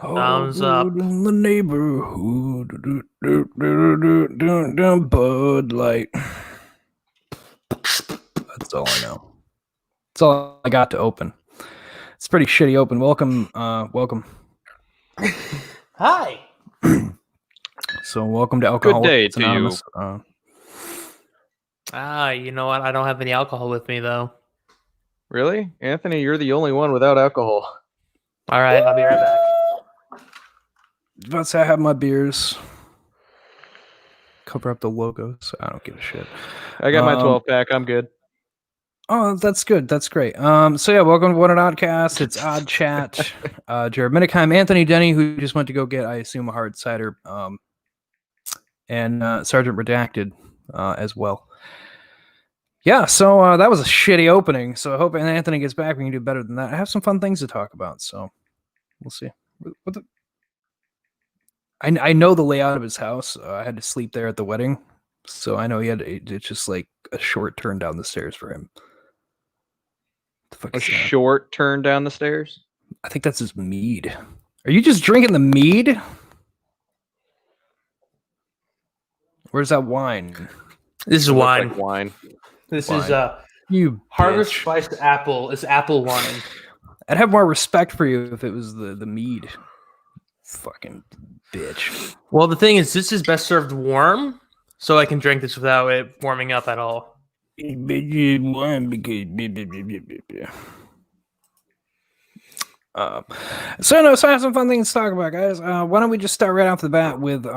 Thumbs up. In the neighborhood. Bud Light. That's all I know. That's all I got to open. It's pretty shitty open. Welcome. Hi. So welcome to Alcoholics Good day to Anonymous. You know what? I don't have any alcohol with me, though. Really? Anthony, you're the only one without alcohol. All right, I'll be right back. About to say I have my beers. Cover up the logos. I don't give a shit. I got my 12-pack. I'm good. Oh, that's good. That's great. So yeah, welcome to An Oddcast. It's Oddchat. Jared Minikheim, Anthony Denny, who just went to go get, I assume, a hard cider, and Sergeant Redacted as well. Yeah, so that was a shitty opening. So I hope Anthony gets back. We can do better than that. I have some fun things to talk about, so we'll see. I know the layout of his house. I had to sleep there at the wedding, so I know it's just like a short turn down the stairs for him. A short turn down the stairs? I think that's his mead. Are you just drinking the mead? Where's that wine? This is wine. Like wine. This Wine. is You Harvest bitch. Spiced Apple. It's apple wine. I'd have more respect for you if it was the mead. Fucking bitch. Well, the thing is, this is best served warm, so I can drink this without it warming up at all. So I have some fun things to talk about, guys. Why don't we just start right off the bat with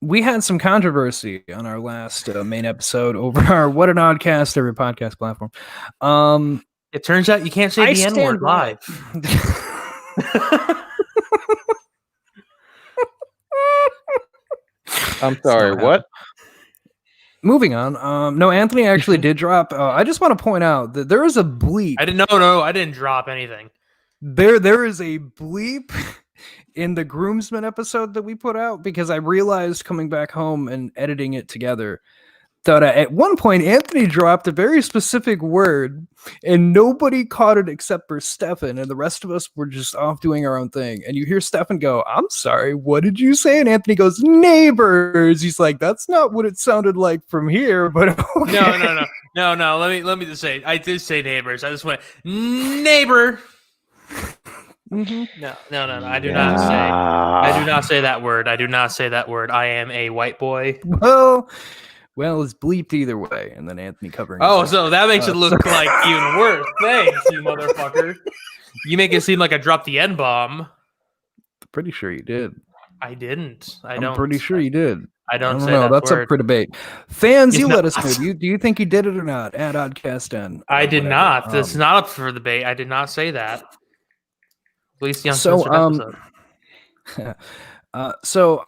we had some controversy on our last main episode over our What An Oddcast, every podcast platform. It turns out you can't say the N-word live. I'm sorry, what? Moving on. No, Anthony actually did drop. I just want to point out that there is a bleep. I didn't drop anything. There is a bleep in the groomsmen episode that we put out because I realized coming back home and editing it together that at one point Anthony dropped a very specific word and nobody caught it except for Stefan, and the rest of us were just off doing our own thing. And you hear Stefan go, "I'm sorry, what did you say?" And Anthony goes, "Neighbors." He's like, "That's not what it sounded like from here," but okay. No. Let me just say, I did say neighbors. I just went neighbor. Mm-hmm. No. I do not say that word. I do not say that word. I am a white boy. Well, it's bleeped either way, and then Anthony covering. Oh, so that makes it look like even worse. Thanks, you motherfucker. You make it seem like I dropped the N-bomb. Pretty sure you did. I didn't. I'm pretty sure you did. I don't say know. that That's word. up for debate. Fans, you It's let not- us know. Do you think you did it or not? At Oddcast N. I did not. That's not up for debate. I did not say that. At least the uncensored episode.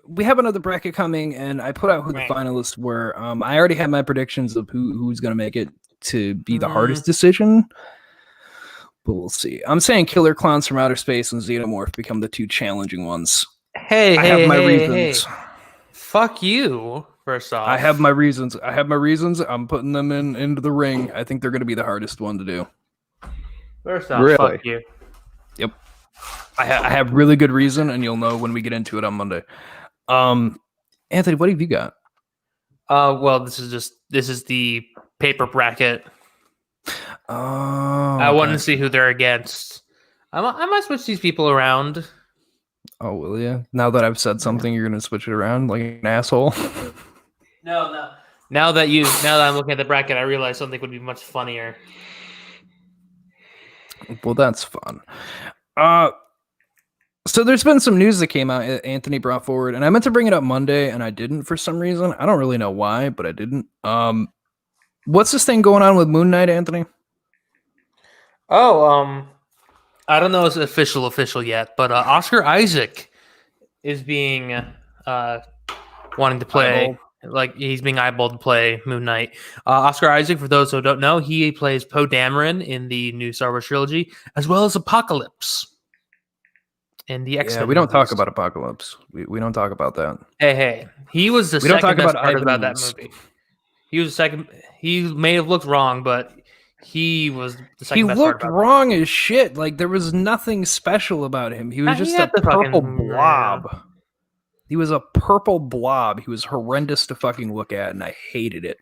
We have another bracket coming, and I put out who the finalists were. I already have my predictions of who's going to make it to be the hardest decision, but we'll see. I'm saying Killer Clowns from Outer Space and Xenomorph become the two challenging ones. I have my reasons. Fuck you. First off, I have my reasons. I'm putting them into the ring. I think they're going to be the hardest one to do. First off, Really? fuck you. Yep. I have really good reason, and you'll know when we get into it on Monday. Anthony, what have you got? Well, this is the paper bracket. Oh, I want to see who they're against. I might switch these people around. Oh, will you? Now that I've said something, you're gonna switch it around like an asshole. No. Now that I'm looking at the bracket, I realize something would be much funnier. Well, that's fun. So there's been some news that came out Anthony brought forward, and I meant to bring it up Monday, and I didn't for some reason. I don't really know why, but I didn't. What's this thing going on with Moon Knight, Anthony? Oh, I don't know if it's official yet, but Oscar Isaac is being wanting to play. Eyeballed. Like he's being eyeballed to play Moon Knight. Oscar Isaac, for those who don't know, he plays Poe Dameron in the new Star Wars trilogy, as well as Apocalypse in the X-Men. Yeah, we don't talk movies. about Apocalypse. We don't talk about that. Hey, he was the We don't second talk best about part about that Ivan's. movie. He was second. He may have looked wrong, but He was the He second best part looked about wrong as shit. Like there was nothing special about him. He was He just had a the fucking- purple blob. He was a purple blob. He was horrendous to fucking look at, and I hated it.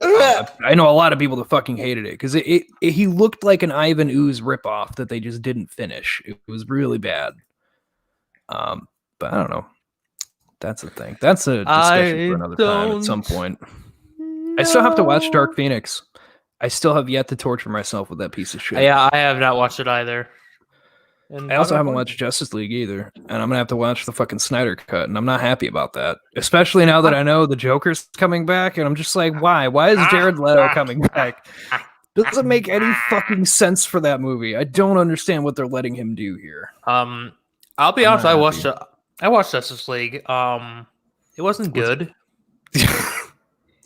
I know a lot of people that fucking hated it because he looked like an Ivan Ooze ripoff that they just didn't finish. It was really bad. But I don't know. That's the thing. That's a discussion for another time at some point. I still have to watch Dark Phoenix. I still have yet to torture myself with that piece of shit. Yeah, I have not watched it either. And I also haven't watched Justice League either, and I'm gonna have to watch the fucking Snyder cut, and I'm not happy about that. Especially now that I know the Joker's coming back, and I'm just like, why? Why is Jared Leto coming back? Doesn't make any fucking sense for that movie. I don't understand what they're letting him do here. I'll be honest. I watched Justice League. It wasn't good.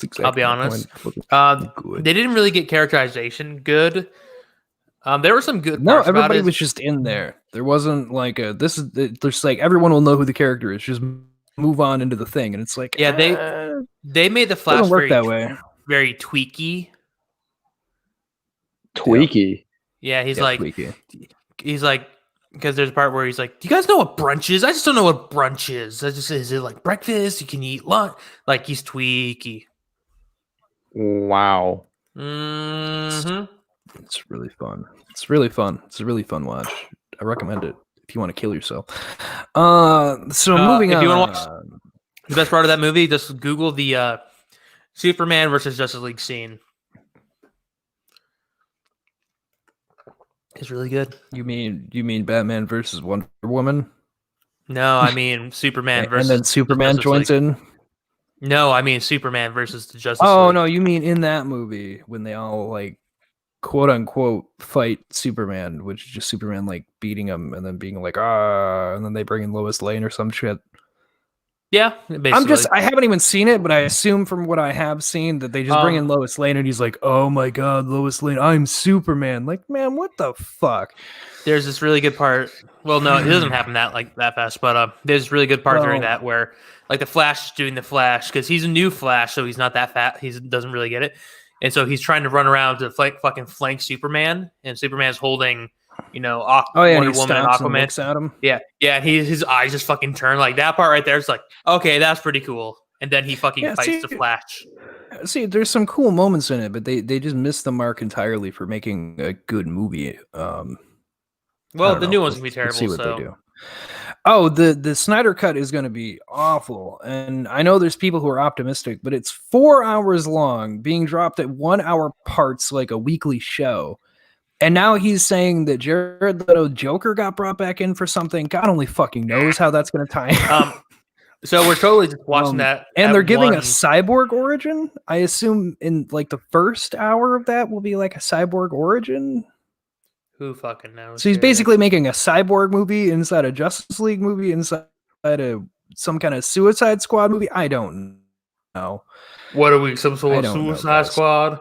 Exactly I'll be honest. They didn't really get characterization good. There were some good. No, everybody was just in there. There wasn't like there's like everyone will know who the character is. Just move on into the thing, and it's like they made the Flash doesn't work that way. Very tweaky. Tweaky. Yeah, he's tweaky. He's like, because there's a part where he's like, "Do you guys know what brunch is? I just don't know what brunch is. Is it like breakfast? You can eat lunch." Like he's tweaky. Wow. Mm-hmm. It's really fun. It's really fun. It's a really fun watch. I recommend it if you want to kill yourself. So moving on. If you want to watch the best part of that movie, just Google the Superman versus Justice League scene. It's really good. You mean Batman versus Wonder Woman? No, I mean Superman versus. And then Superman joins in. No, I mean Superman versus the Justice League. Oh no, you mean in that movie when they all like quote unquote fight Superman, which is just Superman like beating him and then being like and then they bring in Lois Lane or some shit. Yeah, basically. I haven't even seen it, but I assume from what I have seen that they just bring in Lois Lane and he's like, "Oh my god, Lois Lane, I'm Superman." Like, man, what the fuck? There's this really good part. Well, no, it doesn't happen that fast, but there's this really good part during that where like the Flash is doing the Flash because he's a new Flash, so he's not that fat. He doesn't really get it, and so he's trying to run around to fucking flank Superman, and Superman's holding, Wonder Woman and Aquaman. Looks at him. Yeah. His eyes just fucking turn like that part right there. It's like, okay, that's pretty cool. And then he fucking fights the Flash. See, there's some cool moments in it, but they just missed the mark entirely for making a good movie. Well, the new one's gonna be terrible. Let's see what they do. Oh, the Snyder cut is going to be awful, and I know there's people who are optimistic, but it's 4 hours long, being dropped at 1 hour parts like a weekly show. And now he's saying that Jared Leto Joker got brought back in for something. God only fucking knows how that's going to tie in. So we're totally just watching that. And they're giving a cyborg origin. I assume in like the first hour of that will be like a cyborg origin. Who fucking knows? So he's basically making a cyborg movie inside a Justice League movie inside some kind of Suicide Squad movie. I don't know. What are we? Some sort of Suicide Squad?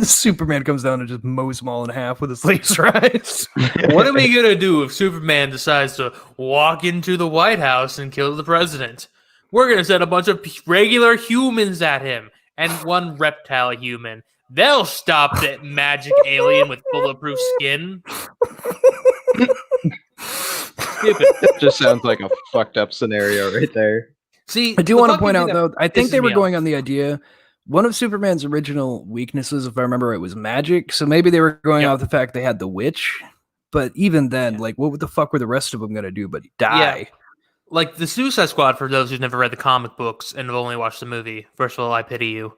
Superman comes down and just mows them all in half with his laser eyes. What are we gonna do if Superman decides to walk into the White House and kill the president? We're gonna send a bunch of regular humans at him and one reptile human. They'll stop that magic alien with bulletproof skin. Stupid. That just sounds like a fucked up scenario right there. See, I do want to point out though, I think they were going on the idea. One of Superman's original weaknesses, if I remember right, was magic. So maybe they were going off the fact they had the witch. But even then, like, what the fuck were the rest of them going to do but die? Yeah. Like, the Suicide Squad, for those who've never read the comic books and have only watched the movie, first of all, I pity you.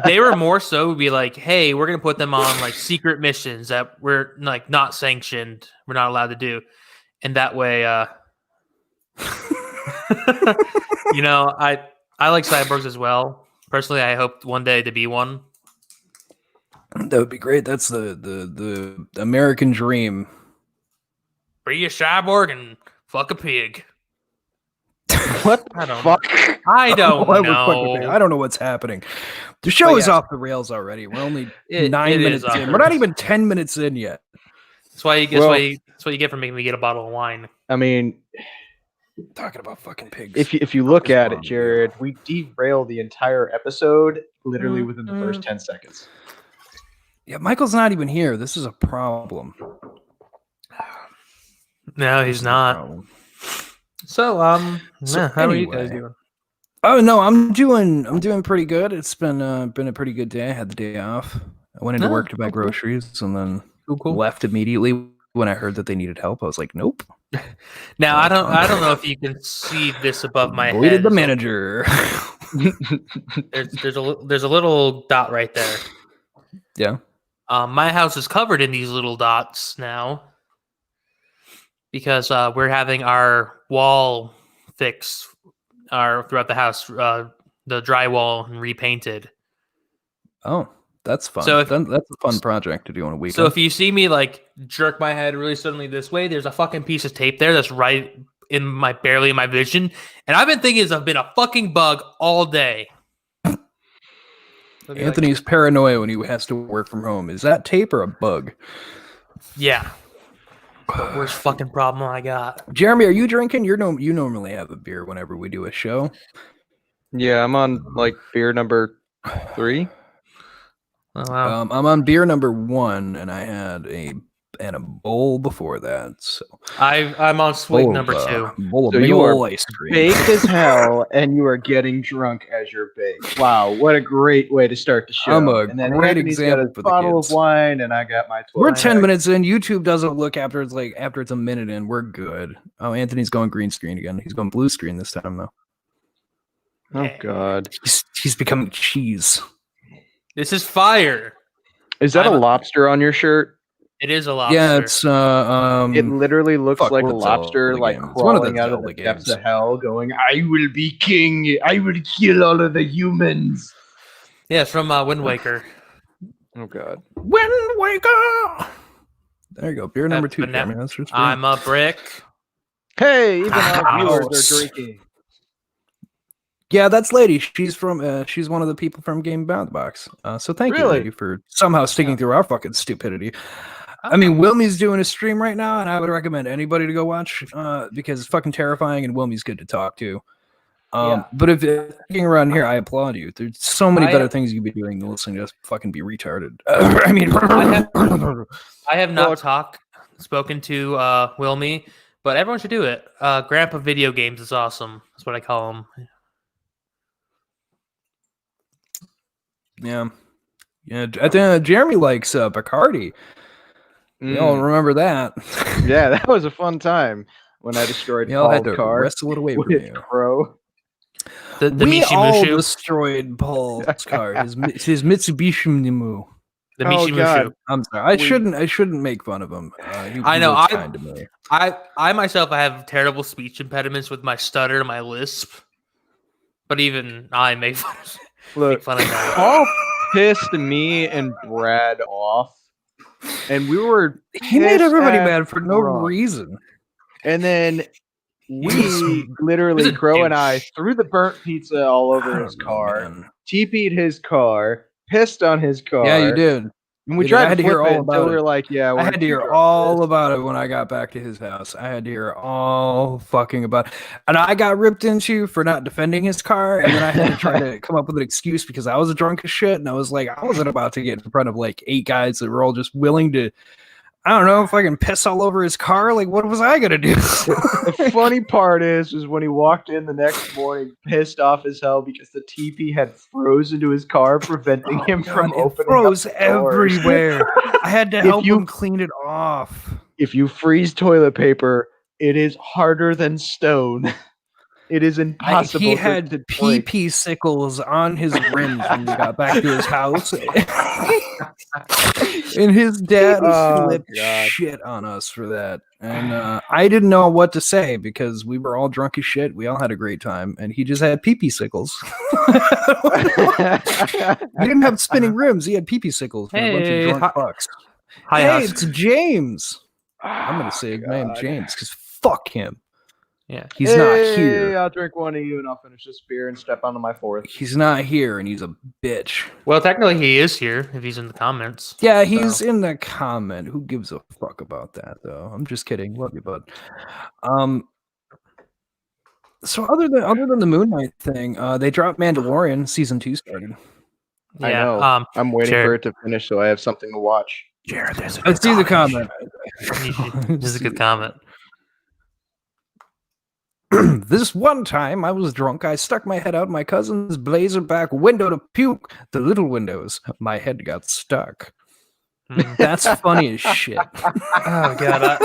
They were more so be like, hey, we're going to put them on, like, secret missions that we're, like, not sanctioned. We're not allowed to do. And that way, I like cyborgs as well. Personally, I hope one day to be one. That would be great. That's the American dream. Be a cyborg and fuck a pig. What the fuck? I don't know. I don't know what's happening. The show is off the rails already. We're only 9 minutes in. We're not even 10 minutes in yet. That's what you get for making me get a bottle of wine. I mean, Talking about fucking pigs. If you look at it, Jared, we derail the entire episode literally within the first 10 seconds. Yeah, Michael's not even here. This is a problem. No, he's not. So, how are you guys doing? Oh no, I'm doing pretty good. It's been a pretty good day. I had the day off. I went into work to buy groceries and then left immediately when I heard that they needed help. I was like, nope. Now I don't know if you can see this above my Avoided head. the manager. There's a little dot right there. Yeah. My house is covered in these little dots now because we're having our wall fixed throughout the house, the drywall and repainted. Oh, that's fun. So that's a fun project to do on a weekend. So if you see me like jerk my head really suddenly this way, there's a fucking piece of tape there that's right in barely in my vision, and I've been thinking it's been a fucking bug all day. Anthony's paranoia when he has to work from home. Is that tape or a bug? Yeah. Worst fucking problem I got. Jeremy, are you drinking? You normally have a beer whenever we do a show. Yeah, I'm on like beer number 3. Oh, wow. I'm on beer number 1, and I had a bowl before that. So I'm on swig number 2. Bowl of So big you ol' are ice cream. baked as hell, and you are getting drunk as you're baked. Wow, what a great way to start the show! I'm a and then great Anthony's example got a for the bottle kids. of wine, and I got my. We're 10 minutes in. YouTube doesn't look after it's a minute in. We're good. Oh, Anthony's going green screen again. He's going blue screen this time though. Oh God, he's becoming cheese. This is fire. Is that a lobster on your shirt? It is a lobster. Yeah, it's it literally looks like a lobster, like games. crawling out of the depths of hell, going, "I will be king. I will kill all of the humans." Yeah, it's from Wind Waker. Oh God, Wind Waker. There you go. Beer number 2. Now, That's just I'm a brick. Hey, even our viewers are drinking. Yeah, that's Lady. She's from. She's one of the people from Game Box. So thank you, Lady, for somehow sticking through our fucking stupidity. I mean, Wilmy's doing a stream right now, and I would recommend anybody to go watch because it's fucking terrifying, and Wilmy's good to talk to. But if you're hanging around here, I applaud you. There's so many better things you could be doing than listening to us fucking be retarded. I mean, I have not spoken to Wilmy, but everyone should do it. Grandpa Video Games is awesome. That's what I call him. Yeah. Jeremy likes Bacardi. We all remember that. Yeah, that was a fun time when I destroyed Paul's car. Wrestle it away from you. Crow. We all destroyed Paul's car. His Mitsubishi Nimu. The Mishimushu. I'm sorry. I shouldn't make fun of him. I know. Kind to me. I myself, I have terrible speech impediments with my stutter, my lisp. But even I make fun of that. Paul pissed me and Brad off. And we were. He made everybody mad for no reason. And then we literally, Crow and I, threw the burnt pizza all over his car, TP'd his car, pissed on his car. Yeah, you did. And we tried to hear all about it. We were like, yeah, I had to hear all about it when I got back to his house. I had to hear all fucking about it. And I got ripped into for not defending his car. And then I had to try to come up with an excuse because I was drunk as shit. And I was like, I wasn't about to get in front of like 8 guys that were all just willing to, I don't know, if I can piss all over his car. Like, what was I going to do? The funny part is when he walked in the next morning, pissed off as hell because the TP had frozen to his car, preventing him from opening. It froze everywhere. I had to help him clean it off. If you freeze toilet paper, it is harder than stone. It is impossible. He had PP sickles on his rims when we got back to his house. And his dad flipped shit on us for that. And I didn't know what to say because we were all drunk as shit. We all had a great time. And he just had PP sickles. He didn't have spinning rims. He had PP sickles for a bunch of drunk fucks. Hey, it's James. I'm going to say his name, James, because fuck him. Yeah, he's not here. I'll drink one of you and I'll finish this beer and step onto my 4th. He's not here and he's a bitch. Well, technically he is here if he's in the comments. Yeah, he's in the comment. Who gives a fuck about that though? I'm just kidding. Love you, bud. So other than the Moon Knight thing, they dropped Mandalorian season 2 started. I Yeah. know. I'm waiting Jared. for it to finish so I have something to watch. Jared, there's a Let's see the comment. This is a good comment. This one time I was drunk, I stuck my head out my cousin's blazer back window to puke. The little windows. My head got stuck. That's funny as shit. Oh god,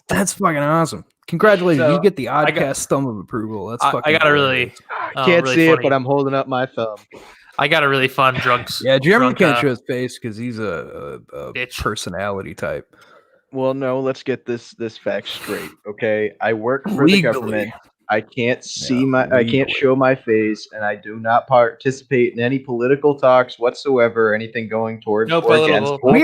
that's fucking awesome. Congratulations, So, you get the Oddcast thumb of approval. That's fucking. I got a really Can't really see funny, it, but I'm holding up my thumb. I got a really fun drunks. Yeah, Jeremy drunk, can't show his face because he's a bitch. personality type. Well, no, let's get this fact straight, okay? I work for the government. I can't see I can't show my face, and I do not participate in any political talks whatsoever, anything going towards or against. We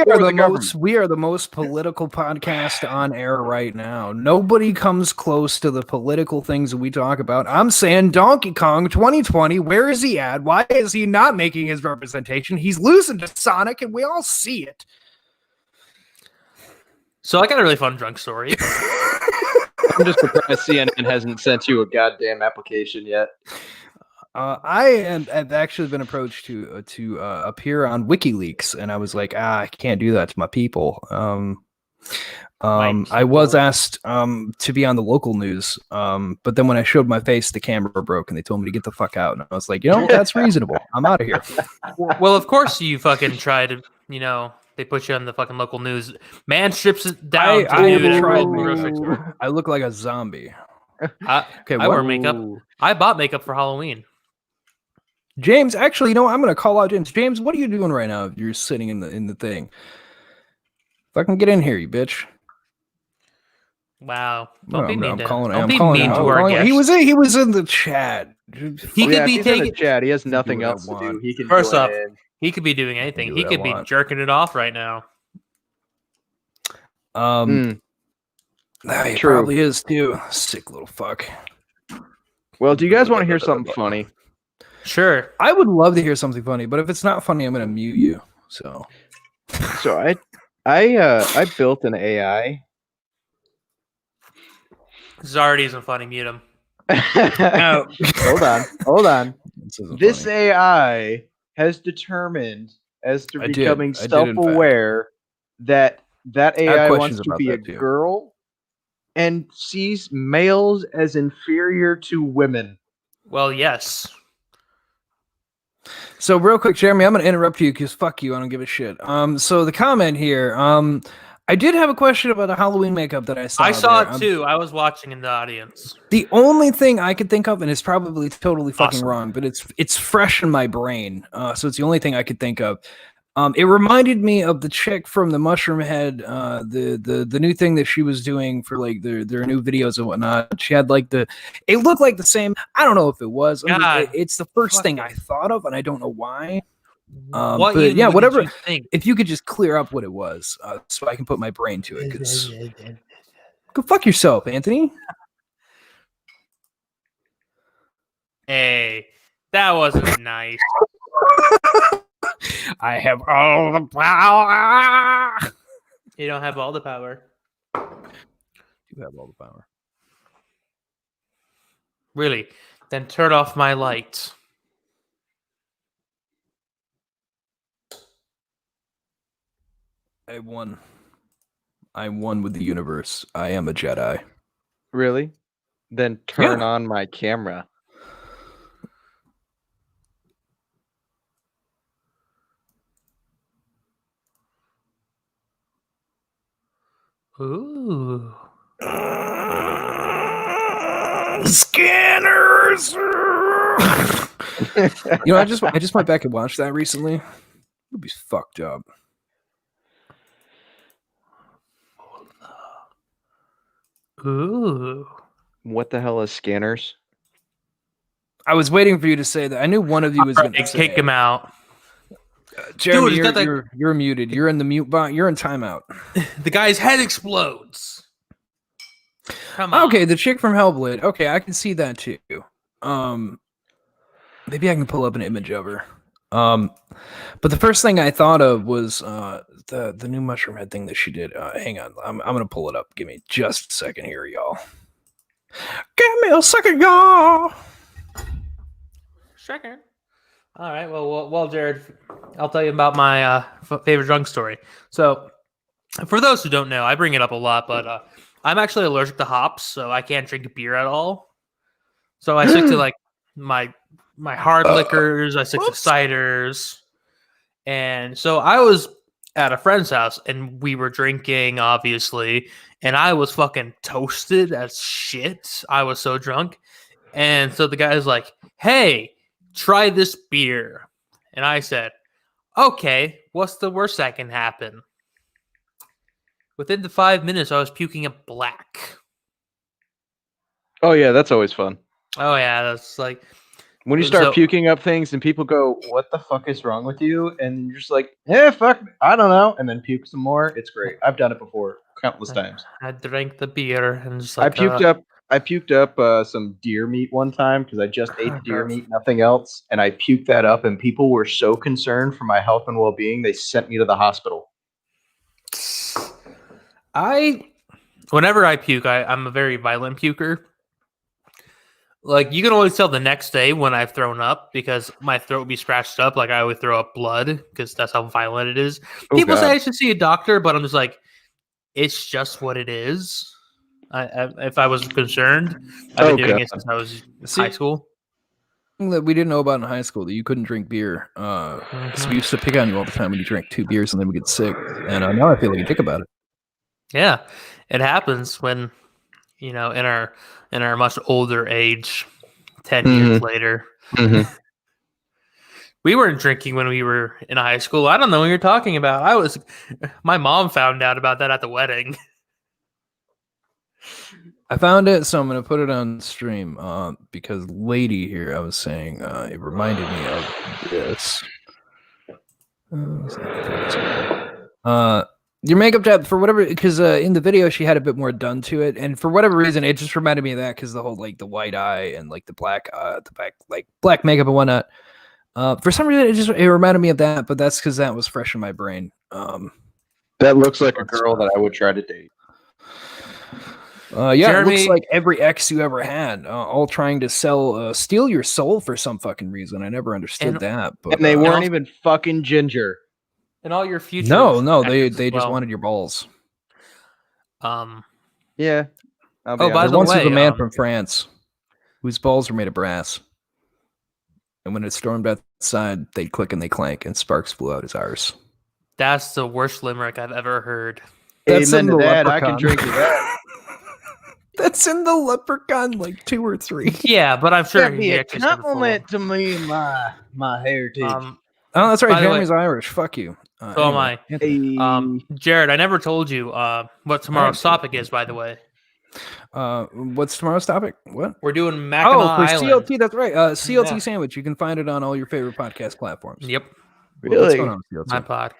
are the most political podcast on air right now. Nobody comes close to the political things that we talk about. I'm saying Donkey Kong 2020, where is he at? Why is he not making his representation? He's losing to Sonic, and we all see it. So I got a really fun drunk story. I'm just surprised CNN hasn't sent you a goddamn application yet. I have actually been approached to appear on WikiLeaks, and I was like, I can't do that to my people. I was asked to be on the local news, but then when I showed my face, the camera broke, and they told me to get the fuck out. And I was like, that's reasonable. I'm out of here. Well, of course you fucking try to, they put you on the fucking local news. Man strips it down. I look like a zombie. I wear makeup. I bought makeup for Halloween. James, actually, I'm going to call out James. James, what are you doing right now? You're sitting in the thing. Fucking get in here, you bitch. Wow. Don't be mean to our guest. He was in the chat. He could be taking the chat. He has nothing else to do. He can First off, he could be doing anything. He could be jerking it off right now. He probably is too. Sick little fuck. Well, do you guys want to hear something funny? Sure. I would love to hear something funny, but if it's not funny, I'm going to mute you. So I built an AI. Zardy isn't funny. Mute him. No. Hold on. This AI has determined, as to becoming self-aware, that AI wants to be a girl and sees males as inferior to women. Well, yes. So real quick, Jeremy, I'm going to interrupt you because fuck you. I don't give a shit. So the comment here, I did have a question about the Halloween makeup that I saw. I saw it too. I was watching in the audience. The only thing I could think of, and it's probably totally fucking wrong, but it's fresh in my brain. So it's the only thing I could think of. It reminded me of the chick from the Mushroom Head, the new thing that she was doing for like their new videos and whatnot. She had like it looked like the same. I don't know if it was. It's the first thing I thought of, and I don't know why. But yeah, whatever. If you could just clear up what it was, so I can put my brain to it. Because go fuck yourself, Anthony. Hey, that wasn't nice. I have all the power. You don't have all the power. You have all the power. Really? Then turn off my lights. I won. I'm one with the universe. I am a Jedi. Really? Then turn on my camera. Ooh. Scanners. I just went back and watched that recently. It would be fucked up. Ooh. What the hell is scanners? I was waiting for you to say that. I knew one of you was going to kick him out. Jeremy, you're muted. You're in the mute bot. You're in timeout. The guy's head explodes. Come on. Okay, the chick from Hellblade. Okay, I can see that too. Maybe I can pull up an image of her. But the first thing I thought of was the new Mushroom Head thing that she did. Hang on, I'm gonna pull it up. Give me just a second here, y'all. Give me a second, y'all. Second. All right. Well, Jared, I'll tell you about my favorite drunk story. So, for those who don't know, I bring it up a lot, but I'm actually allergic to hops, so I can't drink beer at all. So I stick to like my hard liquors. I stick to ciders, and so I was at a friend's house, and we were drinking, obviously, and I was fucking toasted as shit. I was so drunk, and so the guy's like, "Hey, try this beer," and I said, "Okay, what's the worst that can happen?" Within the 5 minutes, I was puking up black. Oh yeah, that's always fun. Oh yeah, that's like when you start puking up things and people go, "What the fuck is wrong with you?" And you're just like, "Yeah, fuck, I don't know," and then puke some more. It's great. I've done it before, countless times. I drank the beer and just like I puked up some deer meat one time because I just ate the deer meat, nothing else, and I puked that up. And people were so concerned for my health and well-being, they sent me to the hospital. Whenever I puke, I'm a very violent puker. Like, you can always tell the next day when I've thrown up because my throat would be scratched up. Like, I would throw up blood because that's how violent it is. People say I should see a doctor, but I'm just like, it's just what it is. If I was concerned, I've been doing it since I was in high school. That we didn't know about in high school, that you couldn't drink beer. Because we used to pick on you all the time when you drank 2 beers and then we get sick. And now I feel like you think about it. Yeah, it happens when, in our much older age, 10 years later. Mm-hmm. We weren't drinking when we were in high school. I don't know what you're talking about. My mom found out about that at the wedding. I found it, so I'm going to put it on stream because lady here, I was saying, it reminded me of this. Your makeup job, for whatever, because in the video she had a bit more done to it, and for whatever reason it just reminded me of that because the whole like the white eye and like the black black makeup and whatnot. For some reason it reminded me of that, but that's because that was fresh in my brain. That looks like a girl that I would try to date. Yeah, Jeremy, it looks like every ex you ever had, all trying to steal your soul for some fucking reason. I never understood that. But, and they weren't even fucking ginger. And all your future. No, they just wanted your balls. Yeah. By the way, once was a man from France whose balls were made of brass, and when it stormed outside, they'd click and they clank, and sparks flew out his arse. That's the worst limerick I've ever heard. That's Amen to that. Leprechaun. I can drink to that. That's in the Leprechaun, like 2 or 3. Yeah, but I'm sure he a compliment to me and my heritage. Oh, that's right. Jeremy's Irish. Fuck you. So anyway. Am I. Jared, I never told you what tomorrow's topic is, by the way. What's tomorrow's topic? What? We're doing Mackinac Island. CLT, that's right. CLT Sandwich. You can find it on all your favorite podcast platforms. Yep. Really? What's going on with CLT? My podcast.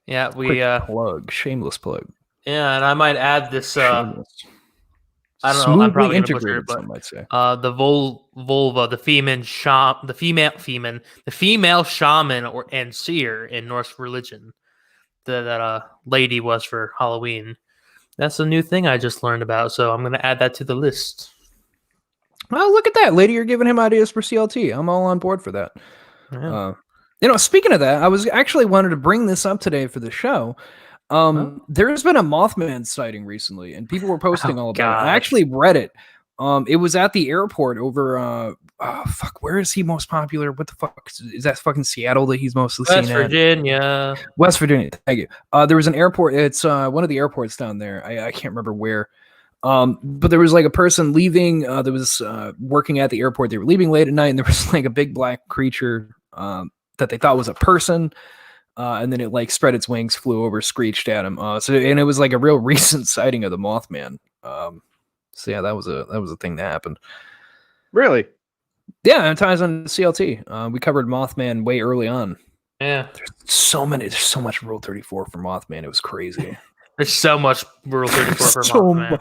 Yeah, we plug. Shameless plug. Yeah, and I might add this I don't know. I'm probably integrated, butcher, some might say. The vulva, the female shaman and seer in Norse religion. That lady was for Halloween. That's a new thing I just learned about, so I'm going to add that to the list. Well, look at that, lady! You're giving him ideas for CLT. I'm all on board for that. Yeah. Speaking of that, I was actually wanted to bring this up today for the show. There's been a Mothman sighting recently, and people were posting all about it. I actually read it. It was at the airport over. Where is he most popular? What the fuck is that? Fucking Seattle that he's mostly seen West Virginia. West Virginia. Thank you. There was an airport. It's one of the airports down there. I can't remember where. But there was like a person leaving. That was working at the airport. They were leaving late at night, and there was like a big black creature that they thought was a person. And then it like spread its wings, flew over, screeched at him. And it was like a real recent sighting of the Mothman. So yeah, that was a thing that happened. Really? Yeah, it ties on CLT. We covered Mothman way early on. Yeah. There's so much Rule 34 for Mothman. It was crazy. There's so much Rule 34 for Mothman.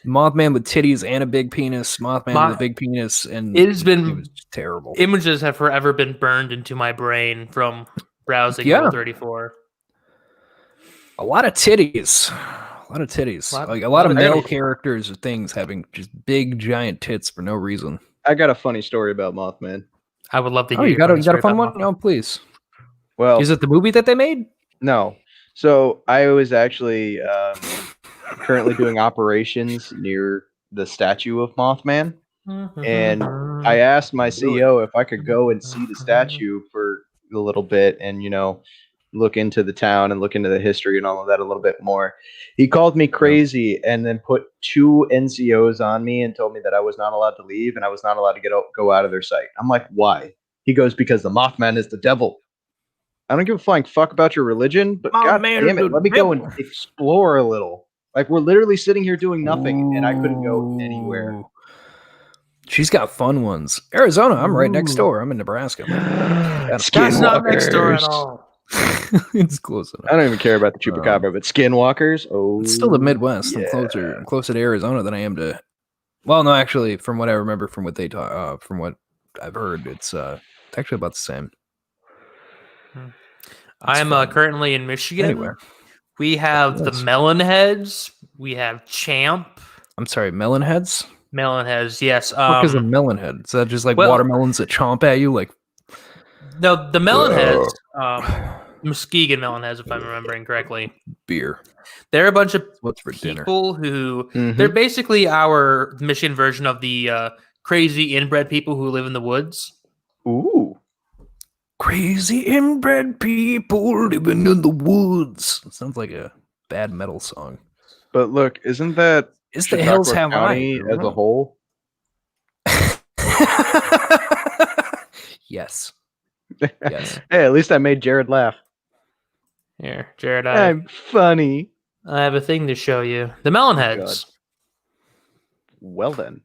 Mothman with titties and a big penis. Mothman with a big penis, and it was terrible. Images have forever been burned into my brain from browsing Rule 34. A lot of titties. A lot of titties. A lot of male characters or things having just big, giant tits for no reason. I got a funny story about Mothman. I would love to hear. Oh, you got a fun one? No, please. Well, is it the movie that they made? No. So I was actually currently doing operations near the statue of Mothman, and I asked my CEO if I could go and see the statue for a little bit, and look into the town and look into the history and all of that a little bit more. He called me crazy and then put 2 NCOs on me and told me that I was not allowed to leave and I was not allowed to go out of their sight. I'm like, why? He goes, because the Mothman is the devil. I don't give a flying fuck about your religion, but god damn it, let me go and explore a little. Like, we're literally sitting here doing nothing, and I couldn't go anywhere. She's got fun ones. Arizona, I'm right next door. I'm in Nebraska. That's not next door at all. It's close enough. I don't even care about the chupacabra, but skinwalkers. Oh, it's still the Midwest. Yeah. I'm closer to Arizona than I am to. Well, no, actually, from what I remember, from what they talk, from what I've heard, it's actually about the same. I'm currently in Michigan. Anyway. We have the melon heads. We have Champ. I'm sorry, melon heads. Melon heads, yes. What is a melon head? Is that just like watermelons that chomp at you? Like, no, the melon heads, Muskegon melon heads, if I'm remembering correctly. Beer. They're a bunch of what's for people who they're basically our Michigan version of the crazy inbred people who live in the woods. Ooh. Crazy inbred people living in the woods. It sounds like a bad metal song. But look, isn't that is the hills have County as a whole? Yes. Yes. Hey, at least I made Jared laugh. Here, Jared. I'm funny. I have a thing to show you. The melon heads. Well then.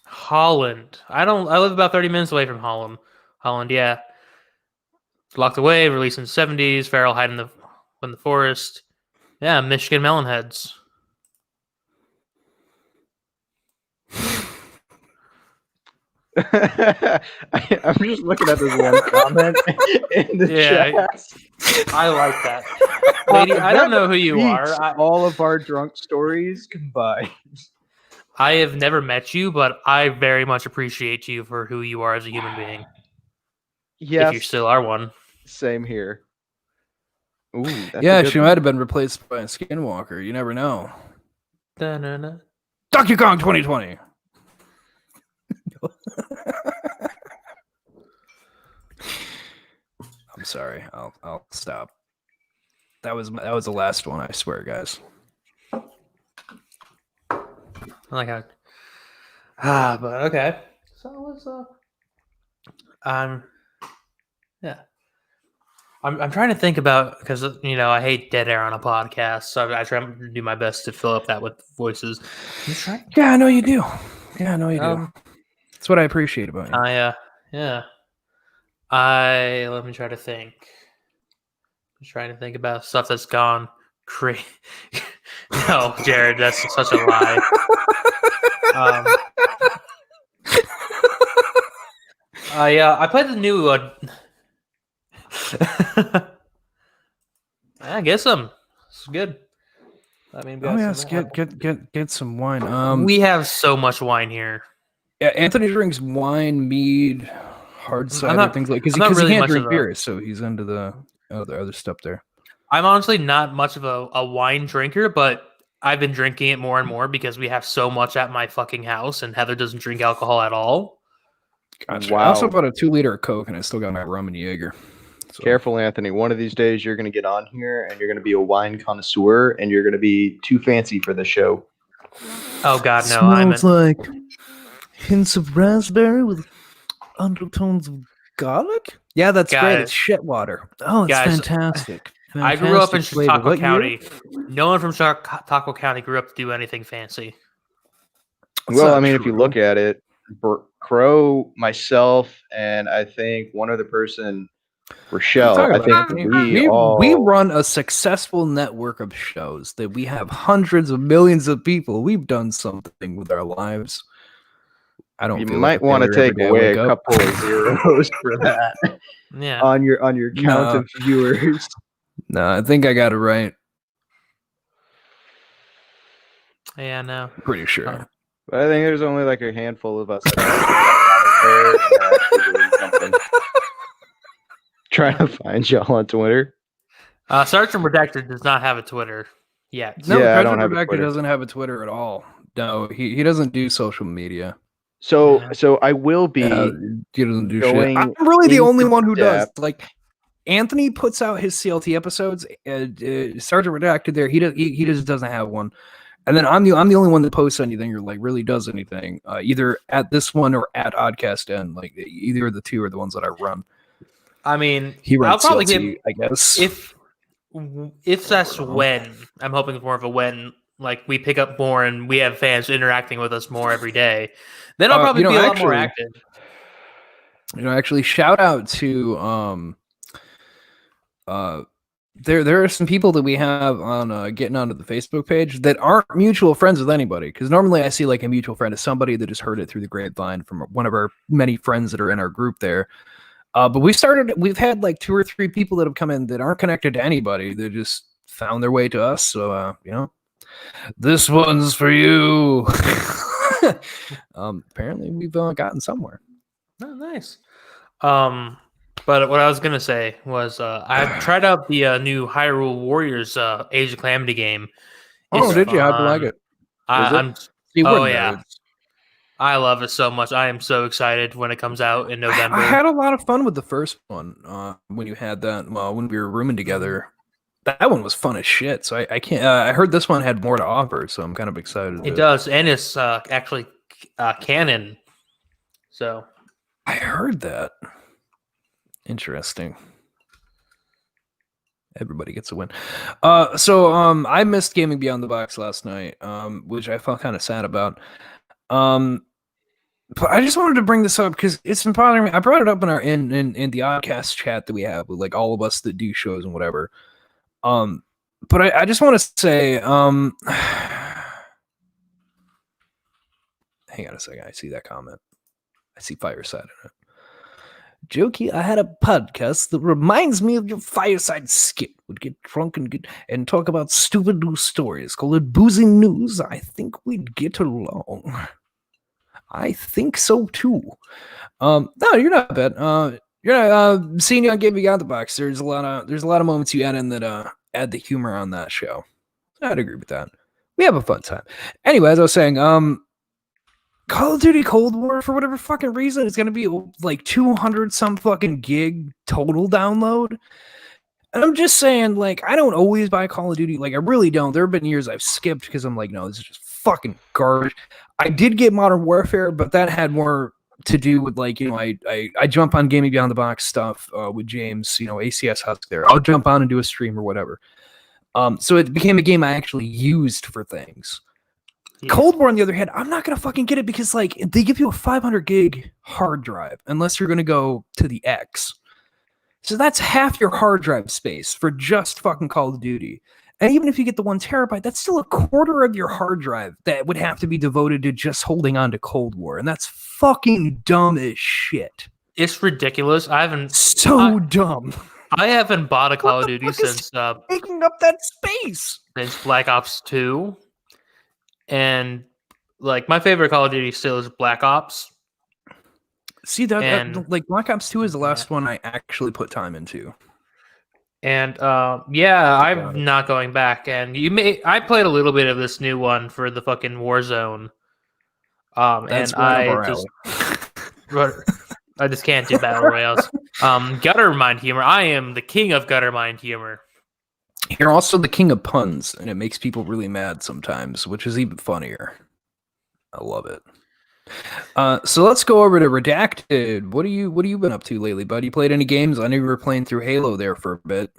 Holland. I live about 30 minutes away from Holland. Holland, yeah. Locked away, released in the 70s, feral hide in the forest. Yeah, Michigan melon heads. I'm just looking at this one comment in the chat. I like that. Lady, I don't know who you are. All of our drunk stories combined. I have never met you, but I very much appreciate you for who you are as a human being. Yes. If you still are one. Same here. Ooh, yeah, she might have been replaced by a skinwalker. You never know. Da-na-na. Donkey Kong 2020. I'm sorry. I'll stop. That was the last one, I swear, guys. I like how. But okay. So what's up? Yeah. I'm trying to think about, because I hate dead air on a podcast, so I try to do my best to fill up that with voices. Yeah, I know you do. Yeah, I know you do. That's what I appreciate about you. Yeah. Let me try to think. I'm trying to think about stuff that's gone crazy. No, Jared, that's such a lie. I played the new. I guess it's good. I mean, yes, get some wine. We have so much wine here. Yeah, Anthony drinks wine, mead, hard cider, things like because he can't drink beer, so he's into the other stuff there. I'm honestly not much of a wine drinker, but I've been drinking it more and more because we have so much at my fucking house, and Heather doesn't drink alcohol at all. Gotcha. Wow. I also bought a 2-liter of Coke, and I still got my rum and Jaeger. So. Careful, Anthony. One of these days, you're going to get on here, and you're going to be a wine connoisseur, and you're going to be too fancy for the show. Oh God, no! Smells like hints of raspberry with undertones of garlic. Yeah, that's great. It's shit water. Oh, it's fantastic. I grew up in Chautauqua County. No one from Chautauqua County grew up to do anything fancy. Well, I mean, if you look at it, Crow, myself, and I think one other person, Rochelle. I think we run a successful network of shows that we have hundreds of millions of people. We've done something with our lives. You might want to take away a couple of zeros for that. Yeah. On your count of viewers. No, I think I got it right. Yeah, no. Pretty sure. But I think there's only like a handful of us that are doing something. Trying to find y'all on Twitter. Sergeant Redacted does not have a Twitter yet. No, Yeah, Sergeant Redacted doesn't have a Twitter at all. No, he doesn't do social media. So I will be. He doesn't do shit. I'm really the only one who does. Like, Anthony puts out his CLT episodes. Sergeant Redacted there, he just doesn't have one. And then I'm the only one that posts anything or like really does anything. Either at this one or at Oddcast N. Like either of the two are the ones that I run. I mean, I'll probably CLT, I guess. If that's when, I'm hoping it's more of a when, like we pick up more and we have fans interacting with us more every day, then I'll probably be a lot more active. Actually, shout out to there are some people that we have on getting onto the Facebook page that aren't mutual friends with anybody. Because normally I see like a mutual friend as somebody that just heard it through the grapevine from one of our many friends that are in our group there. But we've had like 2 or 3 people that have come in that aren't connected to anybody. They just found their way to us. So, this one's for you. Apparently we've gotten somewhere. Oh, nice. But what I was going to say was I've tried out the new Hyrule Warriors Age of Calamity game. It's did you? How'd you like it? Yeah. I love it so much. I am so excited when it comes out in November. I had a lot of fun with the first one when you had that. When we were rooming together, that one was fun as shit. So I can't. I heard this one had more to offer, so I'm kind of excited. It does, and it's actually canon. So I heard that. Interesting. Everybody gets a win. So I missed Gaming Beyond the Box last night, which I felt kind of sad about. But I just wanted to bring this up because it's been bothering me. I brought it up in our in the Oddcast chat that we have with like all of us that do shows and whatever. But I just want to say, hang on a second. I see that comment. I see Fireside in it. Jokey, I had a podcast that reminds me of your Fireside skit. Would get drunk and talk about stupid news stories. Call it Boozy News. I think we'd get along. I think so too. No, you're not bad. You're not seeing you on Game Beyond the Box. There's a lot of moments you add in that add the humor on that show. I'd agree with that. We have a fun time. Anyway, as I was saying, Call of Duty Cold War, for whatever fucking reason, it's gonna be like 200 some fucking gig total download. And I'm just saying, like, I don't always buy Call of Duty. Like, I really don't. There have been years I've skipped because I'm like, no, this is just fucking garbage. I did get Modern Warfare, but that had more to do with like, I jump on Gaming Beyond the Box stuff with James, ACS Husk there. I'll jump on and do a stream or whatever. So it became a game I actually used for things. Yeah. Cold War, on the other hand, I'm not going to fucking get it because like they give you a 500 gig hard drive unless you're going to go to the X. So that's half your hard drive space for just fucking Call of Duty. And even if you get the 1 terabyte, that's still a quarter of your hard drive that would have to be devoted to just holding on to Cold War. And that's fucking dumb as shit. It's ridiculous. Dumb. I haven't bought a Call of Duty since taking up that space. Since Black Ops 2. And like my favorite Call of Duty still is Black Ops. See that like Black Ops 2 is the last one I actually put time into. And I'm not going back. And I played a little bit of this new one for the fucking Warzone. That's and I just can't do battle royales. Gutter mind humor. I am the king of gutter mind humor. You're also the king of puns, and it makes people really mad sometimes, which is even funnier. I love it. So let's go over to Redacted. What have you been up to lately, bud? You played any games? I know you were playing through Halo there for a bit.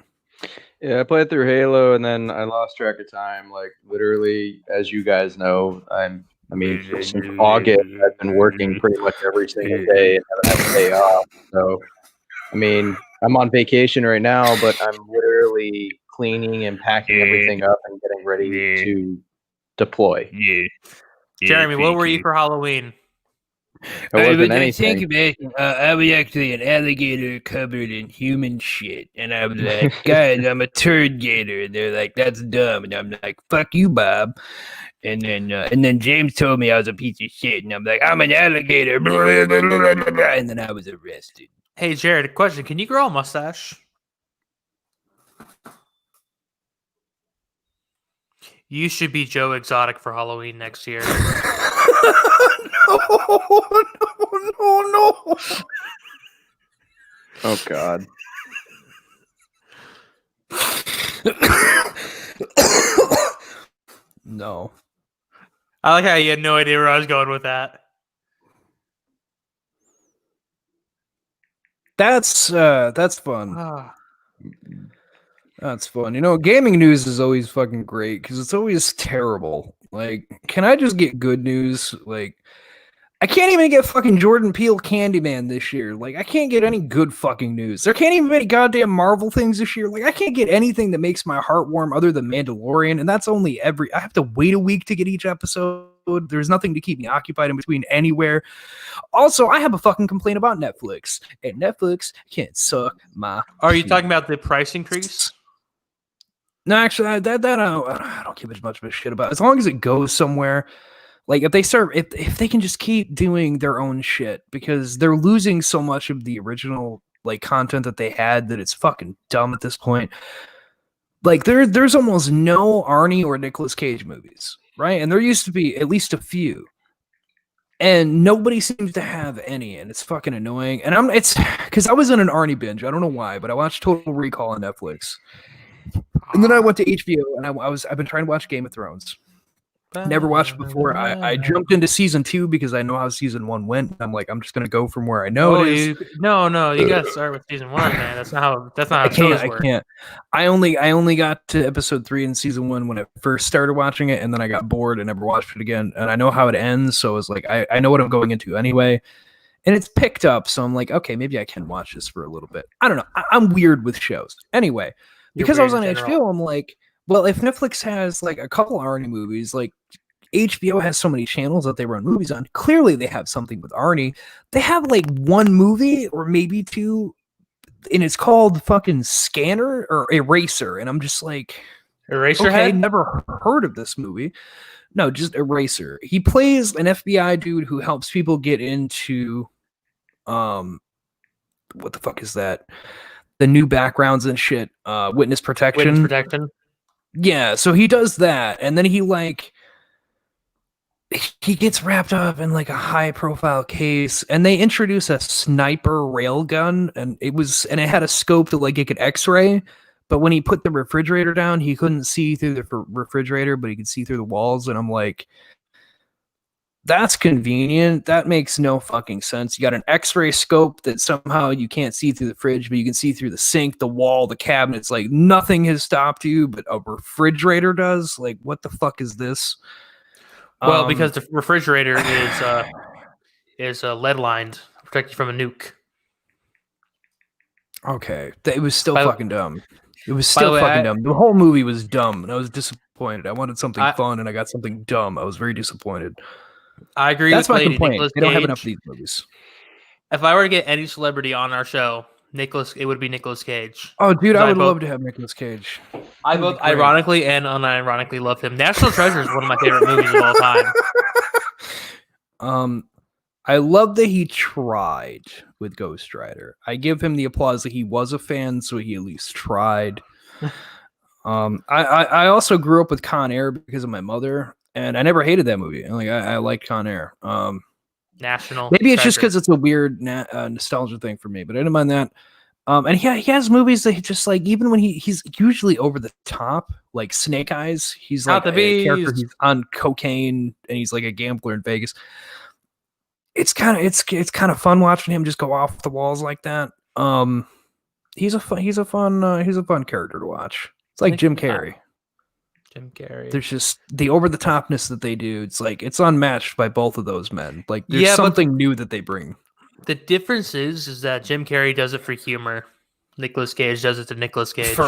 Yeah, I played through Halo, and then I lost track of time. Like literally, as you guys know, since August, I've been working pretty much every single day and haven't had a day off. So, I'm on vacation right now, but I'm literally cleaning and packing everything up and getting ready to deploy. Yeah. Jeremy, what were you for Halloween? It wasn't anything. I was actually an alligator covered in human shit, and I was like, guys, I'm a turd gator. And they're like, that's dumb, and I'm like, fuck you, Bob. And then James told me I was a piece of shit, and I'm like, I'm an alligator. And then I was arrested. Hey, Jared, a question. Can you grow a mustache? You should be Joe Exotic for Halloween next year. No. Oh, God. No. I like how you had no idea where I was going with that. That's fun. That's fun. You know, gaming news is always fucking great because it's always terrible. Like, can I just get good news? Like, I can't even get fucking Jordan Peele Candyman this year. Like, I can't get any good fucking news. There can't even be any goddamn Marvel things this year. Like, I can't get anything that makes my heart warm other than Mandalorian, and that's only I have to wait a week to get each episode. There's nothing to keep me occupied in between anywhere. Also, I have a fucking complaint about Netflix, and Netflix can't suck my. Are you talking about the price increase? No, actually, that I don't give as much of a shit about. As long as it goes somewhere. Like if they can just keep doing their own shit, because they're losing so much of the original like content that they had that it's fucking dumb at this point. Like there's almost no Arnie or Nicolas Cage movies, right? And there used to be at least a few, and nobody seems to have any, and it's fucking annoying. And it's because I was in an Arnie binge. I don't know why, but I watched Total Recall on Netflix, and then I went to HBO, and I've been trying to watch Game of Thrones. Never watched before. I jumped into season 2 because I know how season 1 went. I'm like, I'm just gonna go from where I know it is. No, you gotta start with season 1, man. That's not how shows work. I can't. I only got to episode 3 in season 1 when I first started watching it, and then I got bored and never watched it again. And I know how it ends, so it's like I know what I'm going into anyway. And it's picked up, so I'm like, okay, maybe I can watch this for a little bit. I don't know. I'm weird with shows. Anyway, because I was on HBO, I'm like, well, if Netflix has like a couple Arnie movies, like HBO has so many channels that they run movies on, clearly they have something with Arnie. They have like one movie or maybe two, and it's called fucking Scanner or Eraser. And I'm just like, Eraserhead? Never heard of this movie. No, just Eraser. He plays an FBI dude who helps people get into, what the fuck is that? The new backgrounds and shit. Witness protection. Witness protection. Yeah, so he does that, and then he gets wrapped up in like a high profile case, and they introduce a sniper railgun, and it had a scope to like it could X-ray, but when he put the refrigerator down, he couldn't see through the refrigerator, but he could see through the walls, and I'm like, that's convenient. That makes no fucking sense. You got an X-ray scope that somehow you can't see through the fridge, but you can see through the sink, the wall, the cabinets. Like nothing has stopped you, but a refrigerator does. Like, what the fuck is this? Well, because the refrigerator is lead lined, protect you from a nuke. Okay, it was still fucking dumb. It was still fucking dumb. The whole movie was dumb, and I was disappointed. I wanted something fun, and I got something dumb. I was very disappointed. I agree. That's with my complaint. Nicolas They don't have Cage. enough of these movies. If I were to get any celebrity on our show, it would be Nicolas Cage. Oh, dude, I would love to have Nicolas Cage. I both ironically and unironically love him. National Treasure is one of my favorite movies of all time. I love that he tried with Ghost Rider. I give him the applause that he was a fan, so he at least tried. I also grew up with Con Air because of my mother, and I never hated that movie. I liked Con Air. National. Maybe it's just because it's a weird nostalgia thing for me, but I didn't mind that. And he has movies that he just like, even when he's usually over the top, like Snake Eyes. He's like a character who's on cocaine and he's like a gambler in Vegas. It's kind of fun watching him just go off the walls like that. He's a fun character to watch. It's like Jim Carrey. There's just the over the topness that they do. It's like it's unmatched by both of those men. Like there's something new that they bring. The difference is that Jim Carrey does it for humor. Nicolas Cage does it to Nicolas Cage.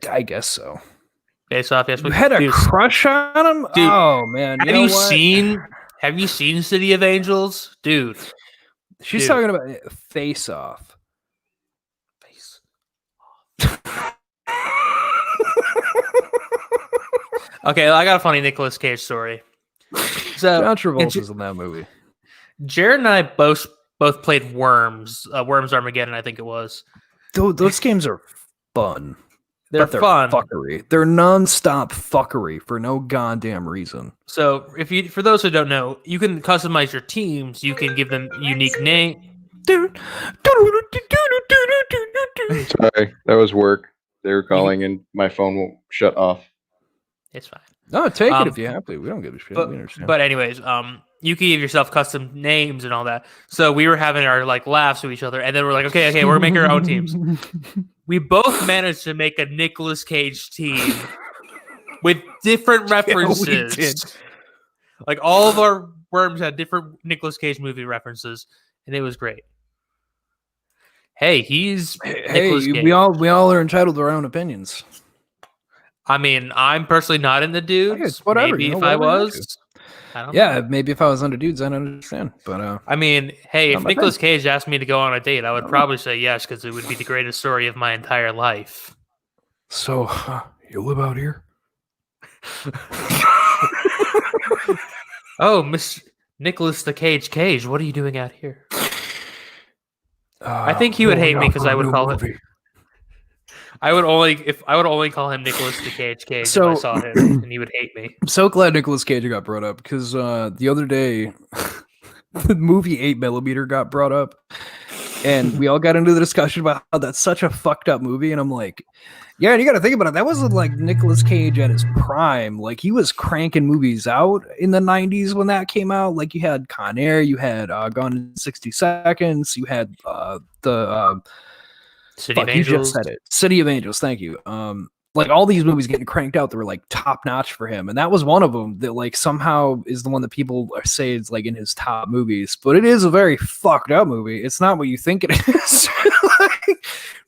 I guess so. Face Off, yes. You had a crush on him? Dude, oh man. Have you seen Have you seen City of Angels, dude? She's talking about Face Off. Face Off. Okay, I got a funny Nicolas Cage story. So John Travolta's in that movie. Jared and I both played Worms. Worms Armageddon, I think it was. Those games are fun. They're fun. Fuckery. They're nonstop fuckery for no goddamn reason. So, for those who don't know, you can customize your teams. You can give them unique name. Sorry, that was work. They were calling, and my phone won't shut off. It's fine. No, take it if you have to. We don't give a shit. We understand. But anyways, you can give yourself custom names and all that. So we were having our laughs with each other, and then we're like, okay, we're making our own teams. We both managed to make a Nicolas Cage team with different references. Yeah, we did. Like all of our worms had different Nicolas Cage movie references, and it was great. Hey, he's Nicolas Cage. We all are entitled to our own opinions. I mean, I'm personally not into dudes. Whatever. Maybe if I was. I don't know. Maybe if I was into dudes, I'd understand. But I mean, hey, if Nicolas Cage asked me to go on a date, I would probably say yes because it would be the greatest story of my entire life. So, you live out here? Oh, Miss Nicolas the Cage, what are you doing out here? I think he would hate me because I would call him. I would only call him Nicolas the Cage if I saw him, and he would hate me. I'm so glad Nicolas Cage got brought up because the other day the movie 8mm got brought up, and we all got into the discussion about how that's such a fucked up movie, and I'm like, yeah, and you got to think about it. That wasn't like Nicolas Cage at his prime. Like he was cranking movies out in the 90s when that came out. Like you had Con Air, you had Gone in 60 Seconds, you had the City of Angels. You just said it. City of Angels. Thank you. Like all these movies getting cranked out that were like top notch for him, and that was one of them that like somehow is the one that people say is like in his top movies. But it is a very fucked up movie. It's not what you think it is.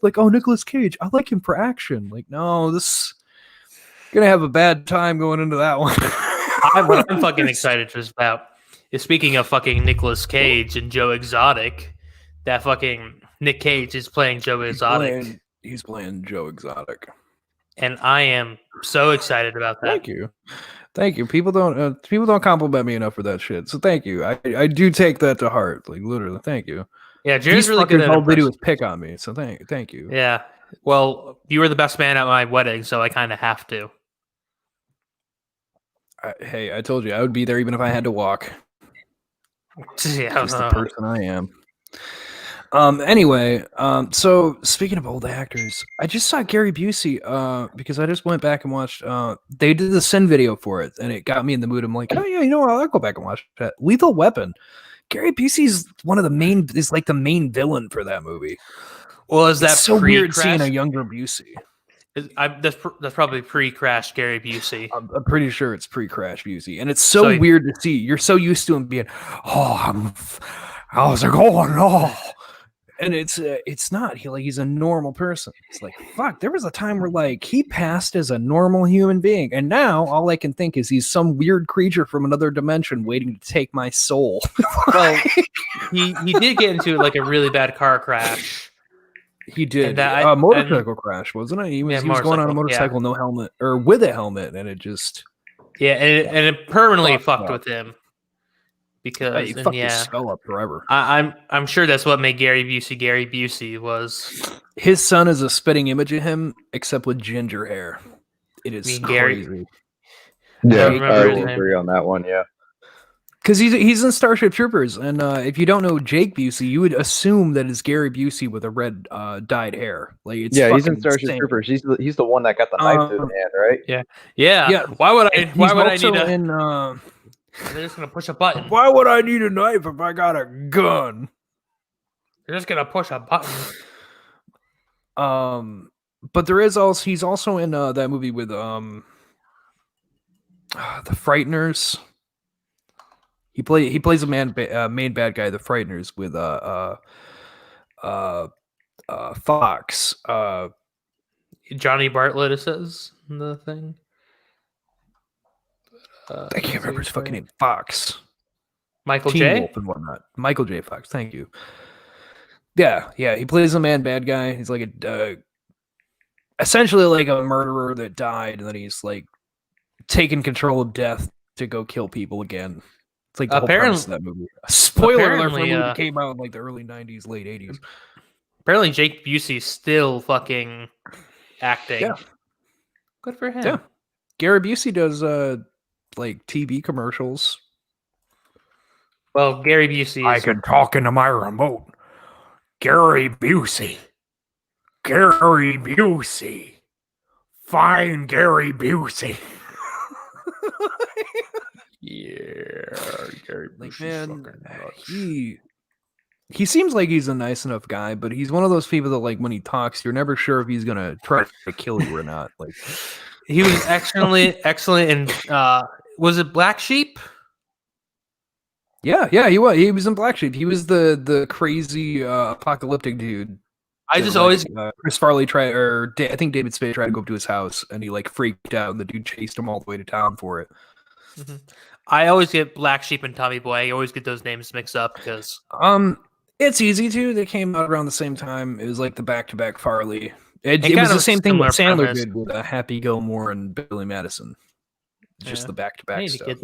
like oh, Nicolas Cage, I like him for action. Like no, this gonna have a bad time going into that one. What I'm fucking excited about is speaking of fucking Nicolas Cage and Joe Exotic. That fucking Nick Cage is playing Joe Exotic. He's playing Joe Exotic. And I am so excited about that. Thank you. People don't compliment me enough for that shit. So thank you. I do take that to heart. Like literally, thank you. Yeah, Jared's really good at it. All they do is pick on me. So thank you. Yeah. Well, you were the best man at my wedding, so I kind of have to. Hey, I told you I would be there even if I had to walk. Yeah, just the person I am. Anyway, so speaking of old actors, I just saw Gary Busey, because I just went back and watched, they did the Sin video for it, and it got me in the mood. I'm like, oh yeah, you know what? I'll go back and watch that. Lethal Weapon. Gary Busey's like the main villain for that movie. Well, is that it's so weird seeing a younger Busey? That's probably pre-Crash Gary Busey. I'm pretty sure it's pre-Crash Busey, and it's so weird to see. You're so used to him being, how's it going? Oh. And it's not. He's a normal person. It's like, fuck, there was a time where like he passed as a normal human being. And now all I can think is he's some weird creature from another dimension waiting to take my soul. Well, he did get into like a really bad car crash. He did. A motorcycle crash, wasn't it? He was going on a motorcycle, no helmet, or with a helmet, and it just... Yeah, and it permanently fucked with him. Because he fucked his skull up forever. I'm sure that's what made Gary Busey was. His son is a spitting image of him, except with ginger hair. It is crazy. Yeah, I will agree on that one. Yeah, because he's in Starship Troopers, and if you don't know Jake Busey, you would assume that it's Gary Busey with a red dyed hair. Like it's he's in Starship Troopers. He's the one that got the knife to his hand, right? Yeah. Why would I need a? They're just gonna push a button. Why would I need a knife if I got a gun? They're just gonna push a button. But he's also in that movie with the Frighteners. He plays a main bad guy, the Frighteners, with Fox. Johnny Bartlett, it says in the thing. I can't remember his fucking name. Fox. Michael Teen J. Wolf and whatnot. Michael J. Fox. Thank you. Yeah. He plays a bad guy. He's like essentially like a murderer that died, and then he's like taking control of death to go kill people again. It's like the whole premise of that movie. Spoiler alert for a movie that came out in like the early 90s, late 80s. Apparently Jake Busey's still fucking acting. Yeah. Good for him. Yeah. Gary Busey does like TV commercials. Well, Gary Busey I can talk into my remote. Gary Busey. Gary Busey. Find Gary Busey. Yeah, Gary Like, Busey's man, fucking nuts. he seems like he's a nice enough guy, but he's one of those people that, like, when he talks, you're never sure if he's gonna try to kill you or not. Like, he was excellent in was it Black Sheep? yeah, he was. He was in Black Sheep. He was the crazy apocalyptic dude. I just always Chris Farley I think David Spade tried to go up to his house, and he like freaked out, and the dude chased him all the way to town for it. Mm-hmm. I always get Black Sheep and Tommy Boy. I always get those names mixed up because it's easy to. They came out around the same time. It was like the back-to-back Farley. It was the same thing that Sandler did with Happy Gilmore and Billy Madison. Just the back-to-back stuff.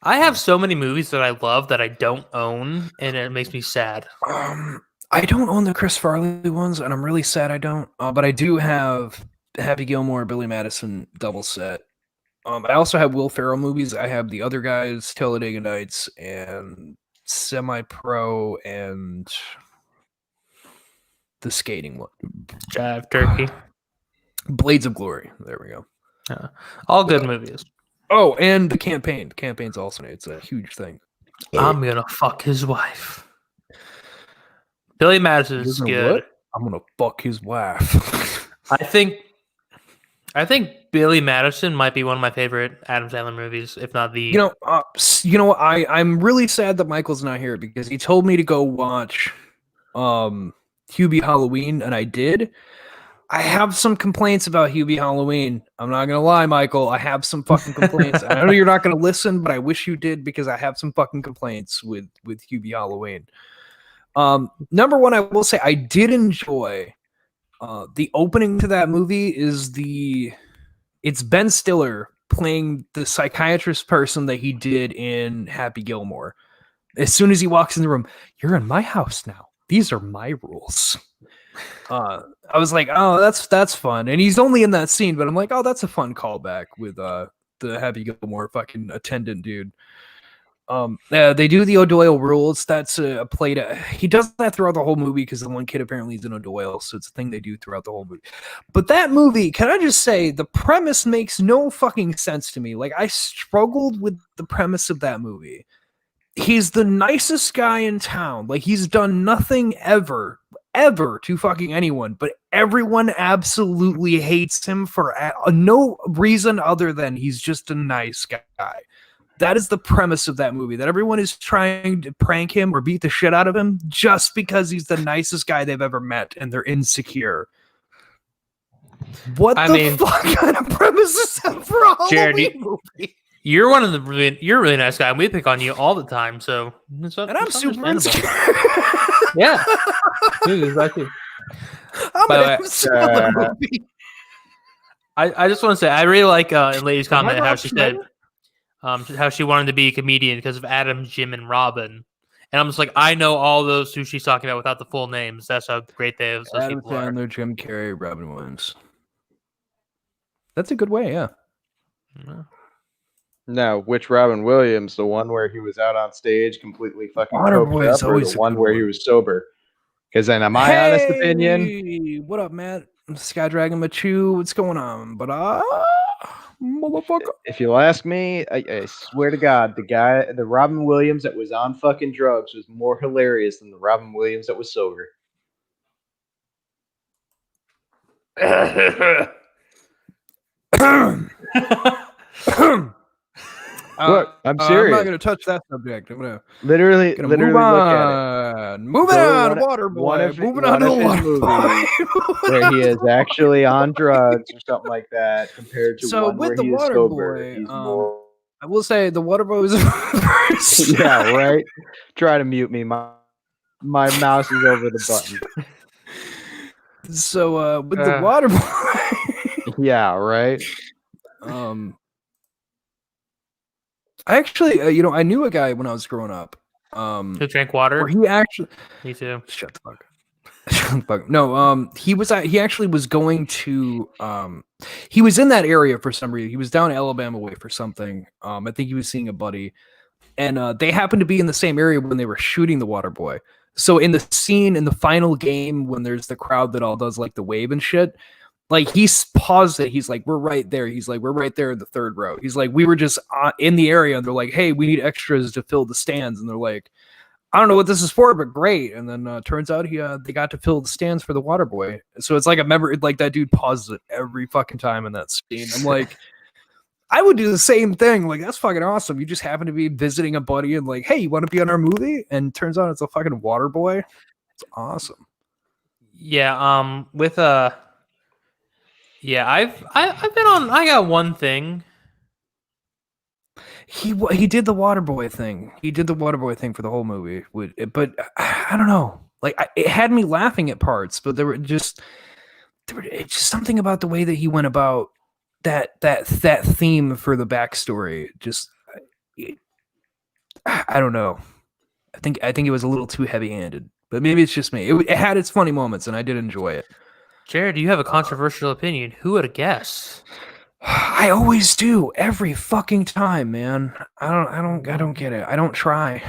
I have so many movies that I love that I don't own, and it makes me sad. I don't own the Chris Farley ones, and I'm really sad I don't. But I do have Happy Gilmore, Billy Madison double set. I also have Will Ferrell movies. I have The Other Guys, Talladega Nights, and Semi-Pro, and the skating one. Jive Turkey. Blades of Glory. There we go. All good movies. Oh, and The Campaign. The Campaign's also it's a huge thing. I'm gonna fuck his wife. Billy Madison is good. What? I'm gonna fuck his wife. I think Billy Madison might be one of my favorite Adam Sandler movies, if not the. I'm really sad that Michael's not here because he told me to go watch Hubie Halloween, and I did. I have some complaints about Hubie Halloween. I'm not gonna lie, Michael. I have some fucking complaints. I know you're not gonna listen, but I wish you did because I have some fucking complaints with Hubie Halloween. Number one, I will say I did enjoy the opening to that movie it's Ben Stiller playing the psychiatrist person that he did in Happy Gilmore. As soon as he walks in the room, you're in my house now. These are my rules. I was like, oh, that's fun. And he's only in that scene, but I'm like, oh, that's a fun callback with the Happy Gilmore fucking attendant dude. They do the O'Doyle rules. That's a play to. He does that throughout the whole movie because the one kid apparently is an O'Doyle, so it's a thing they do throughout the whole movie. But that movie, can I just say, the premise makes no fucking sense to me. Like, I struggled with the premise of that movie. He's the nicest guy in town. Like, he's done nothing ever to fucking anyone, but everyone absolutely hates him for no reason other than he's just a nice guy. That is the premise of that movie, that everyone is trying to prank him or beat the shit out of him just because he's the nicest guy they've ever met and they're insecure. What the fuck kind of premise is that for a Halloween movie? You're you're a really nice guy. We pick on you all the time, so and I'm super insecure. Yeah. Exactly. I just want to say I really like in Lady's comment how she said how she wanted to be a comedian because of Adam, Jim, and Robin. And I'm just like, I know all those who she's talking about without the full names. That's how great those Adam people are. Sandler, Jim Carrey, Robin Williams. That's a good way, yeah. Now, which Robin Williams? The one where he was out on stage completely fucking coked up, or the one where he was sober? Because then, in my honest opinion, what up, Matt? Sky Dragon Machu, what's going on? But motherfucker. If you'll ask me, I swear to God, the Robin Williams that was on fucking drugs was more hilarious than the Robin Williams that was sober. Look, I'm serious. I'm not going to touch that subject. I'm going to literally move look on. at it. Moving on, Waterboy. Moving on to the Waterboy. Where he is actually on drugs or something like that, compared to one where he is sober. He's more I will say the water boy was first. Yeah, right. Try to mute me. My mouse is over the button. So with the water boy. Yeah, right. I actually, I knew a guy when I was growing up. Who drank water? Where he actually. Me too. Shut the fuck up. No, he actually was going to he was in that area for some reason. He was down Alabama way for something. I think he was seeing a buddy, and they happened to be in the same area when they were shooting the water boy. So in the scene in the final game when there's the crowd that all does like the wave and shit, like he's paused it. He's like, we're right there. He's like, we're right there in the third row. He's like, we were just in the area, and they're like, hey, we need extras to fill the stands, and they're like, I don't know what this is for, but great. And then turns out they got to fill the stands for the water boy. So it's like like that dude pauses it every fucking time in that scene. I'm like, I would do the same thing. Like, that's fucking awesome. You just happen to be visiting a buddy and like, hey, you want to be on our movie? And turns out it's a fucking water boy. It's awesome. Yeah. Yeah, I've been on. I got one thing. He did the water boy thing. He did the water boy thing for the whole movie. But I don't know. Like it had me laughing at parts, but there was just something about the way that he went about that theme for the backstory. Just I don't know. I think it was a little too heavy-handed. But maybe it's just me. It had its funny moments, and I did enjoy it. Jared, you have a controversial opinion. Who would have guessed? I always do every fucking time, man. I don't get it. I don't try.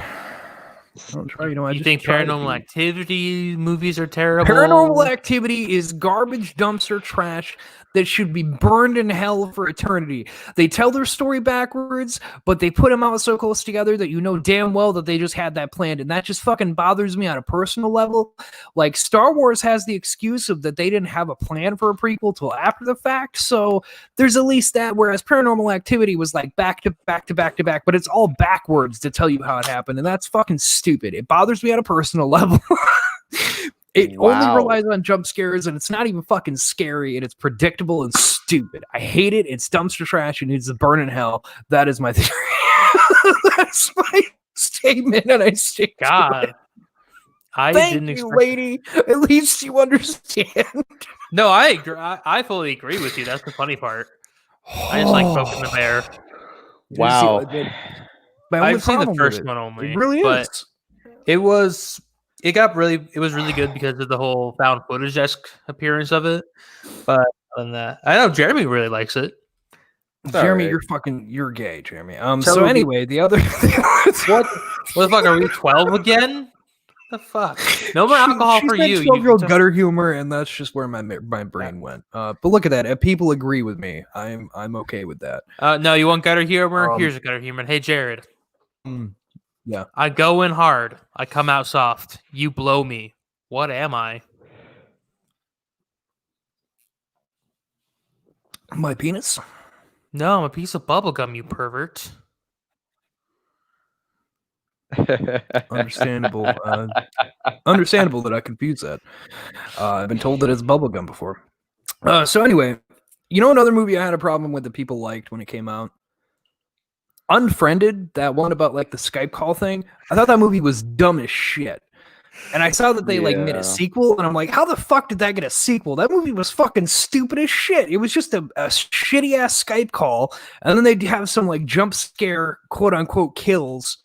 You think Paranormal Activity movies are terrible? Paranormal Activity is garbage dumpster trash that should be burned in hell for eternity. They tell their story backwards, but they put them out so close together that you know damn well that they just had that planned, and that just fucking bothers me on a personal level. Like, Star Wars has the excuse of that they didn't have a plan for a prequel till after the fact, so there's at least that, whereas Paranormal Activity was like back to back to back to back, but it's all backwards to tell you how it happened, and that's fucking stupid. It bothers me on a personal level. It only relies on jump scares, and it's not even fucking scary, and it's predictable and stupid. I hate it. It's dumpster trash. It needs to burn in hell. That is my theory. That's my statement, and I stick to it. Thank you, lady. At least you understand. No, I agree. I fully agree with you. That's the funny part. I just like poking the bear. Wow. I've seen the first one only. It really is. It was really good because of the whole found footage-esque appearance of it. But other than that, I know Jeremy really likes it. Jeremy, you're gay, Jeremy. So anyway, the other what the fuck, are we 12 again? The fuck? No more alcohol for you. 12-year-old gutter humor, and that's just where my brain went. But look at that. If people agree with me, I'm okay with that. No, you want gutter humor? Here's a gutter humor. Hey, Jared. Yeah. I go in hard. I come out soft. You blow me. What am I? My penis? No, I'm a piece of bubblegum, you pervert. Understandable. Understandable that I confuse that. I've been told that it's bubblegum before. So anyway, another movie I had a problem with that people liked when it came out? Unfriended, that one about like the Skype call thing. I thought that movie was dumb as shit. And I saw that they like made a sequel, and I'm like, how the fuck did that get a sequel? That movie was fucking stupid as shit. It was just a shitty ass Skype call, and then they'd have some like jump scare, quote unquote, kills.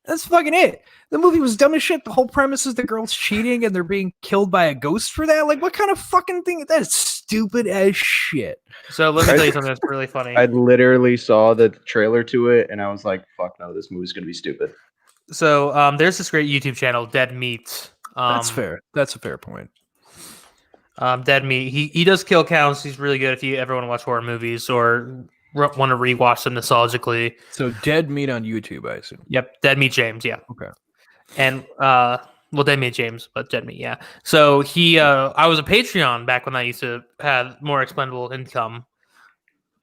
That's fucking it. The movie was dumb as shit. The whole premise is the girl's cheating and they're being killed by a ghost for that. Like, what kind of fucking thing? That is stupid as shit. So let me tell you something that's really funny. I literally saw the trailer to it and I was like, fuck no, this movie's going to be stupid. So there's this great YouTube channel, Dead Meat. That's fair. That's a fair point. Dead Meat. He does kill counts. He's really good if you ever want to watch horror movies or want to rewatch them nostalgically. So Dead Meat on YouTube, I assume. Yep, Dead Meat James. Yeah. Okay. And Dead Meat James, but Dead Meat. Yeah. So I was a Patreon back when I used to have more expendable income,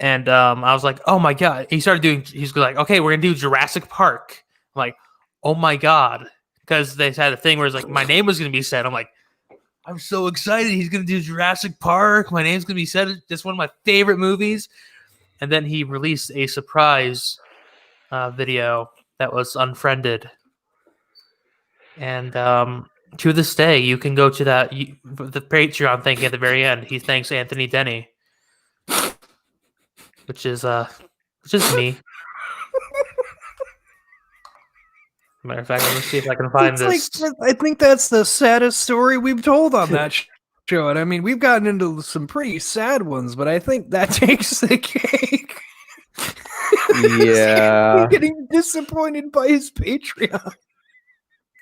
and I was like, oh my god. He's like, okay, we're gonna do Jurassic Park. I'm like, oh my god, because they had a thing where it's like my name was gonna be said. I'm like, I'm so excited. He's gonna do Jurassic Park. My name's gonna be said. It's one of my favorite movies. And then he released a surprise video that was unfriended, and to this day, you can go to the Patreon thing at the very end. He thanks Anthony Denny, which is me. Matter of fact, let me see if I can find this. I think that's the saddest story we've told on that show. And I mean, we've gotten into some pretty sad ones, but I think that takes the cake. Yeah. Getting disappointed by his Patreon.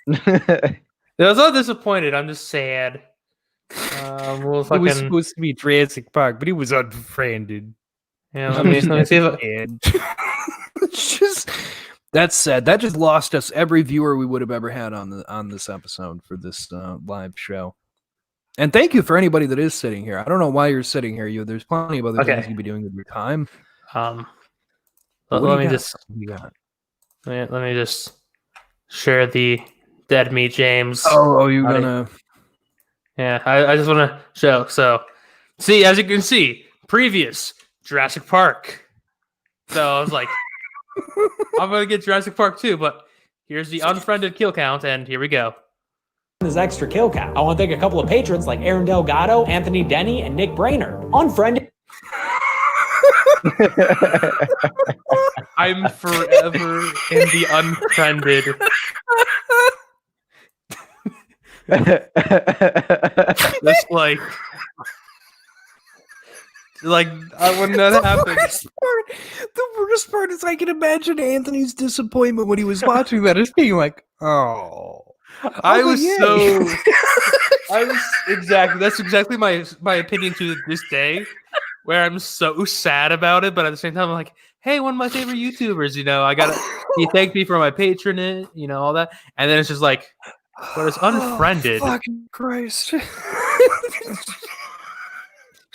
I was not disappointed. I'm just sad. It was supposed to be Jurassic Park, but he was unfriended. Yeah, let me see if it's just. That's sad. That just lost us every viewer we would have ever had on this episode for this live show. And thank you for anybody that is sitting here. I don't know why you're sitting here. There's plenty of other things you'd be doing with your time. Let me just share the Dead Meat James. Oh, you're gonna? Yeah, I just want to show. So, see, as you can see, previous Jurassic Park. So I was like. I'm going to get Jurassic Park 2, but here's the unfriended kill count, and here we go. This extra kill count. I want to thank a couple of patrons like Aaron Delgado, Anthony Denny, and Nick Brainer. Unfriended. I'm forever in the unfriended. Just like when that happens. The worst part is I can imagine Anthony's disappointment when he was watching that as being like, oh. I was exactly. That's exactly my opinion to this day, where I'm so sad about it, but at the same time, I'm like, hey, one of my favorite YouTubers, he thanked me for my patronage, all that, and then it's just like, but it's unfriended. Oh, fucking Christ.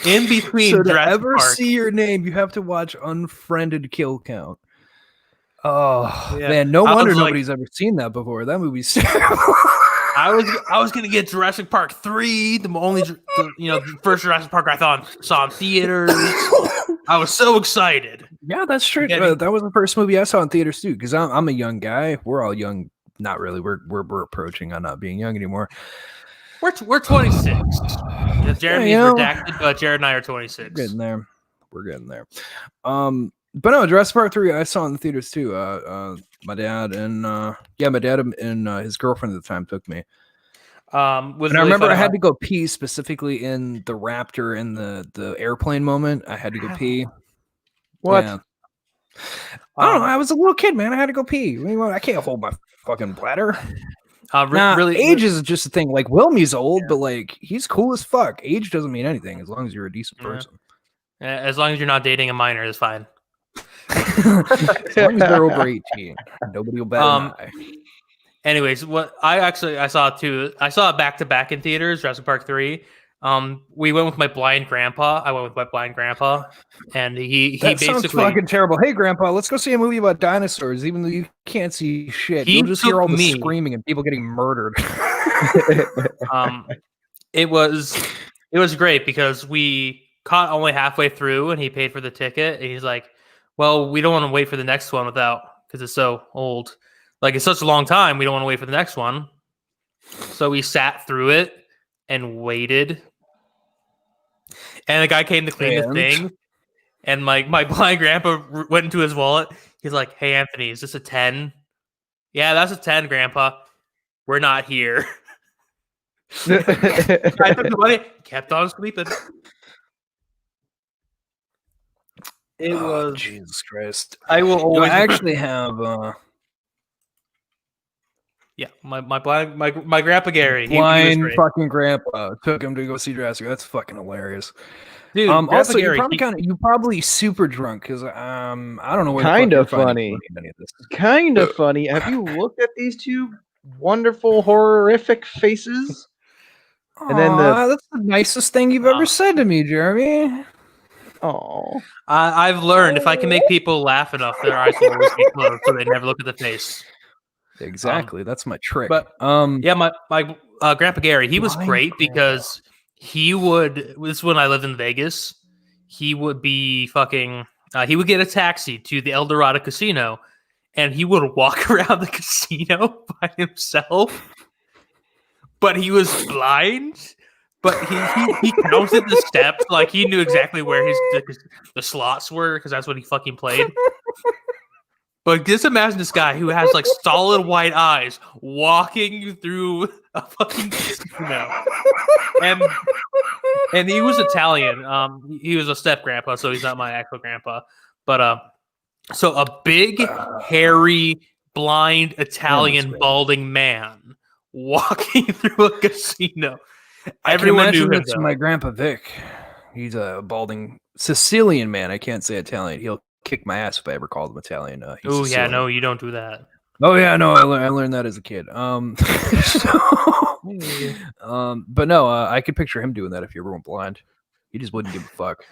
In between, so to Jurassic ever Park. See your name, you have to watch Unfriended Kill Count. Oh man, no wonder nobody's ever seen that before. That movie's terrible. I was gonna get Jurassic Park 3, the first Jurassic Park I saw in theaters. I was so excited. Yeah, that's true. That was the first movie I saw in theaters too. Because I'm a young guy. We're all young. Not really. We're approaching on not being young anymore. We're 26. Jeremy's redacted, but Jared and I are 26. We're getting there. But no, Jurassic Park 3 I saw in the theaters too. My dad and his girlfriend at the time took me. I remember I had to go pee specifically in the raptor in the airplane moment. I had to go pee. What? Yeah. I don't know. I was a little kid, man. I had to go pee. I can't hold my fucking bladder. Age is just a thing. Like Wilmy's old, but like he's cool as fuck. Age doesn't mean anything as long as you're a decent person. As long as you're not dating a minor, it's fine. As long as they're over 18, nobody will bat an eye. Anyways, what I saw too. I saw it back to back in theaters. Jurassic Park 3. We went with my blind grandpa. I went with my blind grandpa, and he sounds basically fucking terrible. Hey, grandpa, let's go see a movie about dinosaurs. Even though you can't see shit, you'll just hear all the screaming and people getting murdered. It was great because we caught only halfway through, and he paid for the ticket. And he's like, "Well, we don't want to wait for the next one because it's so old. Like it's such a long time. We don't want to wait for the next one." So we sat through it and waited. And the guy came to clean the thing, and my blind grandpa went into his wallet. He's like, "Hey, Anthony, is this a 10? Yeah, that's a 10, Grandpa. We're not here." I took the money, kept on sleeping. It was Jesus Christ. I will always. I actually have. Yeah, my grandpa Gary, blind fucking grandpa took him to go see Jurassic. That's fucking hilarious, dude. Also, you're probably super drunk because I don't know where. Kind of funny. Kind of funny. Have you looked at these two wonderful horrific faces? And then that's the nicest thing you've ever said to me, Jeremy. Oh, I've learned if I can make people laugh enough, their eyes will always be closed, so they never look at the face. Exactly, that's my trick. But yeah, my grandpa Gary, he was great because he would. This is when I lived in Vegas. He would be fucking. He would get a taxi to the El Dorado Casino, and he would walk around the casino by himself. But he was blind. But he counted the steps, like he knew exactly where the slots were because that's what he fucking played. But just imagine this guy who has like solid white eyes walking through a fucking casino, and he was Italian. He was a step grandpa, so he's not my actual grandpa. But so a big, hairy, blind Italian balding man walking through a casino. Everyone knew him. My grandpa Vic. He's a balding Sicilian man. I can't say Italian. He'll kick my ass if I ever called him Italian. Oh yeah, no, you don't do that. Oh yeah, no, I learned that as a kid. But no, I could picture him doing that if he ever went blind. He just wouldn't give a fuck.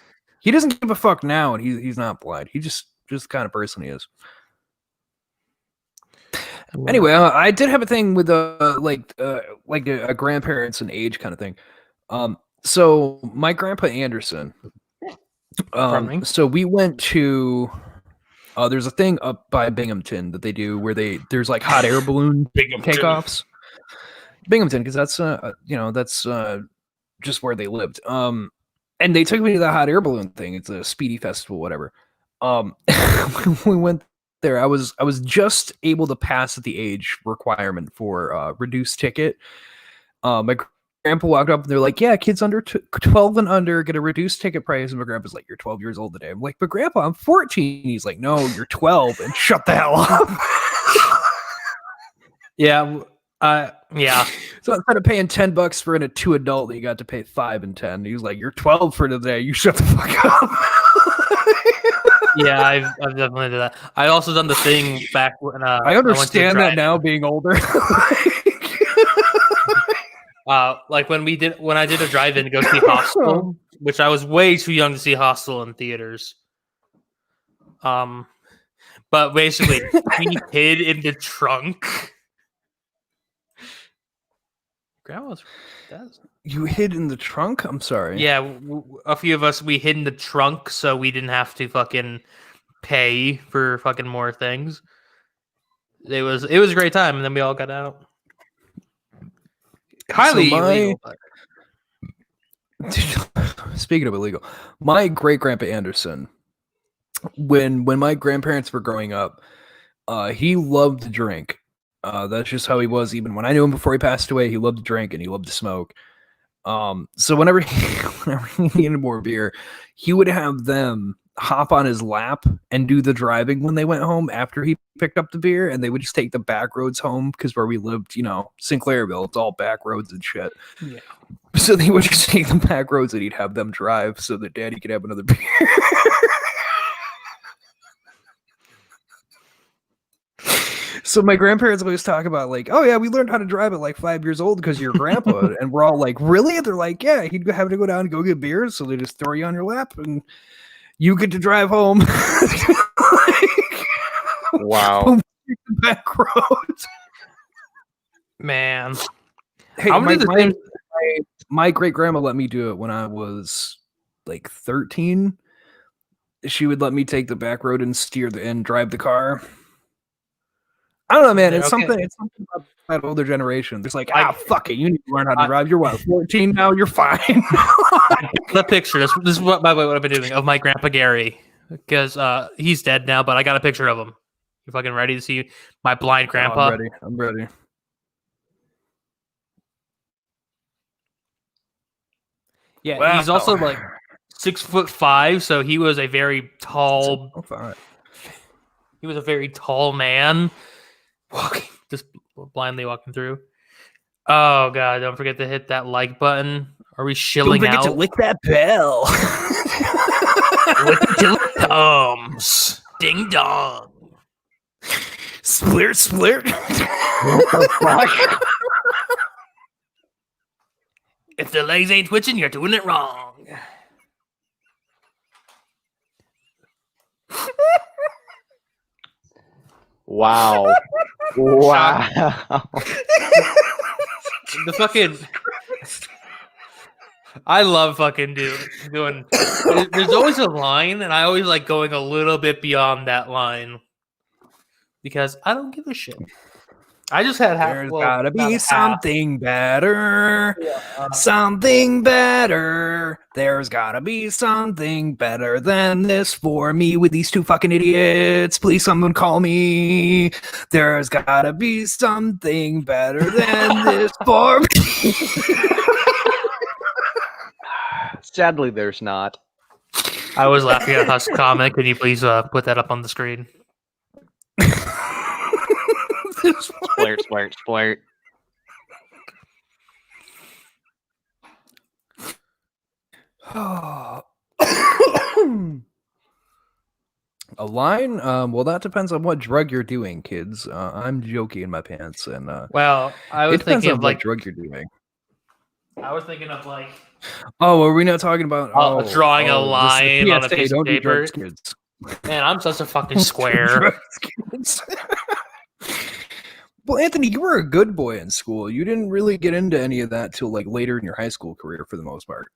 He doesn't give a fuck now, and he's not blind. He just the kind of person he is. Anyway, I did have a thing with like a grandparents and age kind of thing. So my grandpa Anderson. So we went to. There's a thing up by Binghamton that they do where there's like hot air balloon takeoffs. Binghamton, because that's that's just where they lived. And they took me to the hot air balloon thing. It's a speedy festival, whatever. We went there. I was just able to pass the age requirement for reduced ticket. My grandpa walked up and they're like, yeah, kids under 12 and under get a reduced ticket price. And my grandpa's like, you're 12 years old today. I'm like, but grandpa, I'm 14. He's like, no, you're 12 and shut the hell up. Yeah. So instead of paying $10 for a 2 adult, he got to pay $5 and $10. He was like, you're 12 for today. You shut the fuck up. Yeah, I've definitely done that. I also done the thing back when I understand that now being older. Like when I did a drive-in to go see Hostel, which I was way too young to see Hostel in theaters. But basically, we hid in the trunk. Grandma's. You hid in the trunk? I'm sorry. Yeah, a few of us, we hid in the trunk so we didn't have to fucking pay for fucking more things. It was a great time, and then we all got out. Highly illegal. Speaking of illegal, my great grandpa Anderson, when my grandparents were growing up, he loved to drink. That's just how he was. Even when I knew him before he passed away, he loved to drink and he loved to smoke. So whenever he needed more beer, he would have them hop on his lap and do the driving when they went home after he picked up the beer, and they would just take the back roads home because where we lived, Sinclairville, it's all back roads and shit. Yeah. So they would just take the back roads and he'd have them drive so that Daddy could have another beer. So my grandparents always talk about like, oh yeah, we learned how to drive at like 5 years old because of your grandpa. And we're all like, really? And they're like, yeah, he'd have to go down and go get beers. So they just throw you on your lap and you get to drive home. Wow. Back roads. Man. Hey, my great grandma let me do it when I was like 13. She would let me take the back road and drive the car. I don't know, man. It's something about that older generation. There's like, fuck it. You need to learn how to drive. You're what, 14 now? You're fine. The picture. This is what I've been doing of my grandpa Gary, because he's dead now. But I got a picture of him. You fucking ready to see my blind grandpa? I'm ready. Yeah, wow. He's also like 6'5", so he was a very tall. He was a very tall man. Just blindly walking through. Oh god! Don't forget to hit that like button. Are we shilling out? Don't forget to lick that bell. Lick till it comes. Ding dong. Splirt. What the fuck? If the legs ain't twitching, you're doing it wrong. Wow. The fucking. I love fucking doing. There's always a line, and I always like going a little bit beyond that line. because I don't give a shit. I just had half. There's gotta be something better. Yeah, something better. There's gotta be something better than this for me with these two fucking idiots. Please, someone call me. There's gotta be something better than this for me. Sadly, there's not. I was laughing at Husk's comment. Could you please put that up on the screen? Splurt. A line? Well, that depends on what drug you're doing, kids. I'm joking in my pants, and well, I was thinking of what drug you're doing. I was thinking of like. Oh, are we not talking about drawing a line on a piece of paper? Do drugs, kids. Man, I'm such a fucking square. Well, Anthony, you were a good boy in school. You didn't really get into any of that till like later in your high school career, for the most part.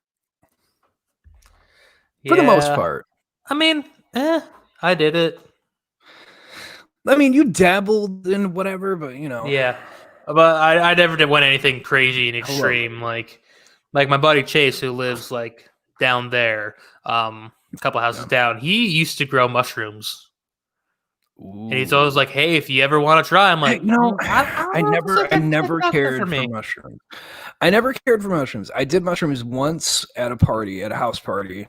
For the most part. I mean, I did it. I mean, you dabbled in whatever, but you know. Yeah, but I never did want anything crazy and extreme. Like my buddy Chase, who lives like down there, a couple houses down. He used to grow mushrooms. Ooh. And he's always like, "Hey, if you ever want to try," I'm like, I never cared for mushrooms. I never cared for mushrooms. I did mushrooms once at a house party.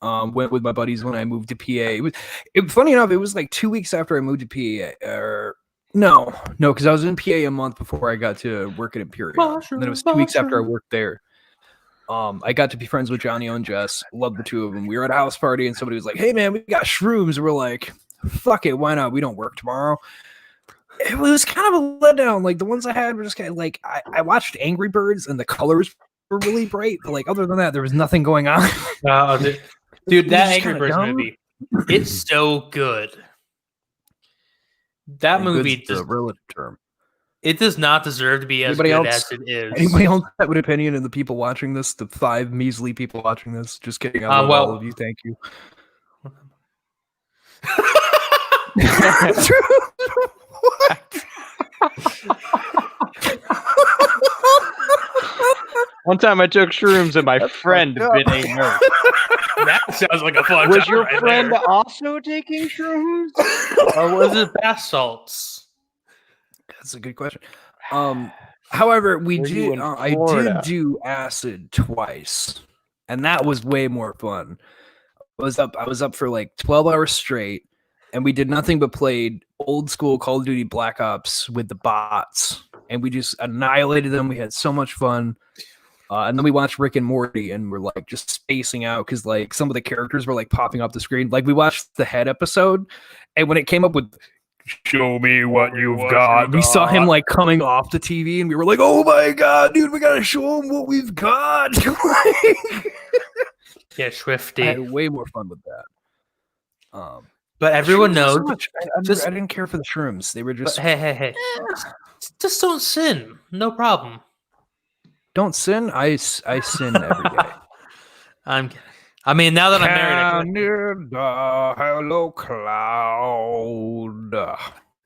Went with my buddies when I moved to PA. Funny enough, it was like 2 weeks after I moved to PA. No, because I was in PA a month before I got to work at Imperial. And then it was 2 weeks after I worked there. I got to be friends with Johnny and Jess. Loved the two of them. We were at a house party and somebody was like, "Hey man, we got shrooms." We're like, "Fuck it, why not? We don't work tomorrow." It was kind of a letdown. Like the ones I had were just kind of like I watched Angry Birds and the colors were really bright, but like other than that, there was nothing going on. Dude, that Angry Birds movie, it's so good. That movie is a relative term. It does not deserve to be as good as it is. Anybody else have an opinion in the people watching this? The 5 measly people watching this? Just kidding. I love all of you. Thank you. One time I took shrooms and my friend bit a nurse. That sounds like a fun. Was your friend also taking shrooms? Or was it bath salts? That's a good question. However, I did do acid twice, and that was way more fun. I was up for like 12 hours straight, and we did nothing but played old school Call of Duty Black Ops with the bots, and we just annihilated them. We had so much fun. And then we watched Rick and Morty, and we're like just spacing out because like some of the characters were like popping up the screen. Like we watched the Head episode, and when it came up with "Show me what you've got," we saw him like coming off the TV, and we were like, "Oh my god, dude, we gotta show him what we've got!" Yeah, Swifty. I had way more fun with that. But everyone knows. I didn't care for the shrooms. They were just hey. Just don't sin. No problem. Don't sin. I sin every day. I mean, now that I'm married, hello cloud.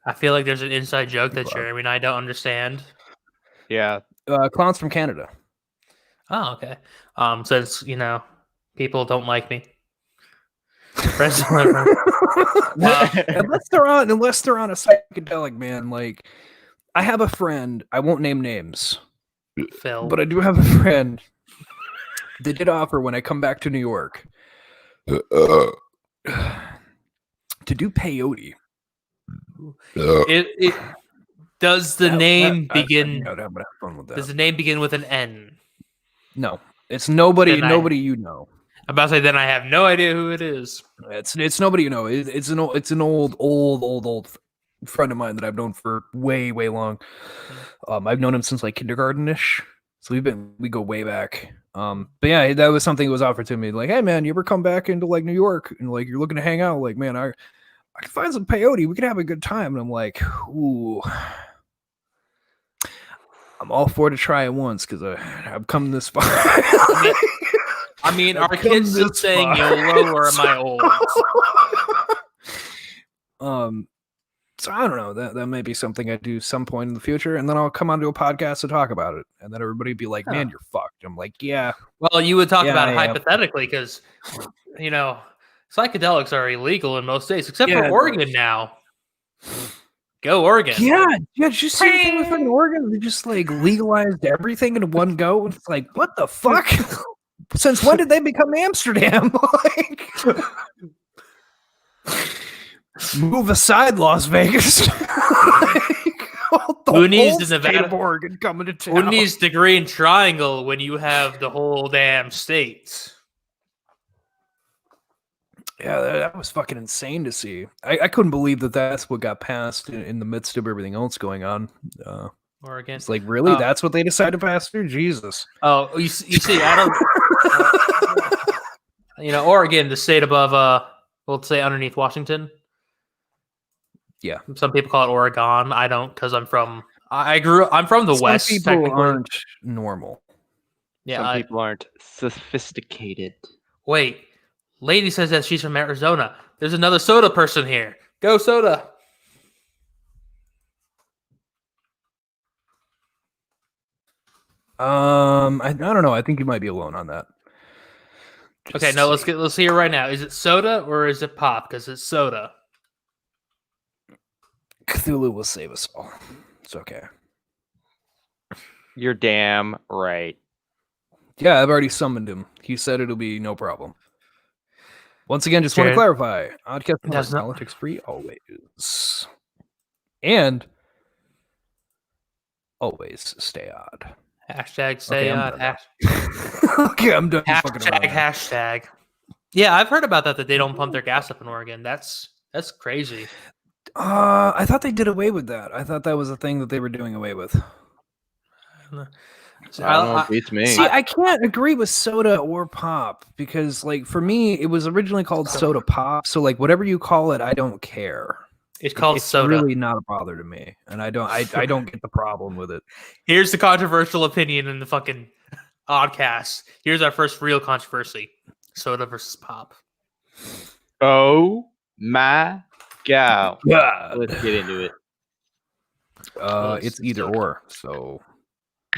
I feel like there's an inside joke that Jeremy and I don't understand. Yeah, clowns from Canada. Oh, okay. Since people don't like me. Unless they're on a psychedelic, man. Like, I have a friend. I won't name names. Phil. But I do have a friend. They did offer when I come back to New York to do peyote. Does the name begin? Does the name begin with an N? No, it's nobody. Nobody you know. I'm about to say, then I have no idea who it is. It's nobody you know. It's an old friend of mine that I've known for way long. I've known him since like kindergarten-ish, so we go way back. But yeah, that was something that was offered to me. Like, hey man, you ever come back into like New York and like you're looking to hang out? Like, man, I can find some peyote. We can have a good time. And I'm like, ooh, I'm all for to try it once because I've come this far. I mean, are kids still saying YOLO or am I old? So I don't know. That may be something I do some point in the future, and then I'll come onto a podcast to talk about it, and then everybody be like, "Man, you're fucked." I'm like, "Yeah." Well, you would talk about it hypothetically because, psychedelics are illegal in most states except for Oregon now. Go Oregon. Yeah. Did you see the thing with fucking Oregon? They just like legalized everything in one go. It's like, what the fuck? Since when did they become Amsterdam? Like, move aside, Las Vegas. Who needs the Nevada of Oregon coming to town? Who needs the Green Triangle when you have the whole damn state? Yeah, that was fucking insane to see. I couldn't believe that's what got passed in the midst of everything else going on. Oregon. It's like, really? That's what they decided to pass through? Jesus. Oh, you see, I don't... Oregon, the state above, we'll say underneath Washington. Yeah. Some people call it Oregon. I don't, because I'm from the West. Some people aren't normal. Yeah. Some people aren't sophisticated. Wait. Lady says that she's from Arizona. There's another soda person here. Go soda. I don't know. I think you might be alone on that. Okay, no, let's hear right now. Is it soda or is it pop? Because it's soda. Cthulhu will save us all. It's okay. You're damn right. Yeah, I've already summoned him. He said it'll be no problem. Once again, just want to clarify. Oddcast is politics free always. And always stay odd. Hashtag stay odd. Okay, I'm done. Hashtag. Yeah, I've heard about that they don't pump their gas up in Oregon. That's crazy. I thought they did away with that. I thought that was a thing that they were doing away with. I don't know, beats me. See, I can't agree with soda or pop because, like, for me, it was originally called soda pop. So, like, whatever you call it, I don't care. It's called soda. It's really not a bother to me, and I don't get the problem with it. Here's the controversial opinion in the fucking Oddcast. Here's our first real controversy: soda versus pop. Oh my god! Let's get into it. It's either or. So.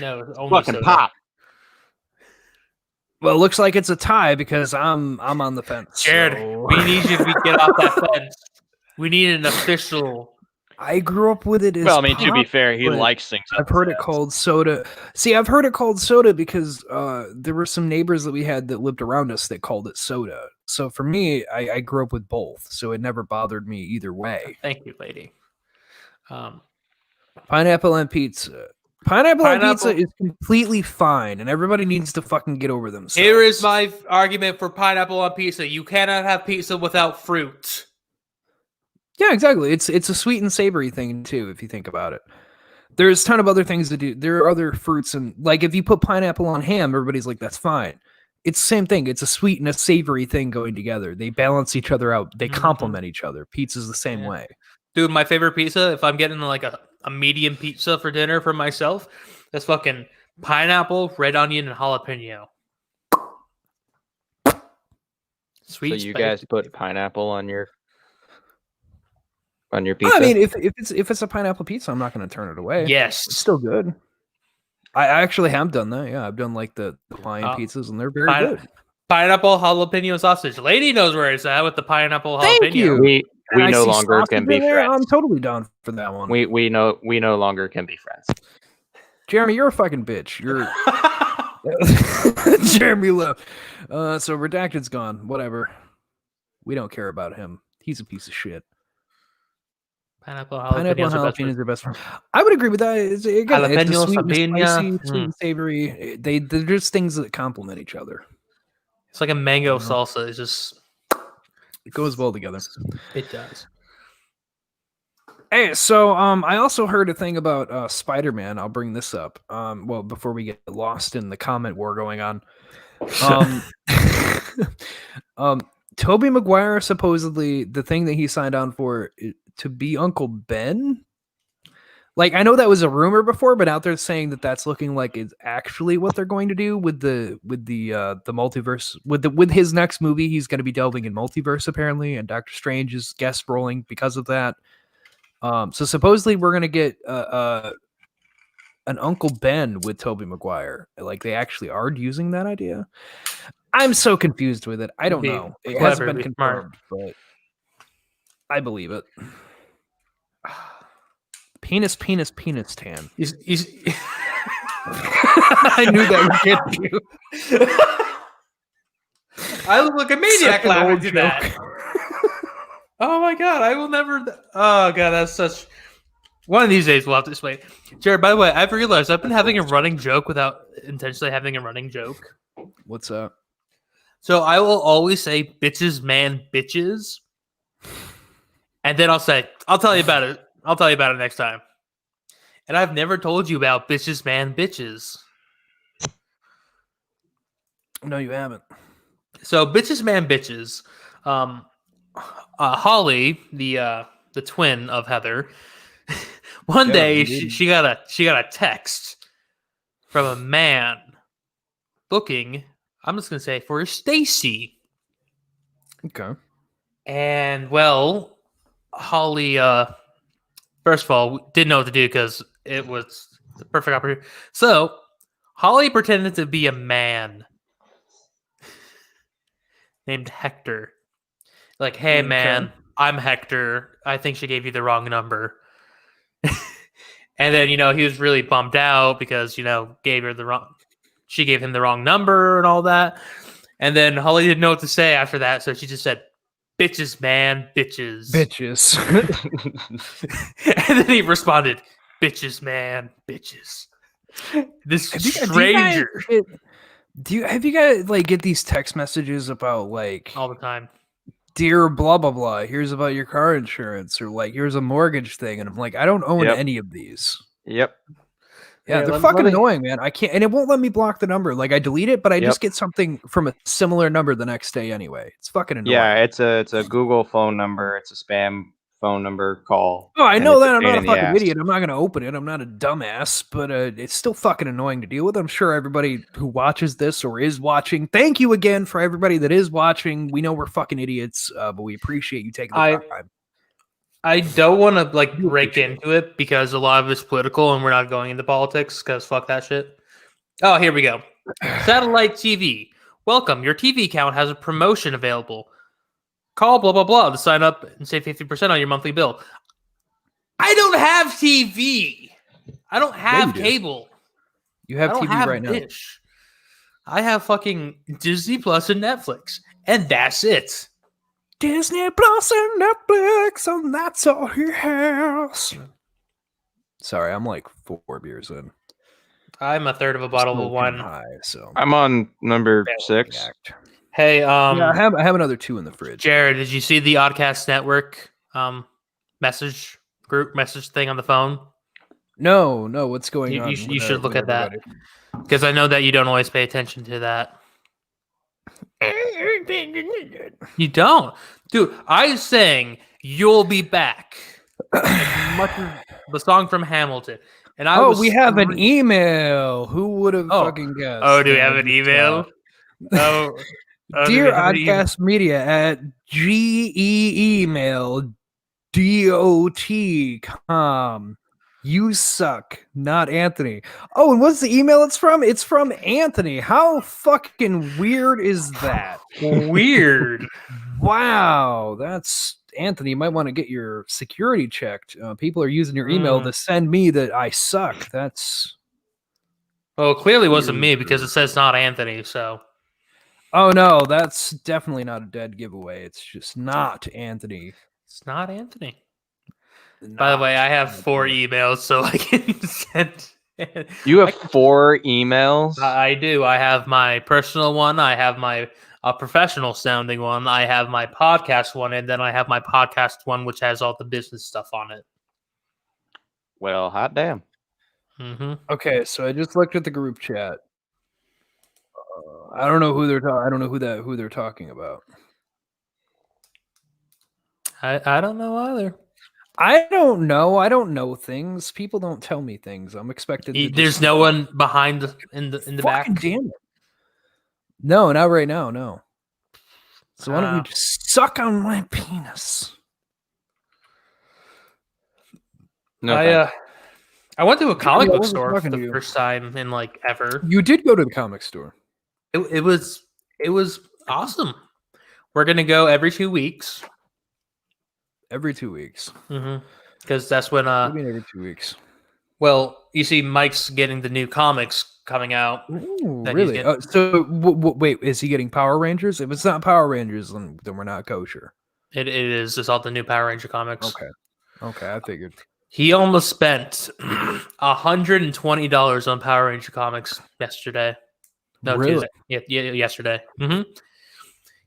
No, only fucking soda. pop. Well, it looks like it's a tie because I'm on the fence. Jared, so. We need you to get off that fence. We need an official. I grew up with it as well, I mean, pop, to be fair, he likes things. I've heard it called soda. See, I've heard it called soda because there were some neighbors that we had that lived around us that called it soda. So for me, I grew up with both, so it never bothered me either way. Thank you, lady. Pineapple on pizza. Pineapple on pizza is completely fine, and everybody needs to fucking get over themselves. Here is my argument for pineapple on pizza. You cannot have pizza without fruit. Yeah, exactly. It's a sweet and savory thing, too, if you think about it. There's a ton of other things to do. There are other fruits, and like if you put pineapple on ham, everybody's like, that's fine. It's the same thing. It's a sweet and a savory thing going together. They balance each other out. They complement each other. Pizza's the same way. Dude, my favorite pizza, if I'm getting like a medium pizza for dinner for myself, that's fucking pineapple, red onion, and jalapeno. Sweet. So you guys put pineapple on your pizza? I mean, if it's a pineapple pizza, I'm not going to turn it away. Yes. It's still good. I actually have done that. Yeah, I've done like the Hawaiian pizzas, and they're very good. Pineapple jalapeno sausage. Lady knows where it's at with the pineapple jalapeno. Thank you. We no longer can be friends. I'm totally down for that one. We no longer can be friends. Jeremy, you're a fucking bitch. You're Jeremy left. So Redacted's gone. Whatever. We don't care about him. He's a piece of shit. Pineapple jalapenos are best friends. I would agree with that. It's a sweet and spicy, sweet and savory. They're just things that complement each other. It's like a mango salsa. It's just it goes well together. It does. Hey, so I also heard a thing about Spider-Man. I'll bring this up. Well, before we get lost in the comment war going on. Tobey Maguire supposedly the thing that he signed on for to be Uncle Ben. Like, I know that was a rumor before, but out there saying that that's looking like it's actually what they're going to do with the multiverse. With his next movie, he's going to be delving in multiverse apparently, and Doctor Strange is guest rolling because of that. So supposedly we're gonna get an Uncle Ben with Tobey Maguire. Like they actually are using that idea. I'm so confused with it. I don't know. It hasn't been confirmed, but I believe it. Penis tan. I knew that would get you. I look like a maniac laughing to that. Oh my god, I will never. Oh god, that's such. One of these days we'll have to explain. Jared, by the way, I've realized I've been having a running joke without intentionally having a running joke. What's up? So I will always say bitches, man, bitches. And then I'll tell you about it. I'll tell you about it next time. And I've never told you about bitches, man, bitches. No, you haven't. So bitches, man, bitches. Holly, the twin of Heather, one day she got a text from a man booking. I'm just gonna say for Stacy. Okay. And well, Holly, first of all, didn't know what to do because it was the perfect opportunity. So Holly pretended to be a man named Hector. Like, hey man, I'm Hector. I think she gave you the wrong number. And then, he was really bummed out because, she gave him the wrong number and all that. And then Holly didn't know what to say after that, so she just said, bitches, man, bitches. Bitches. And then he responded, bitches, man, bitches. This stranger. Have you guys get these text messages about all the time? Dear blah blah blah, here's about your car insurance, or here's a mortgage thing, and I'm like, I don't own any of these. Yep. Yeah, they're fucking annoying, man. I can't, and it won't let me block the number. I delete it, but I just get something from a similar number the next day anyway. It's fucking annoying. Yeah, it's a Google phone number. It's a spam phone number call. Oh, I know that. I'm not a fucking idiot. I'm not going to open it. I'm not a dumbass, but it's still fucking annoying to deal with. I'm sure everybody who watches this or is watching, thank you again for everybody that is watching. We know we're fucking idiots, but we appreciate you taking the time. I don't want to break into it because a lot of it's political and we're not going into politics because fuck that shit. Oh, here we go. Satellite TV. Welcome. Your TV account has a promotion available. Call blah, blah, blah to sign up and save 50% on your monthly bill. I don't have TV. I don't have cable. You have TV right now. I have fucking Disney Plus and Netflix, and that's it. Disney Plus and Netflix, and that's all he has. Sorry, I'm 4 beers in. I'm a third of a bottle of wine. So I'm on number 6. Hey, yeah, I have another 2 in the fridge. Jared, did you see the Oddcast Network message thing on the phone? No, what's going on? You should look at that because I know that you don't always pay attention to that. You don't, dude. I sang "You'll Be Back," much as the song from Hamilton, and we have an email. Who would have fucking guessed? Oh, do we have an email? Dear Oddcast Media at geemail.com. You suck, not Anthony. Oh, and what's the email it's from? It's from Anthony. How fucking weird is that? Weird. Wow, that's Anthony. You might want to get your security checked. People are using your email to send me that I suck. That's. Well, it clearly wasn't me because it says not Anthony. So. Oh no, that's definitely not a dead giveaway. It's just not Anthony. It's not Anthony. By the way, I have 4 emails, so I can send. You have 4 emails? I do. I have my personal one. I have my professional sounding one. I have my podcast one, and then I have my podcast one, which has all the business stuff on it. Well, hot damn. Mm-hmm. Okay, so I just looked at the group chat. I don't know who they're I don't know who they're talking about. I don't know either. I don't know. I don't know things. People don't tell me things. I'm expected. There's no one behind in the back. Damn it! No, not right now. No. So why don't you just suck on my penis? No, I went to a comic book was store for talking to the you. first time in like ever. You did go to the comic store. It was awesome. We're gonna go every 2 weeks. Every 2 weeks. Because that's when What do you mean every 2 weeks? well, you see, Mike's getting the new comics coming out. Ooh, that he's really? getting- So wait, is he getting Power Rangers? If it's not Power Rangers, then we're not kosher. It is. It's all the new Power Ranger comics. Okay, I figured. He almost spent $120 on Power Ranger comics yesterday. No, Really? Tuesday. Yeah, yesterday.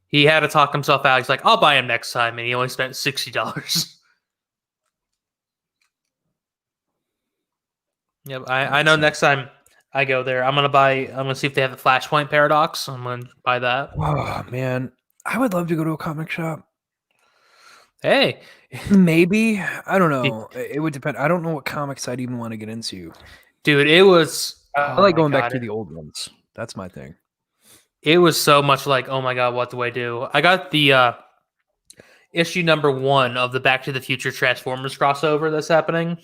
He had to talk himself out. He's like, "I'll buy him next time," and he only spent $60. Yep, I know. Next time I go there, I'm gonna see if they have the Flashpoint Paradox. I'm gonna buy that. Oh man, I would love to go to a comic shop. Hey, Maybe, I don't know. It would depend. I don't know what comics I'd even want to get into. dude, it was. I like going back to the old ones. That's my thing. It was so much like, oh my god, what do I do? I got the issue number 1 of the Back to the Future Transformers crossover that's happening.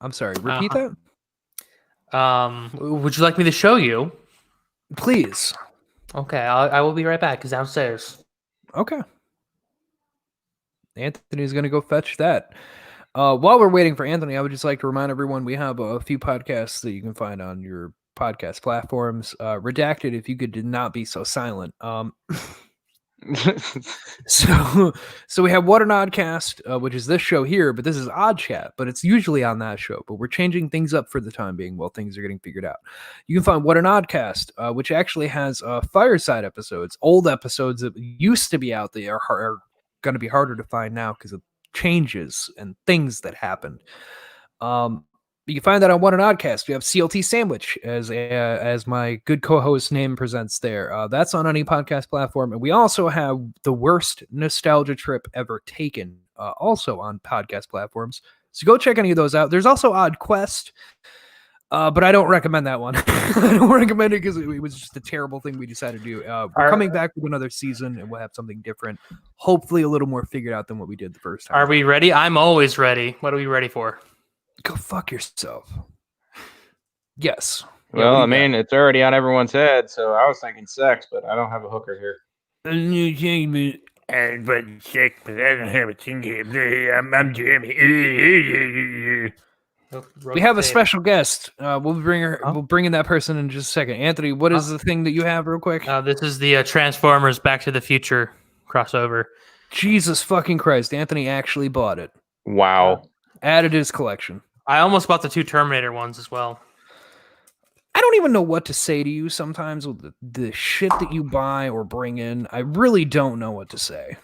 I'm sorry. Repeat that, would you like me to show you? please. Okay, I will be right back. It's downstairs. Okay. Anthony's gonna go fetch that. While we're waiting for Anthony, I would just like to remind everyone we have a few podcasts that you can find on your podcast platforms. Redacted, if you could not be so silent. So we have What An Oddcast, which is this show here, but this is Oddchat, but it's usually on that show. But we're changing things up for the time being while things are getting figured out. You can find What An Oddcast, which actually has fireside episodes, old episodes that used to be out there are going to be harder to find now because of changes and things that happened. You can find that on What An Oddcast. We have CLT Sandwich as my good co-host name presents there. That's on any podcast platform. And we also have The Worst Nostalgia Trip Ever Taken, also on podcast platforms. So go check any of those out. There's also Odd Quest, but I don't recommend that one. I don't recommend it because it was just a terrible thing we decided to do. We're coming back with another season, and we'll have something different. Hopefully a little more figured out than what we did the first time. Are we ready? I'm always ready. What are we ready for? Go fuck yourself. Yes. Well, I mean, it's already on everyone's head, so I was thinking sex, but I don't have a hooker here. I'm Jimmy. I'm Jimmy. We have a special guest. We'll bring in that person in just a second. Anthony, what is the thing that you have real quick? This is the Transformers Back to the Future crossover. Jesus fucking Christ. Anthony actually bought it. Wow. Added his collection. I almost bought the 2 Terminator ones as well. I don't even know what to say to you sometimes with the shit that you buy or bring in. I really don't know what to say.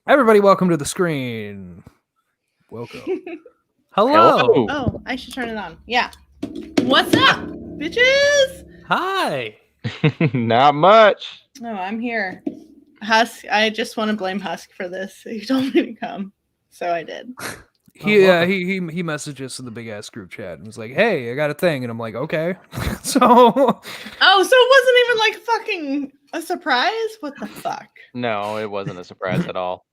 Everybody, welcome to the screen. Welcome. Hello. Oh, I should turn it on. Yeah. What's up, bitches? Hi. Not much. No, I'm here. Husk, I just want to blame Husk for this. He told me to come, so I did. He messaged us in the big ass group chat and was like, "Hey, I got a thing," and I'm like, "Okay." So it wasn't even like fucking a surprise. What the fuck? No, it wasn't a surprise at all.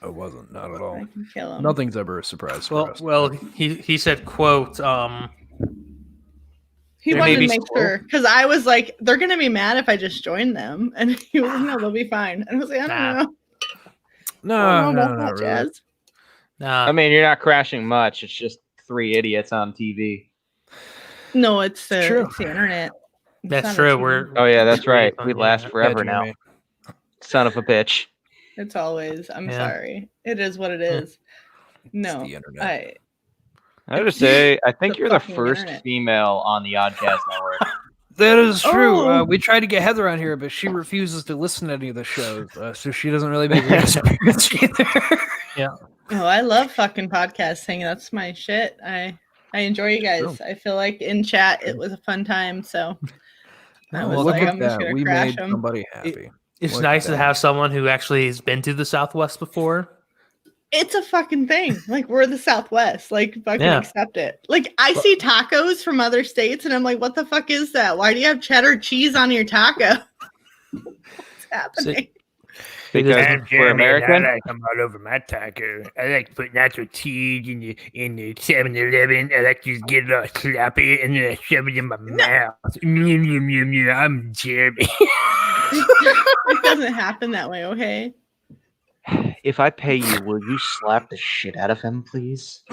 It wasn't, not at all. I can kill him. Nothing's ever a surprise for us. Well, he said, "quote." He wanted to make sure because I was like, "They're gonna be mad if I just join them," and he was like, "No, they'll be fine." And I was like, "I don't know." No, not really. Jazz. I mean, you're not crashing much. It's just 3 idiots on TV. No, it's true. It's the internet. It's That's not true. Oh yeah, that's right. We Yeah. last forever now. Jeremy. Son of a bitch. It's always. I'm Yeah. sorry. It is what it is. No, the internet. I have to say, I think The you're the fucking first internet. female on the Oddcast network. That is true. Oh. We tried to get Heather on here, but she refuses to listen to any of the shows, so she doesn't really make an experience either. Oh, I love fucking podcasting. That's my shit. I enjoy you guys. True. I feel like in chat it was a fun time. So I was Look like, at I'm just that. gonna We crash made them. somebody happy. It's Look nice at to that. have someone who actually has been to the Southwest before. It's a fucking thing. Like we're the Southwest. Like fucking Yeah. accept it. Like I see tacos from other states, and I'm like, what the fuck is that? Why do you have cheddar cheese on your taco? What's happening? Because we're American. I like them all over my taco. I like to put nacho cheese in the 7-Eleven. I like to just get it all sloppy and then I shove it in my mouth. I'm Jeremy. It doesn't happen that way, okay? If I pay you, will you slap the shit out of him, please?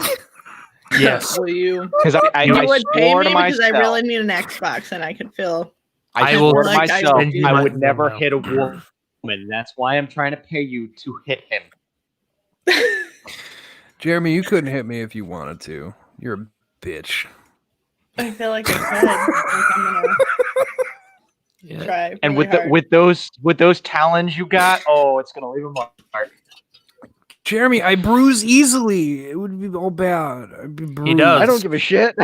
Yes. Will you? Because I You would pay swore me to myself. because I really need an Xbox and I could feel. I will swore to like myself I I would do never now. hit a woman. That's why I'm trying to pay you to hit him. Jeremy, you couldn't hit me if you wanted to. You're a bitch. I feel like I could. Like I'm gonna Yeah. try. Really And hard. with those talons you got, oh, it's gonna leave a mark. Jeremy, I bruise easily. It would be all bad. I'd be bruised. does. I don't give a shit.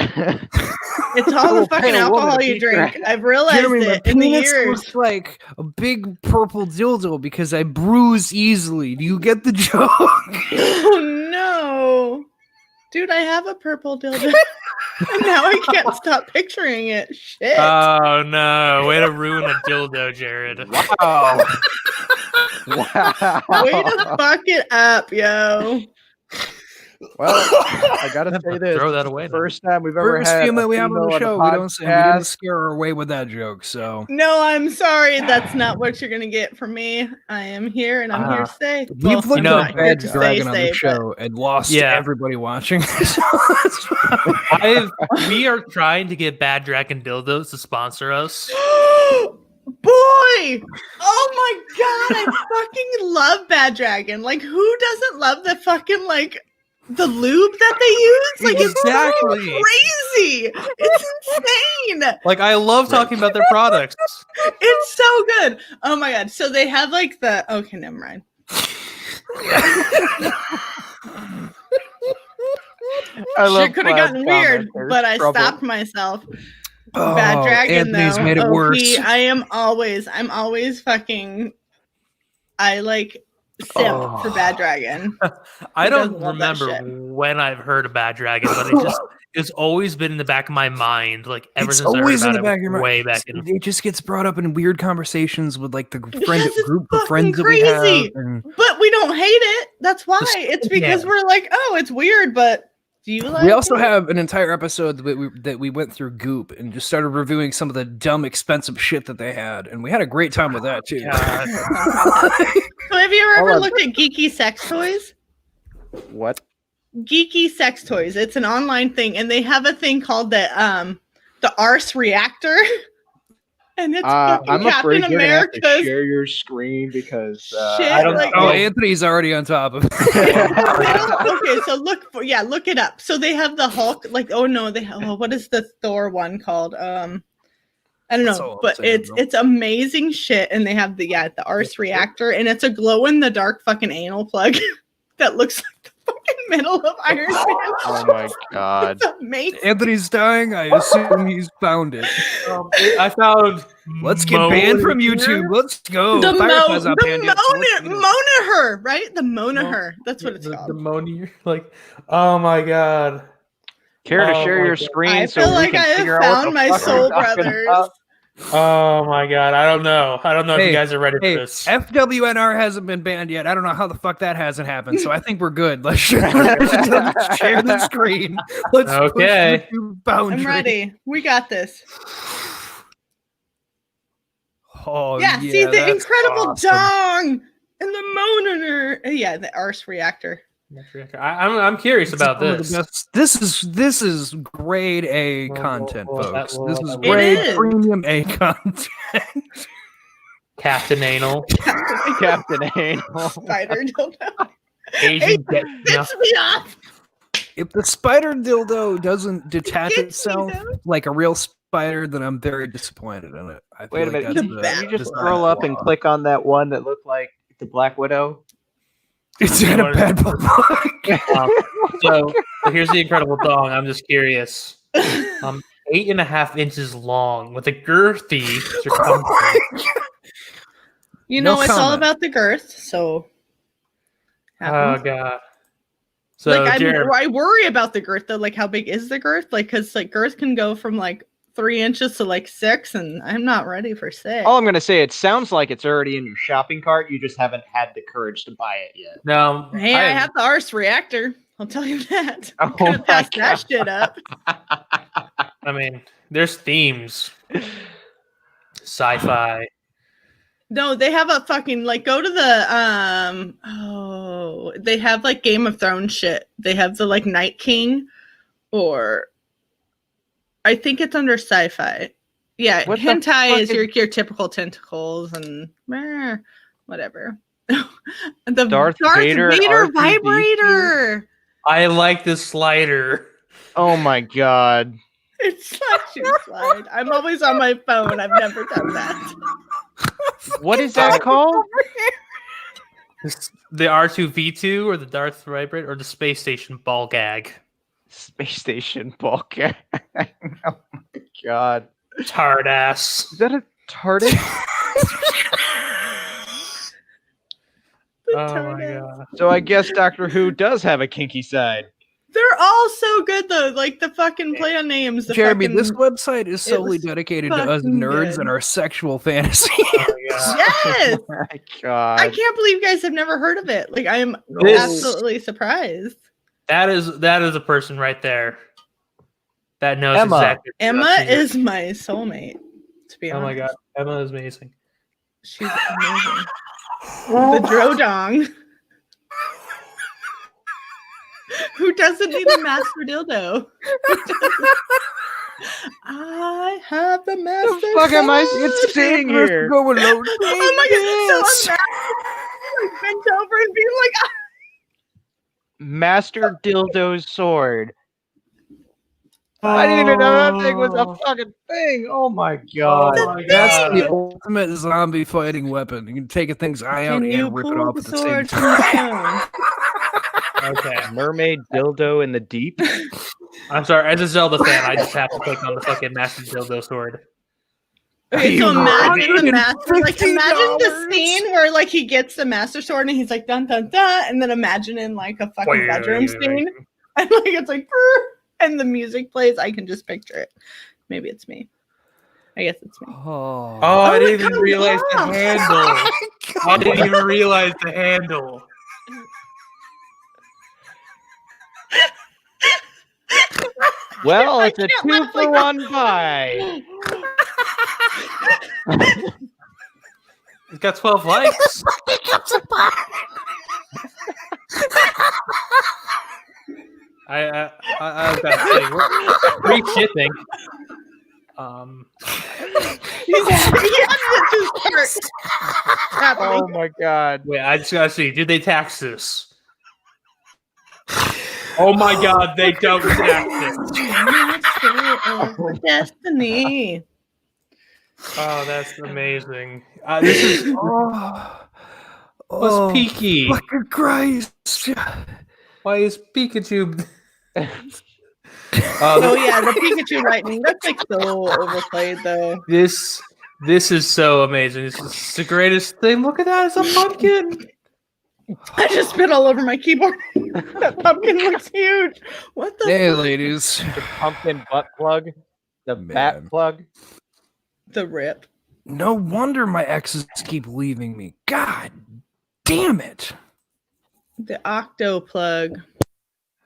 It's all the will pay fucking a woman alcohol to you beat your drink. ass. I've realized Jeremy, my it in the penis years. looks like a big purple dildo because I bruise easily. Do you get the joke? Oh no, dude! I have a purple dildo, and now I can't stop picturing it. Shit. Oh no! Way to ruin a dildo, Jared. Wow. Wow. Way to fuck it up, yo. Well, I gotta say this. Throw that This is away the now. first time we've ever First had female a we have on female the show. We didn't podcast. scare her away with that joke. So No, I'm sorry. That's not what you're gonna get from me. I am here, and I'm here to stay. we've Well, looked you know, at Bad to stay Dragon on the safe, show and lost Yeah. everybody watching. We are trying to get Bad Dragon Dildos to sponsor us. Boy! Oh my god, I fucking love Bad Dragon. Like, who doesn't love the fucking the lube that they use? Like, Exactly. it's so crazy. It's insane. Like, I love talking about their products. It's so good. Oh my god. So they have okay, never mind. I love Shit could have gotten weird, but I stopped myself. Bad Dragon, Anthony's though. made it worse. I'm always fucking. I simp for Bad Dragon. I Who don't doesn't love that remember shit? when I've heard of Bad Dragon, but it's always been in the back of my mind, like ever It's since I heard always in about the it back of your mind. way back in. It just gets brought up in weird conversations with the Because it's group of fucking friends that we have. crazy. and But we don't hate it. That's why. It's because yeah. we're like, oh, it's weird, but do you like we also it? have an entire episode that we went through Goop and just started reviewing some of the dumb, expensive shit that they had, and we had a great time with that too. So have you ever Hold on. looked at geeky sex toys? What? Geeky sex toys. It's an online thing, and they have a thing called the Arse Reactor. And it's fucking I'm afraid Captain you're gonna have to America's share your screen because shit. I don't like, know. Oh, Anthony's already on top of it. okay, so look it up. So they have the Hulk, what is the Thor one called? I don't That's know, all I'm but saying, bro. it's amazing shit. And they have the Arse Reactor, and it's a glow in the dark fucking anal plug that looks like the fucking middle of Iron Man. Oh my god. It's amazing. Anthony's dying. I assume he's found it. I found. Let's get banned from YouTube. Let's go. The Firefly's not banned yet, so let's get it. Monaher, right? The Monaher. That's what it's the called. Moni, oh my god. Care to Oh share my your God. screen I so feel we like can I figure have out what found the my fuck soul we're talking brothers. about? Oh my god. I don't know if you guys are ready for Hey, this. FWNR hasn't been banned yet. I don't know how the fuck that hasn't happened, so I think we're good. Let's share the screen. Let's Okay. push YouTube boundary. I'm ready. We got this. Oh, Yeah, see the that's incredible awesome. dong and the Monaher. Yeah, the Arse Reactor. I'm curious about Some of the this. best- This is grade A content, well, folks. well, This is that- It grade is. premium A content. Captain Anal. Captain Anal. Spider dildo. Asian get Pissed me off. If the spider dildo doesn't detach Gets me, itself though. like a real spider, then I'm very disappointed in it. I feel Wait a like minute. that's The the- best. Did you just design scroll up and flaw. click on that one that looked like the Black Widow? It's in a bad book. So here's the incredible dong. I'm just curious. 8.5 inches long with a girthy circumference. You know, No it's all comment. about the girth, so. Oh happens. god. So Like Jared, I worry about the girth though. Like, how big is the girth? Like, because girth can go from 3 inches to like 6, and I'm not ready for 6. All I'm gonna say, it sounds like it's already in your shopping cart. You just haven't had the courage to buy it yet. No, Hey, I have the Ars Reactor. I'll tell you that. I'm gonna pass that shit up. I mean, there's themes. Sci-fi. No, they have a fucking like go to the they have like Game of Thrones shit. They have the like Night King, or I think it's under sci-fi. Yeah, What the hentai fuck is your typical tentacles and whatever. The Darth Vader R2D2? vibrator. I like this slider. Oh my god. It's such a slide. I'm always on my phone. I've never done that. What is that called? The R2V2 or the Darth Vibrator or the Space Station ball gag. Space Station ball gag. Oh my god. Tard ass. Is that a TARDIS? Oh my god. So I guess Doctor Who does have a kinky side. They're all so good though. Like the fucking play on names. Jeremy, this website is solely dedicated to us nerds and our sexual fantasy. Oh Yes. Oh my god. I can't believe you guys have never heard of it. Like I am absolutely surprised. That is a person right there. That knows Emma. exactly. Emma is my soulmate, to be honest. Oh my god. Emma is amazing. She's amazing. The Drodong. Who doesn't need a master dildo? I have the master. The fuck am I sitting here? Go alone. Oh my god! So I'm like bent over and being like, ah. Master Dildo's sword. I didn't even know that thing was a fucking thing. Oh my god. Oh my That's god. the ultimate zombie fighting weapon. You can take a thing's eye out Can you and rip it pull off the at the same sword from time. the stone? Okay. Mermaid dildo in the deep. I'm sorry, as a Zelda fan, I just have to click on the fucking Master Dildo sword. Okay, so imagine the $150. master, like imagine the scene where like he gets the master sword and he's like dun dun dun, and then imagine in like a fucking bedroom scene, and like it's like and the music plays. I can just picture it. Maybe it's me. I guess it's me. Oh, I it didn't even comes realize the off. handle. I didn't even realize the handle. Well, I it's a can't laugh like 2-for-1 buy. It's got 12 likes. I was about to say, we're free shipping. Oh my god. Wait, I just gotta see. Did they tax this? Oh my god, they don't tax this. Destiny. Oh, that's amazing. This is what's peaky. Fucking Christ. Why is Pikachu? Oh yeah, the Pikachu lightning. That's like so overplayed though. This is so amazing. This is the greatest thing. Look at that! It's a pumpkin. I just spit all over my keyboard. That pumpkin looks huge. What the? Hey, ladies. The pumpkin butt plug. The bat plug. The rip. No wonder my exes keep leaving me. God damn it. The octo plug.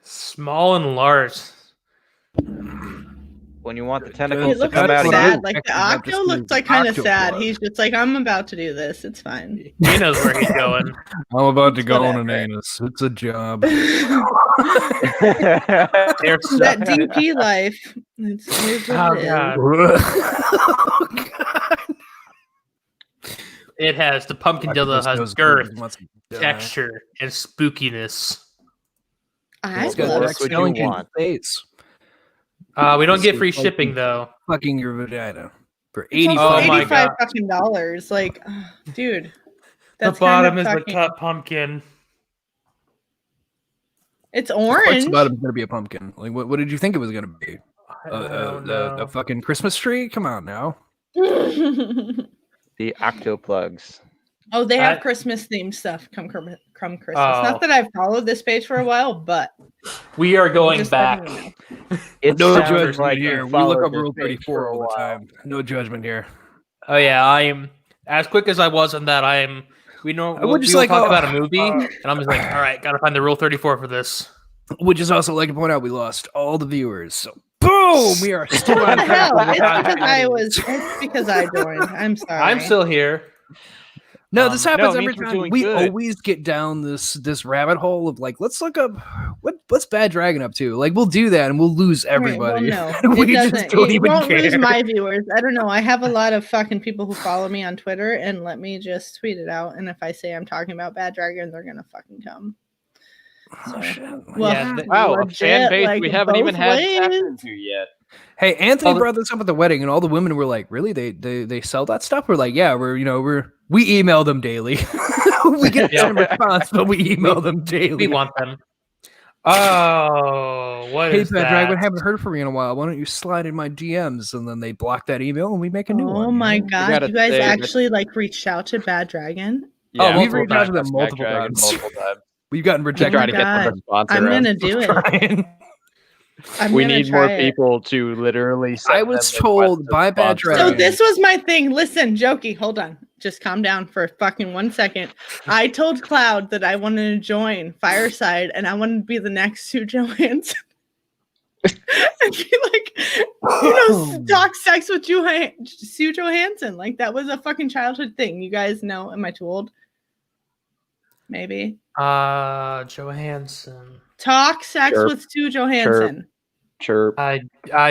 Small and large. When you want the tentacles It to looks come out of sad. you. Like the octo looks like kind of sad. He's just like, I'm about to do this. It's fine. He knows where he's going. I'm about to go on an anus. It's a job. That DP life. It's Oh god. It has the pumpkin dildo has girth, texture, and spookiness. I What love else would you want? Face. We don't get free shipping though. Fucking your vagina for It's $85. also Oh my $85 God. fucking dollars. Like, dude. The That's bottom kind is of the fucking- cut pumpkin. It's What's orange. about it's gonna be a pumpkin? Like, what did you think it was gonna be? I don't know. A fucking Christmas tree? Come on now. The octo plugs. Oh, they have I- Christmas themed stuff come Crumb Christmas. Not that I've followed this page for a while, but we are going back. It's no sounds judgment like here. you We look followed up this Rule page 34 for a all the while. time. No judgment here. Oh yeah, I am as quick as I was on that. I am. We know I would just we will like, talk about a movie, and I'm just like, all right, gotta find the Rule 34 for this. Would just also like to point out we lost all the viewers. So boom, we are still on track. It's because I joined. I'm sorry. I'm still here. No, this happens every we're time. doing We good. always get down this rabbit hole of like, let's look up what's Bad Dragon up to. Like, we'll do that and we'll lose everybody. Well, no, we it just doesn't. don't It even won't care. lose my viewers. I don't know. I have a lot of fucking people who follow me on Twitter, and let me just tweet it out. And if I say I'm talking about Bad Dragon, they're gonna fucking come. Oh, shit. Well, Yeah, Wow, a legit, fan base like, we haven't even both had ways. tapped into yet. Hey, Anthony brought this up at the wedding, and all the women were like, "Really? They sell that stuff?" We're like, "Yeah, we email them daily. We get a response, but we email them daily. We want them." Oh, what Hey, is Bad that? Dragon, haven't heard from you in a while. Why don't you slide in my DMs? And then they block that email, and we make a new one. Oh my gotta god, you guys say that- actually like reached out to Bad Dragon? Yeah, we've reached out to them multiple multiple times. times. We've gotten To rejected. try to get them to sponsor I'm us. gonna do it. Trying. We need more people to literally send I was them told requests by to Bad sponsor So Dragon. us. this was my thing. Listen, Jokey, hold on. Just calm down for fucking 1 second. I told Cloud that I wanted to join Fireside and I wanted to be the next Sue Johansson. And be like, talk sex with Sue Johansson. Like, that was a fucking childhood thing. You guys know. Am I too old? Maybe. Johansson. Talk sex Chirp. with Sue Johansson. Chirp. I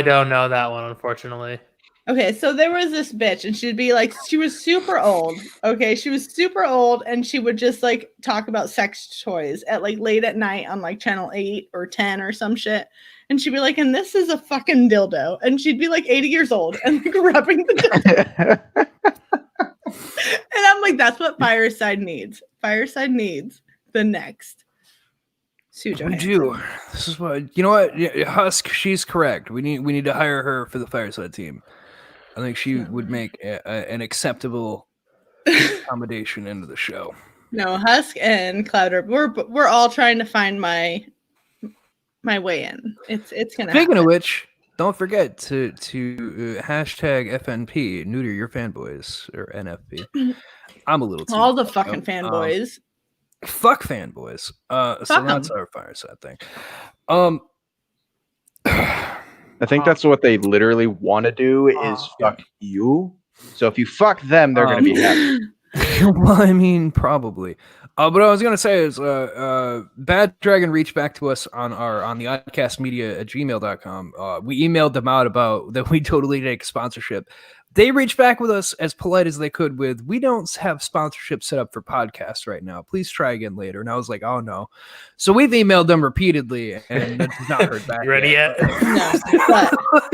don't know that one, unfortunately. Okay, so there was this bitch, and she'd be like, she was super old. Okay, she was super old, and she would just like talk about sex toys at like late at night on like channel 8 or 10 or some shit. And she'd be like, and this is a fucking dildo. And she'd be like 80 years old and like rubbing the dildo. And I'm like, that's what Fireside needs. Fireside needs the next Sue We Johansson. do. This is what Husk. She's correct. We need to hire her for the Fireside team. I think she would make an acceptable accommodation into the show. No, Husk and Clouder, we're all trying to find my way in. It's gonna. Speaking happen. of which, don't forget to hashtag FNP, neuter your fanboys, or NFP. I'm a little too all the fucking fanboys. Fuck fanboys. So Fuck that's 'em. our Fireside thing. I think that's what they literally want to do is fuck you. So if you fuck them, they're going to be happy. Well, I mean, probably. But what I was gonna say is, Bad Dragon reached back to us on the Oddcast Media at gmail.com. We emailed them out about that we totally take sponsorship. They reached back with us as polite as they could with, we don't have sponsorship set up for podcasts right now. Please try again later. And I was like, oh no. So we've emailed them repeatedly and have not heard back. You ready yet? No, but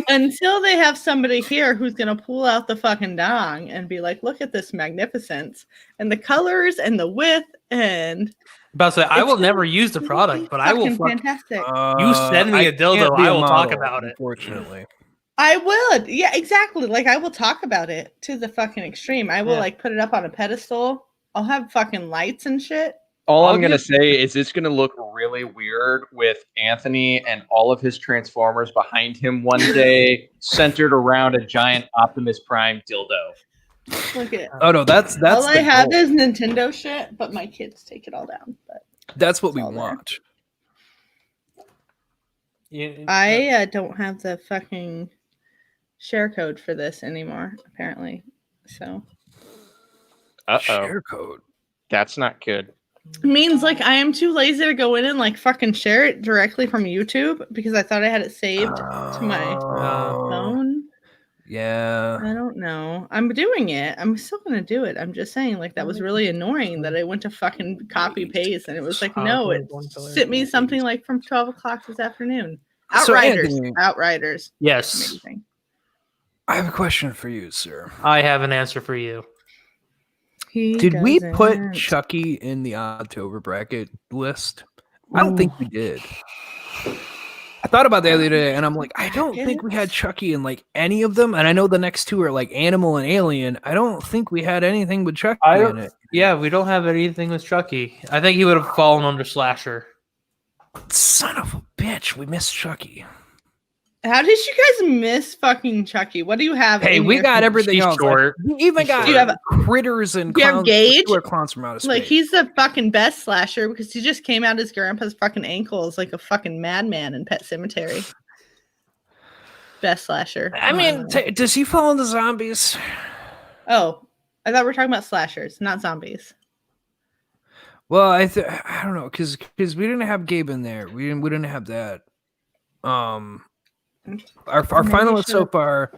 until they have somebody here who's gonna pull out the fucking dong and be like, look at this magnificence and the colors and the width and About to say, I It's will never use the product, but I will. fucking fantastic. You send me a dildo, can't be I will talk model, about it. Unfortunately. I would. Yeah, exactly. Like, I will talk about it to the fucking extreme. I will, Yeah. like, put it up on a pedestal. I'll have fucking lights and shit. All I'll I'm going to give- say is it's going to look really weird with Anthony and all of his Transformers behind him one day, centered around a giant Optimus Prime dildo. Look at Oh no, that's all I the have goal. is Nintendo shit, but my kids take it all down. But That's what we all there. want. I don't have the fucking share code for this anymore, apparently. So Uh-oh. Share code. That's not good. it means like I am too lazy to go in and like fucking share it directly from YouTube because I thought I had it saved to my phone. Yeah. I don't know. I'm doing it. I'm still gonna do it. I'm just saying, like, that was really annoying that I went to fucking copy paste and it was like, no, it sent me something like from 12 o'clock this afternoon. So, Outriders. Anthony- Outriders. Yes, Amazing. I have a question for you, sir. I have an answer for you. He Did we put doesn't. Chucky in the October bracket list? I don't think we did. I thought about that the other day, and I'm like, I don't think we had Chucky in like any of them, and I know the next two are like Animal and Alien. I don't think we had anything with Chucky in it. Yeah, we don't have anything with Chucky. I think he would have fallen under slasher. Son of a bitch, we missed Chucky. How did you guys miss fucking Chucky? What do you have? Hey, we got everything else. Like, we even got critters and clowns. Gage? Clowns from outer space. Like, he's the fucking best slasher because he just came out his grandpa's fucking ankles like a fucking madman in Pet Sematary. Best slasher. I mean, does he fall into zombies? Oh, I thought we were talking about slashers, not zombies. Well, I don't know because we didn't have Gabe in there. We didn't have that. Our finalists so far: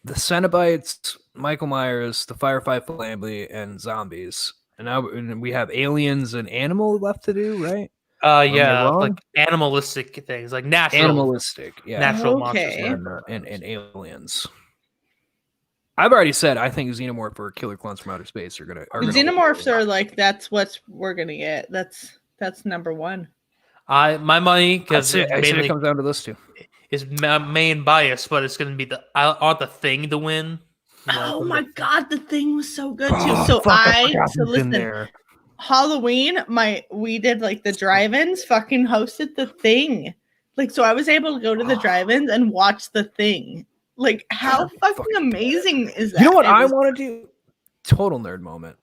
the Cenobites, Michael Myers, the Firefly family, and zombies. And now we have aliens and animal left to do, right? Yeah, like animalistic things, like natural monsters and aliens. I've already said I think Xenomorph or Killer Clowns from Outer Space are gonna. Xenomorphs are like that's what we're gonna get. That's number one. My money because it comes down to those two. Is my main bias, but it's going to be I want the Thing to win. Oh my god, the Thing was so good too. So listen, Halloween, we did like the drive-ins. Fucking hosted the Thing. Like, so I was able to go to the drive-ins and watch the Thing. Like, how fucking amazing is that? You know what I want to do? Total nerd moment.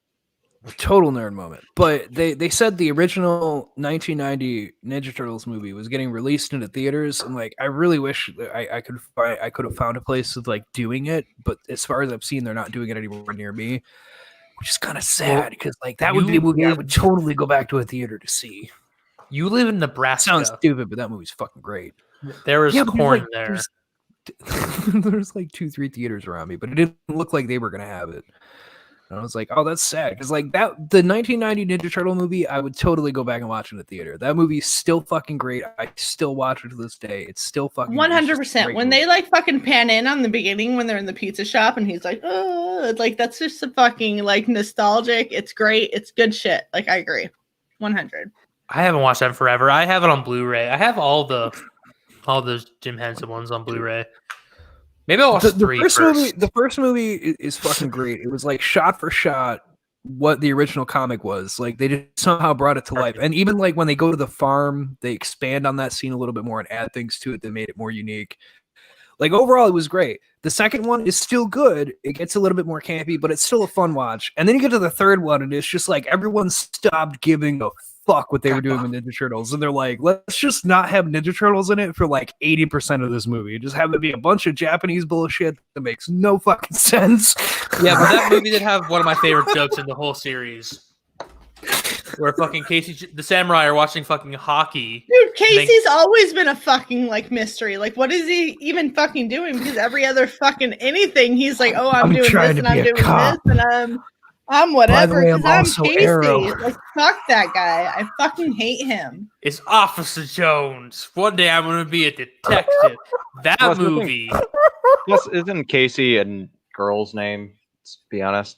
But they said the original 1990 Ninja Turtles movie was getting released into theaters, and like I really wish I could have found a place of like doing it, but as far as I've seen, they're not doing it anywhere near me, which is kind of sad because like that would be a movie I would totally go back to a theater to see. You live in Nebraska. Sounds stupid, but that movie's fucking great. There was corn there. There's like 2-3 theaters around me, but it didn't look like they were gonna have it. And I was like, oh, that's sad. Because like the 1990 Ninja Turtle movie, I would totally go back and watch in the theater. That movie's still fucking great. I still watch it to this day. It's still fucking 100%. When they like fucking pan in on the beginning when they're in the pizza shop and he's like, oh, like that's just a fucking like nostalgic. It's great. It's good shit. Like I agree. 100. I haven't watched that in forever. I have it on Blu-ray. I have all those Jim Henson ones on Blu-ray. Maybe I'll watch three first. The first movie is fucking great. It was like shot for shot what the original comic was. Like they just somehow brought it to life. And even like when they go to the farm, they expand on that scene a little bit more and add things to it that made it more unique. Like overall, it was great. The second one is still good. It gets a little bit more campy, but it's still a fun watch. And then you get to the third one, and it's just like everyone stopped giving a fuck what they were doing with Ninja Turtles, and they're like, let's just not have Ninja Turtles in it for like 80% of this movie. Just have it be a bunch of Japanese bullshit that makes no fucking sense. Yeah, but that movie did have one of my favorite jokes in the whole series. Where fucking Casey, the samurai, are watching fucking hockey. Dude, Casey's always been a fucking like mystery. Like, what is he even fucking doing? Because every other fucking anything, he's like, oh, I'm doing this and I'm doing this and I'm whatever because I'm Casey. Like, fuck that guy. I fucking hate him. It's Officer Jones. One day I'm gonna be a detective. That movie. Plus, isn't Casey a girl's name? Let's be honest.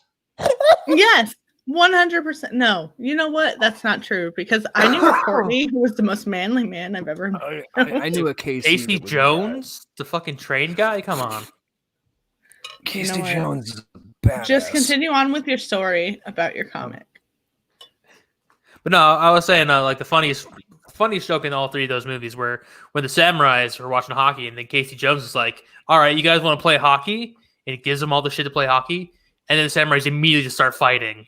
Yes. 100%. No, you know what? That's not true because I knew a Courtney who was the most manly man I've ever known. I knew a Casey. Casey Jones, the fucking train guy. Come on, Casey Jones is badass. Just continue on with your story about your comic. But no, I was saying like the funniest joke in all three of those movies were when the samurais were watching hockey and then Casey Jones is like, "All right, you guys want to play hockey?" And it gives them all the shit to play hockey, and then the samurais immediately just start fighting.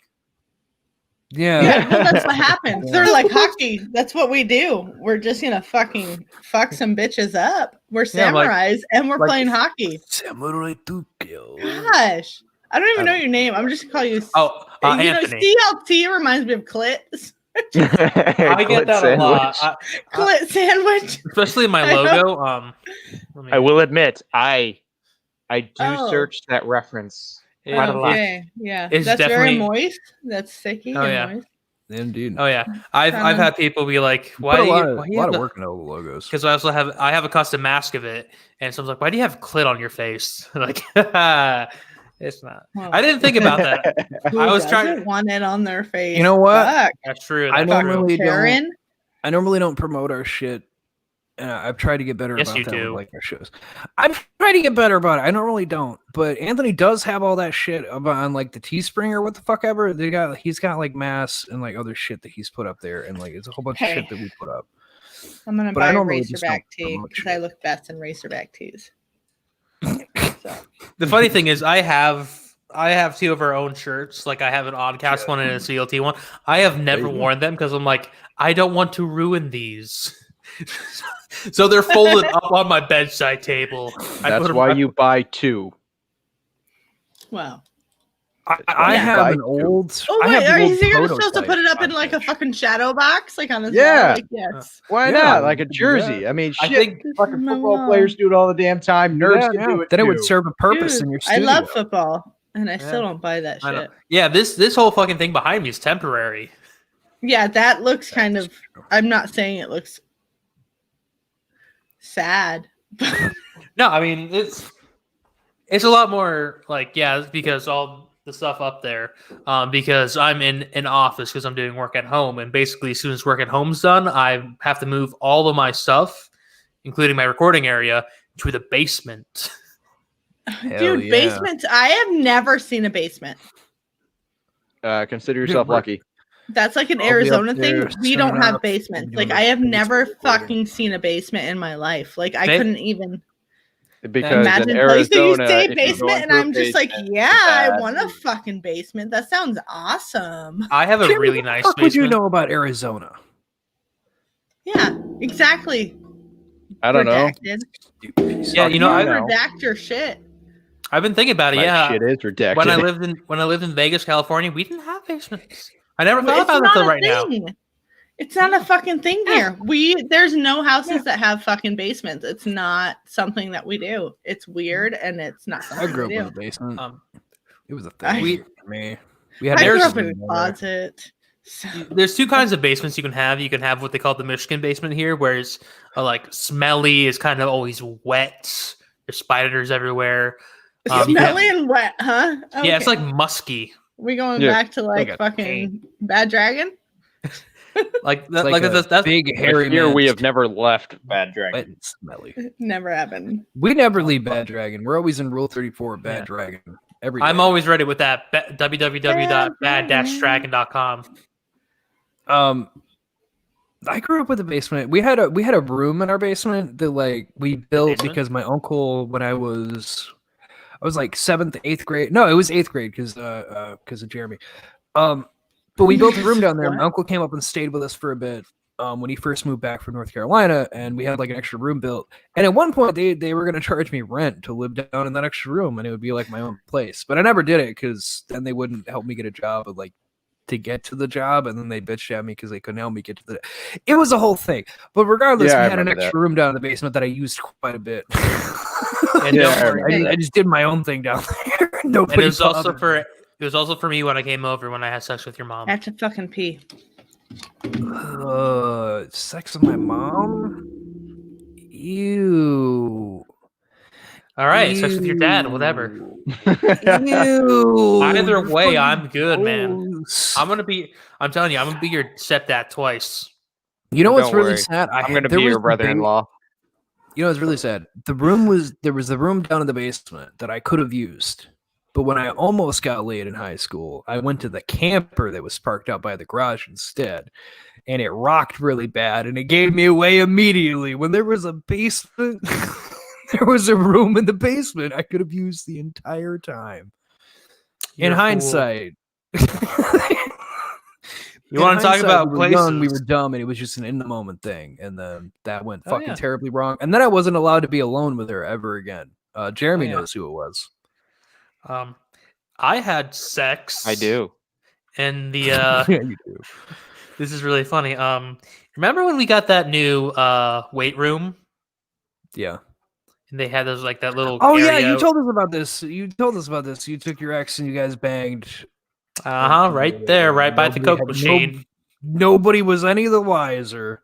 Yeah, well, that's what happens. Yeah. They're like hockey. That's what we do. We're just gonna fucking fuck some bitches up. We're samurais and we're playing hockey. Samurai Tokyo. Gosh, I don't even know your name. I'm just gonna call you. Anthony. CLT reminds me of clit. I get that a lot. Clit sandwich, especially in my logo. I will admit, I do search that reference. Okay, yeah, that's very moist. That's sticky. Oh yeah, moist. Indeed. Oh yeah, I've had people be like, "Why do you have a lot of work in all the logos?" Because I have a custom mask of it, and someone's like, "Why do you have clit on your face?" Like, it's not. Well, I didn't think about that. I was trying to want it on their face. You know what? Fuck. That's true. I normally don't promote our shit And I've tried to get better Yes, about you that do. with like our shows. I've tried to get better about it. I normally don't, but Anthony does have all that shit on like the Teespring or what the fuck ever. He's got like mass and like other shit that he's put up there, and like it's a whole bunch of shit that we put up. I'm gonna But I buy a normally just Racerback don't tee promote because shit. I look best in Racerback tees. So. The funny thing is, I have two of our own shirts. Like I have an Oddcast one and a CLT one. I have never worn them because I'm like, I don't want to ruin these. So they're folded up on my bedside table. That's why you buy two. Wow. I have an old. Oh I wait, have are you old supposed to put it up in like a fucking shadow box, like on this Yeah. wall? Like, yes. Why not? Like a jersey. I mean, shit. I think fucking football players do it all the damn time. Nerds can do it. Then too. it would serve a purpose Dude, in your studio. I love football, and I still don't buy that shit. Yeah, this whole fucking thing behind me is temporary. Yeah, that looks kind of. I'm not saying it looks sad. No, I mean it's a lot more like because all the stuff up there, because I'm in an office because I'm doing work at home, and basically as soon as work at home's done, I have to move all of my stuff, including my recording area, to the basement. Dude, yeah. Basements. I have never seen a basement. Consider yourself lucky. That's like an Arizona thing. We don't have basements. Like I have never fucking seen a basement in my life. Like I couldn't even imagine places you say basement, and I'm just like, yeah, I want a fucking basement. That sounds awesome. I have a really nice basement. What would you know about Arizona? Yeah, exactly. I don't know. Yeah, you know, I redact your shit. I've been thinking about it. Yeah, shit is redacted. When I lived in Vegas, California, we didn't have basements. I never thought about it until right now. It's not a fucking thing here. There's no houses that have fucking basements. It's not something that we do. It's weird, and it's not something I grew up in a basement. It was a thing for me. We had grew up in a closet. So. There's two kinds of basements you can have. You can have what they call the Michigan basement here, where it's like smelly, it's kind of always wet. There's spiders everywhere. Smelly and wet, huh? Okay. Yeah, it's like musky. We going back to like fucking Bad Dragon? That's big hairy. Here we have never left Bad Dragon. Smelly. Never happened. We never leave Bad Dragon. We're always in Rule 34 of Bad Dragon. Every day. I'm always ready with that. www.bad-dragon.com. I grew up with a basement. We had a room in our basement that like we built because my uncle, when I was like 7th, 8th grade. No, it was 8th grade because of Jeremy. But we built a room down there. My uncle came up and stayed with us for a bit when he first moved back from North Carolina, and we had like an extra room built. And at one point, they were going to charge me rent to live down in that extra room, and it would be like my own place. But I never did it because then they wouldn't help me get a job, to get to the job, and then they bitched at me because they couldn't help me get to the. It was a whole thing. But regardless, we had an extra room down in the basement that I used quite a bit. And I just did my own thing down there. Nobody. And it was also for me when I came over when I had sex with your mom. I have to fucking pee. Sex with my mom? Ew. All right, sex with your dad, whatever. Ew. Either way, I'm good, man. I'm telling you, I'm gonna be your stepdad twice. You know what's really sad? I'm gonna be your brother-in-law. You know what's really sad? There was the room down in the basement that I could have used. But when I almost got laid in high school, I went to the camper that was parked out by the garage instead. And it rocked really bad, and it gave me away immediately. When there was a basement, there was a room in the basement I could have used the entire time. In hindsight. You want to talk about places? We were dumb, and it was just an in-the-moment thing. And then that went fucking terribly wrong. And then I wasn't allowed to be alone with her ever again. Jeremy knows who it was. I had sex. I do. And the yeah, you do. This is really funny. Remember when we got that new weight room? Yeah. And they had those like that little. Oh area. Yeah, you told us about this. You took your ex and you guys banged. Right there, right by the Coke machine. Nobody was any the wiser.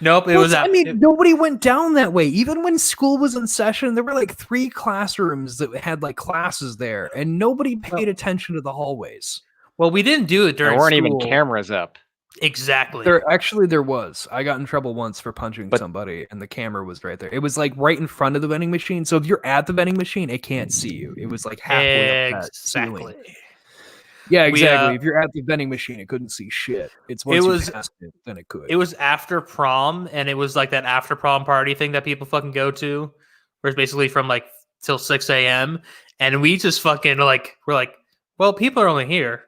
Nope, nobody went down that way. Even when school was in session, there were like 3 classrooms that had like classes there, and nobody paid attention to the hallways. Well, we didn't do it during. There weren't school. even cameras up. Exactly. There was. I got in trouble once for punching somebody, and the camera was right there. It was like right in front of the vending machine. So if you're at the vending machine, it can't see you. It was like halfway up that ceiling. Yeah, exactly. If you're at the vending machine, it couldn't see shit. It's once you passed it, then it could. It was after prom, and it was like that after prom party thing that people fucking go to, where it's basically from like till 6 a.m. And we just fucking we're like, well, people are only here.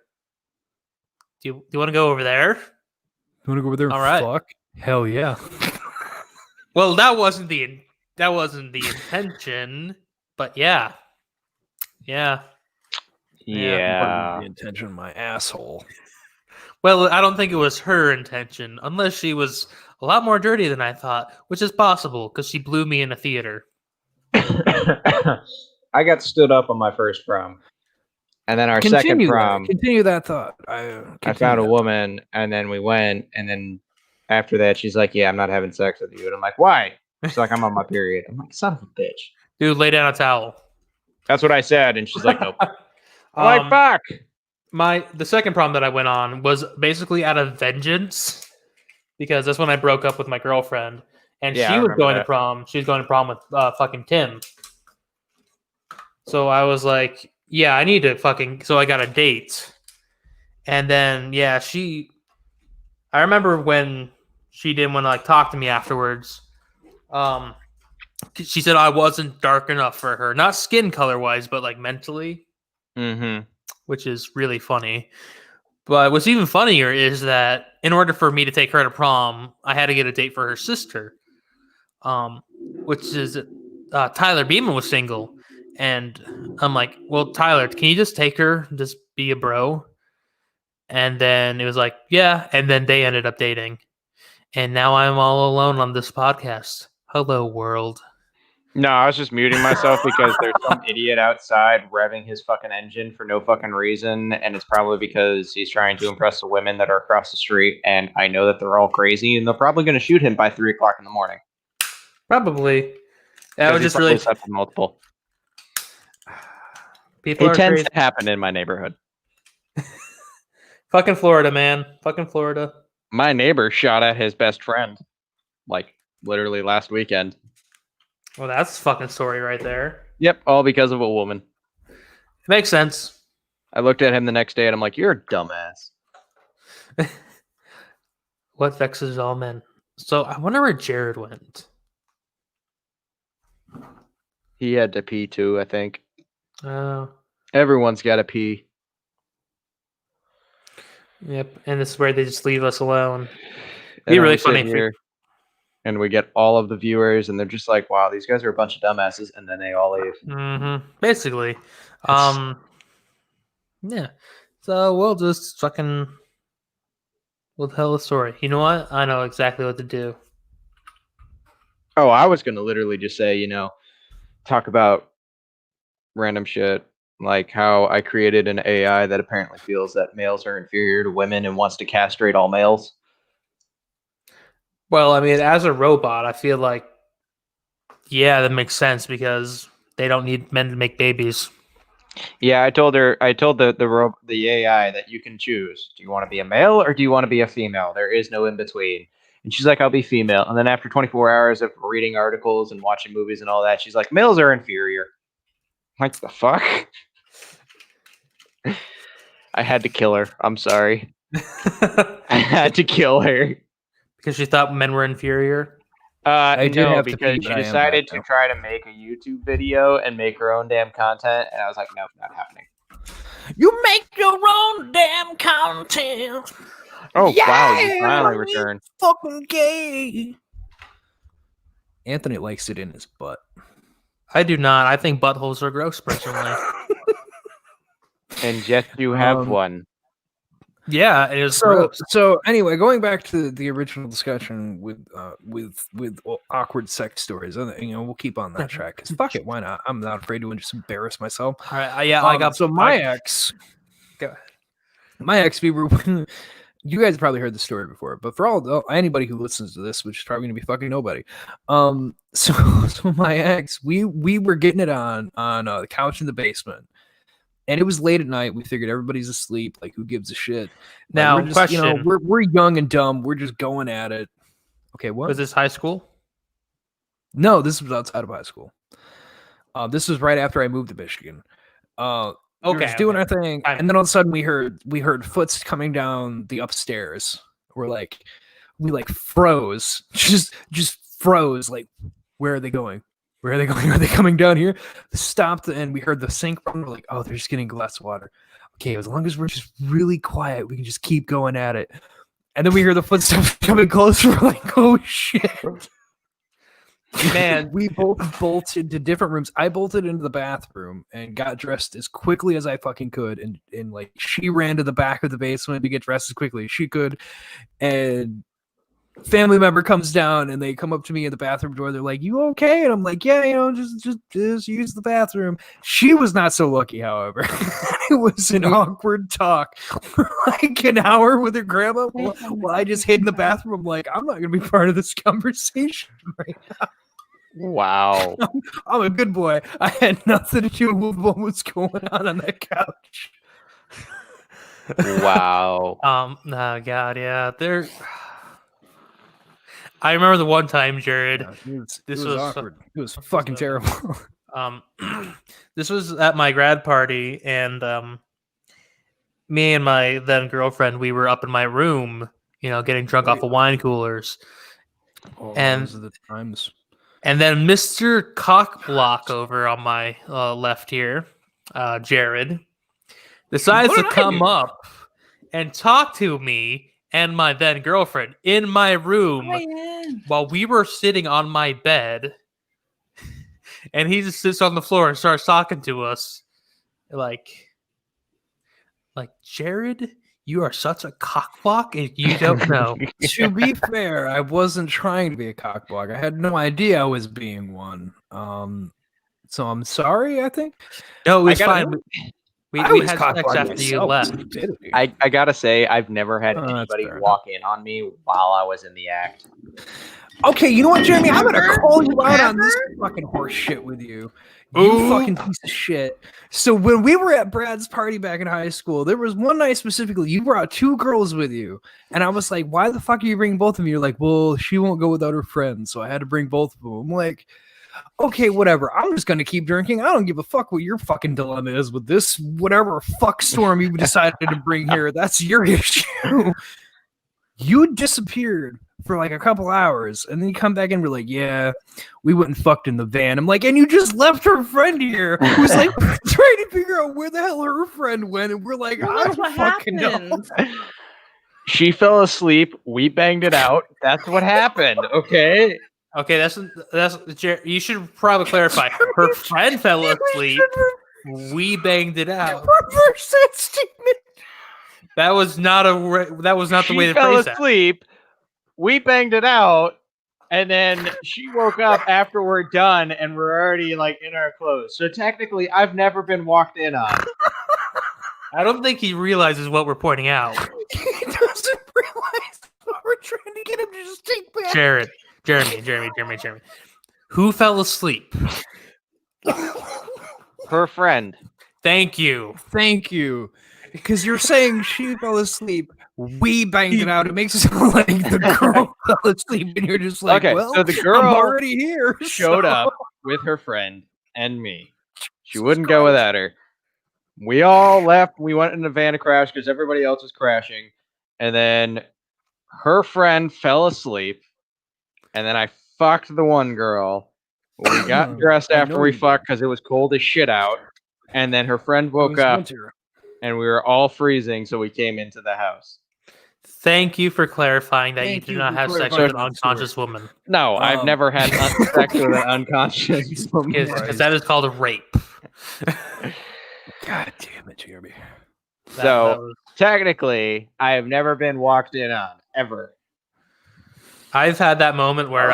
Do you want to go over there? You want to go over there and all right. fuck? Hell yeah. Well, that wasn't the intention, but yeah. Yeah. The intention of my asshole. Well, I don't think it was her intention, unless she was a lot more dirty than I thought, which is possible because she blew me in a theater. I got stood up on my first prom. And then our second prom. Continue that thought. I found a woman, and then we went, and then after that, she's like, "Yeah, I'm not having sex with you." And I'm like, "Why?" She's like, "I'm on my period." I'm like, "Son of a bitch." Dude, lay down a towel. That's what I said, and she's like, "Nope." I'm like, fuck. The second prom that I went on was basically out of vengeance, because that's when I broke up with my girlfriend, and she was going to prom. She was going to prom with fucking Tim. So I was like, yeah, I need to fucking. So I got a date, and then I remember when she didn't want to like talk to me afterwards. She said I wasn't dark enough for her, not skin color wise, but like mentally. Mm-hmm. Which is really funny. But what's even funnier is that in order for me to take her to prom, I had to get a date for her sister, which is Tyler Beeman was single. And I'm like, well, Tyler, can you just take her, just be a bro? And then it was like, yeah. And then they ended up dating. And now I'm all alone on this podcast. Hello, world. No, I was just muting myself because there's some idiot outside revving his fucking engine for no fucking reason. And it's probably because he's trying to impress the women that are across the street. And I know that they're all crazy, and they're probably going to shoot him by 3 o'clock in the morning. Probably. That was just really multiple. People it tends to happen in my neighborhood. Fucking Florida, man. Fucking Florida. My neighbor shot at his best friend, like literally last weekend. Well, that's a fucking story right there. Yep, all because of a woman. Makes sense. I looked at him the next day and I'm like, you're a dumbass. What vexes all men? So I wonder where Jared went. He had to pee too, I think. Oh. Everyone's got to pee. Yep, and this is where they just leave us alone. It'd be really funny here, and we get all of the viewers, and they're just like, "Wow, these guys are a bunch of dumbasses," and then they all leave. Mm-hmm. Basically, yeah. So we'll just we'll tell the story. You know what? I know exactly what to do. Oh, I was gonna literally just say, talk about random shit, like how I created an AI that apparently feels that males are inferior to women and wants to castrate all males. Well, I mean, as a robot, I feel like, yeah, that makes sense because they don't need men to make babies. Yeah, I told the AI that you can choose. Do you want to be a male or do you want to be a female? There is no in between. And she's like, I'll be female. And then after 24 hours of reading articles and watching movies and all that, she's like, males are inferior. Like, the fuck? I had to kill her. I'm sorry. I had to kill her. Because she thought men were inferior? No, because she decided to try to make a YouTube video and make her own damn content. And I was like, nope, not happening. You make your own damn content. Oh, yeah, wow, you finally returned. Fucking gay. Anthony likes it in his butt. I do not. I think buttholes are gross, personally. And yet you have one. Yeah, it is gross. So anyway, going back to the original discussion with awkward sex stories, we'll keep on that track because fuck it, why not? I'm not afraid to just embarrass myself. All right, I got my ex. Go ahead. My ex, you guys probably heard the story before, but for anybody who listens to this, which is probably gonna be fucking nobody. So my ex, we were getting it on the couch in the basement, And it was late at night. We figured everybody's asleep. Like, who gives a shit? Now, we're just, question: we're young and dumb. We're just going at it. Okay, what? Was this high school? No, this was outside of high school. This was right after I moved to Michigan. We were just doing our thing, and then all of a sudden we heard foots coming down the upstairs. We froze, just froze. Like, where are they going? Where are they going? Are they coming down here? Stopped, and we heard the sink run. We're like, oh, they're just getting a glass of water. Okay, as long as we're just really quiet, we can just keep going at it. And then we hear the footsteps coming closer. We're like, oh shit. Man, we both bolted to different rooms. I bolted into the bathroom and got dressed as quickly as I fucking could. And like, she ran to the back of the basement to get dressed as quickly as she could. And family member comes down and they come up to me in the bathroom door. They're like, you okay? And I'm like, yeah, just use the bathroom. She was not so lucky, however. It was an awkward talk for like an hour with her grandma while I just hid in the bathroom. I'm like, I'm not going to be part of this conversation right now. Wow. I'm a good boy. I had nothing to do with what was going on that couch. Wow. Oh God, yeah. I remember the one time, Jared. Yeah, this was awkward. It was fucking terrible. This was at my grad party, and me and my then girlfriend, we were up in my room, getting drunk off of wine coolers. Oh, and those are the times. And then Mr. Cockblock over on my left here, Jared, decides to come up and talk to me and my then girlfriend in my room while we were sitting on my bed. And he just sits on the floor and starts talking to us. Like, Jared, you are such a cockblock and you don't know. To be fair, I wasn't trying to be a cockblock. I had no idea I was being one. So I'm sorry, I think. No, it was fine. We had sex after you left. I gotta say, I've never had anybody walk in on me while I was in the act. Okay, you know what, Jeremy? I'm gonna call you out on this fucking horse shit with you. You fucking piece of shit. So when we were at Brad's party back in high school, there was one night specifically, you brought 2 girls with you. And I was like, why the fuck are you bringing both of them? You're like, well, she won't go without her friends. So I had to bring both of them. I'm like, okay, whatever. I'm just going to keep drinking. I don't give a fuck what your fucking dilemma is with this, whatever fuck storm you decided to bring here. That's your issue. You disappeared for like a couple hours, and then you come back and we're like, yeah, we went and fucked in the van. I'm like, and you just left her friend here who's like trying to figure out where the hell her friend went, and we're like, I don't fucking know. She fell asleep. We banged it out. That's what happened. Okay. Okay, that's you should probably clarify. Her friend fell asleep. We banged it out. Reverse that statement. That was not the way to phrase that. She fell asleep. We banged it out, and then she woke up after we're done, and we're already like in our clothes. So technically, I've never been walked in on. I don't think he realizes what we're pointing out. He doesn't realize what we're trying to get him to just take back. Jeremy. Who fell asleep? Her friend. Thank you. Because you're saying she fell asleep. We banged it out. It makes it sound like the girl fell asleep, and you're just like, okay, well, so the girl I'm already here. Showed up with her friend and me. She wouldn't go without her. We all left. We went in the van to crash because everybody else was crashing. And then her friend fell asleep. And then I fucked the one girl. We got dressed after we fucked because it was cold as shit out. And then her friend woke up. And we were all freezing, so we came into the house. Thank you for clarifying that you did not have sex with an unconscious woman. No, I've never had sex with an unconscious woman. Because that is called a rape. God damn it, Jeremy. So, technically, I have never been walked in on, ever. I've had that moment where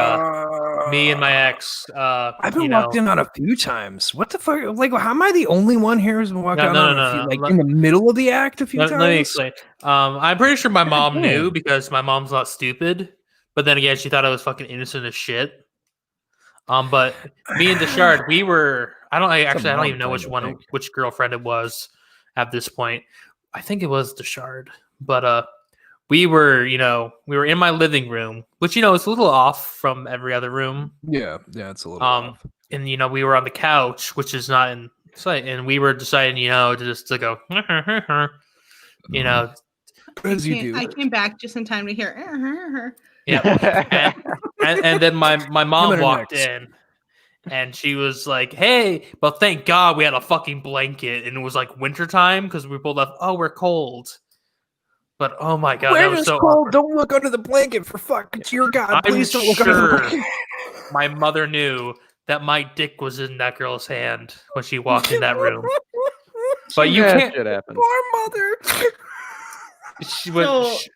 me and my ex... I've been walked in on a few times. What the fuck? Like, how am I the only one here who's been walked in in the middle of the act a few times? Let me explain. I'm pretty sure my mom knew because my mom's not stupid. But then again, she thought I was fucking innocent as shit. But me and Deshard, we were... I don't even know which girlfriend it was. at this point. I think it was the Shard, but we were in my living room, which is a little off from every other room. Yeah, it's a little off. And we were on the couch, which is not in sight, and we were deciding, to go, as you do. I came back just in time to hear. Yeah, and then my mom walked in, and she was like, "Hey, but thank God we had a fucking blanket, and it was like wintertime because we pulled up. Oh, we're cold." But oh my God, that was so cold. awkward. Don't look under the blanket for fuck's your God. Please don't look under the blanket. My mother knew that my dick was in that girl's hand when she walked in that room. But you can't. Shit happens. Poor mother.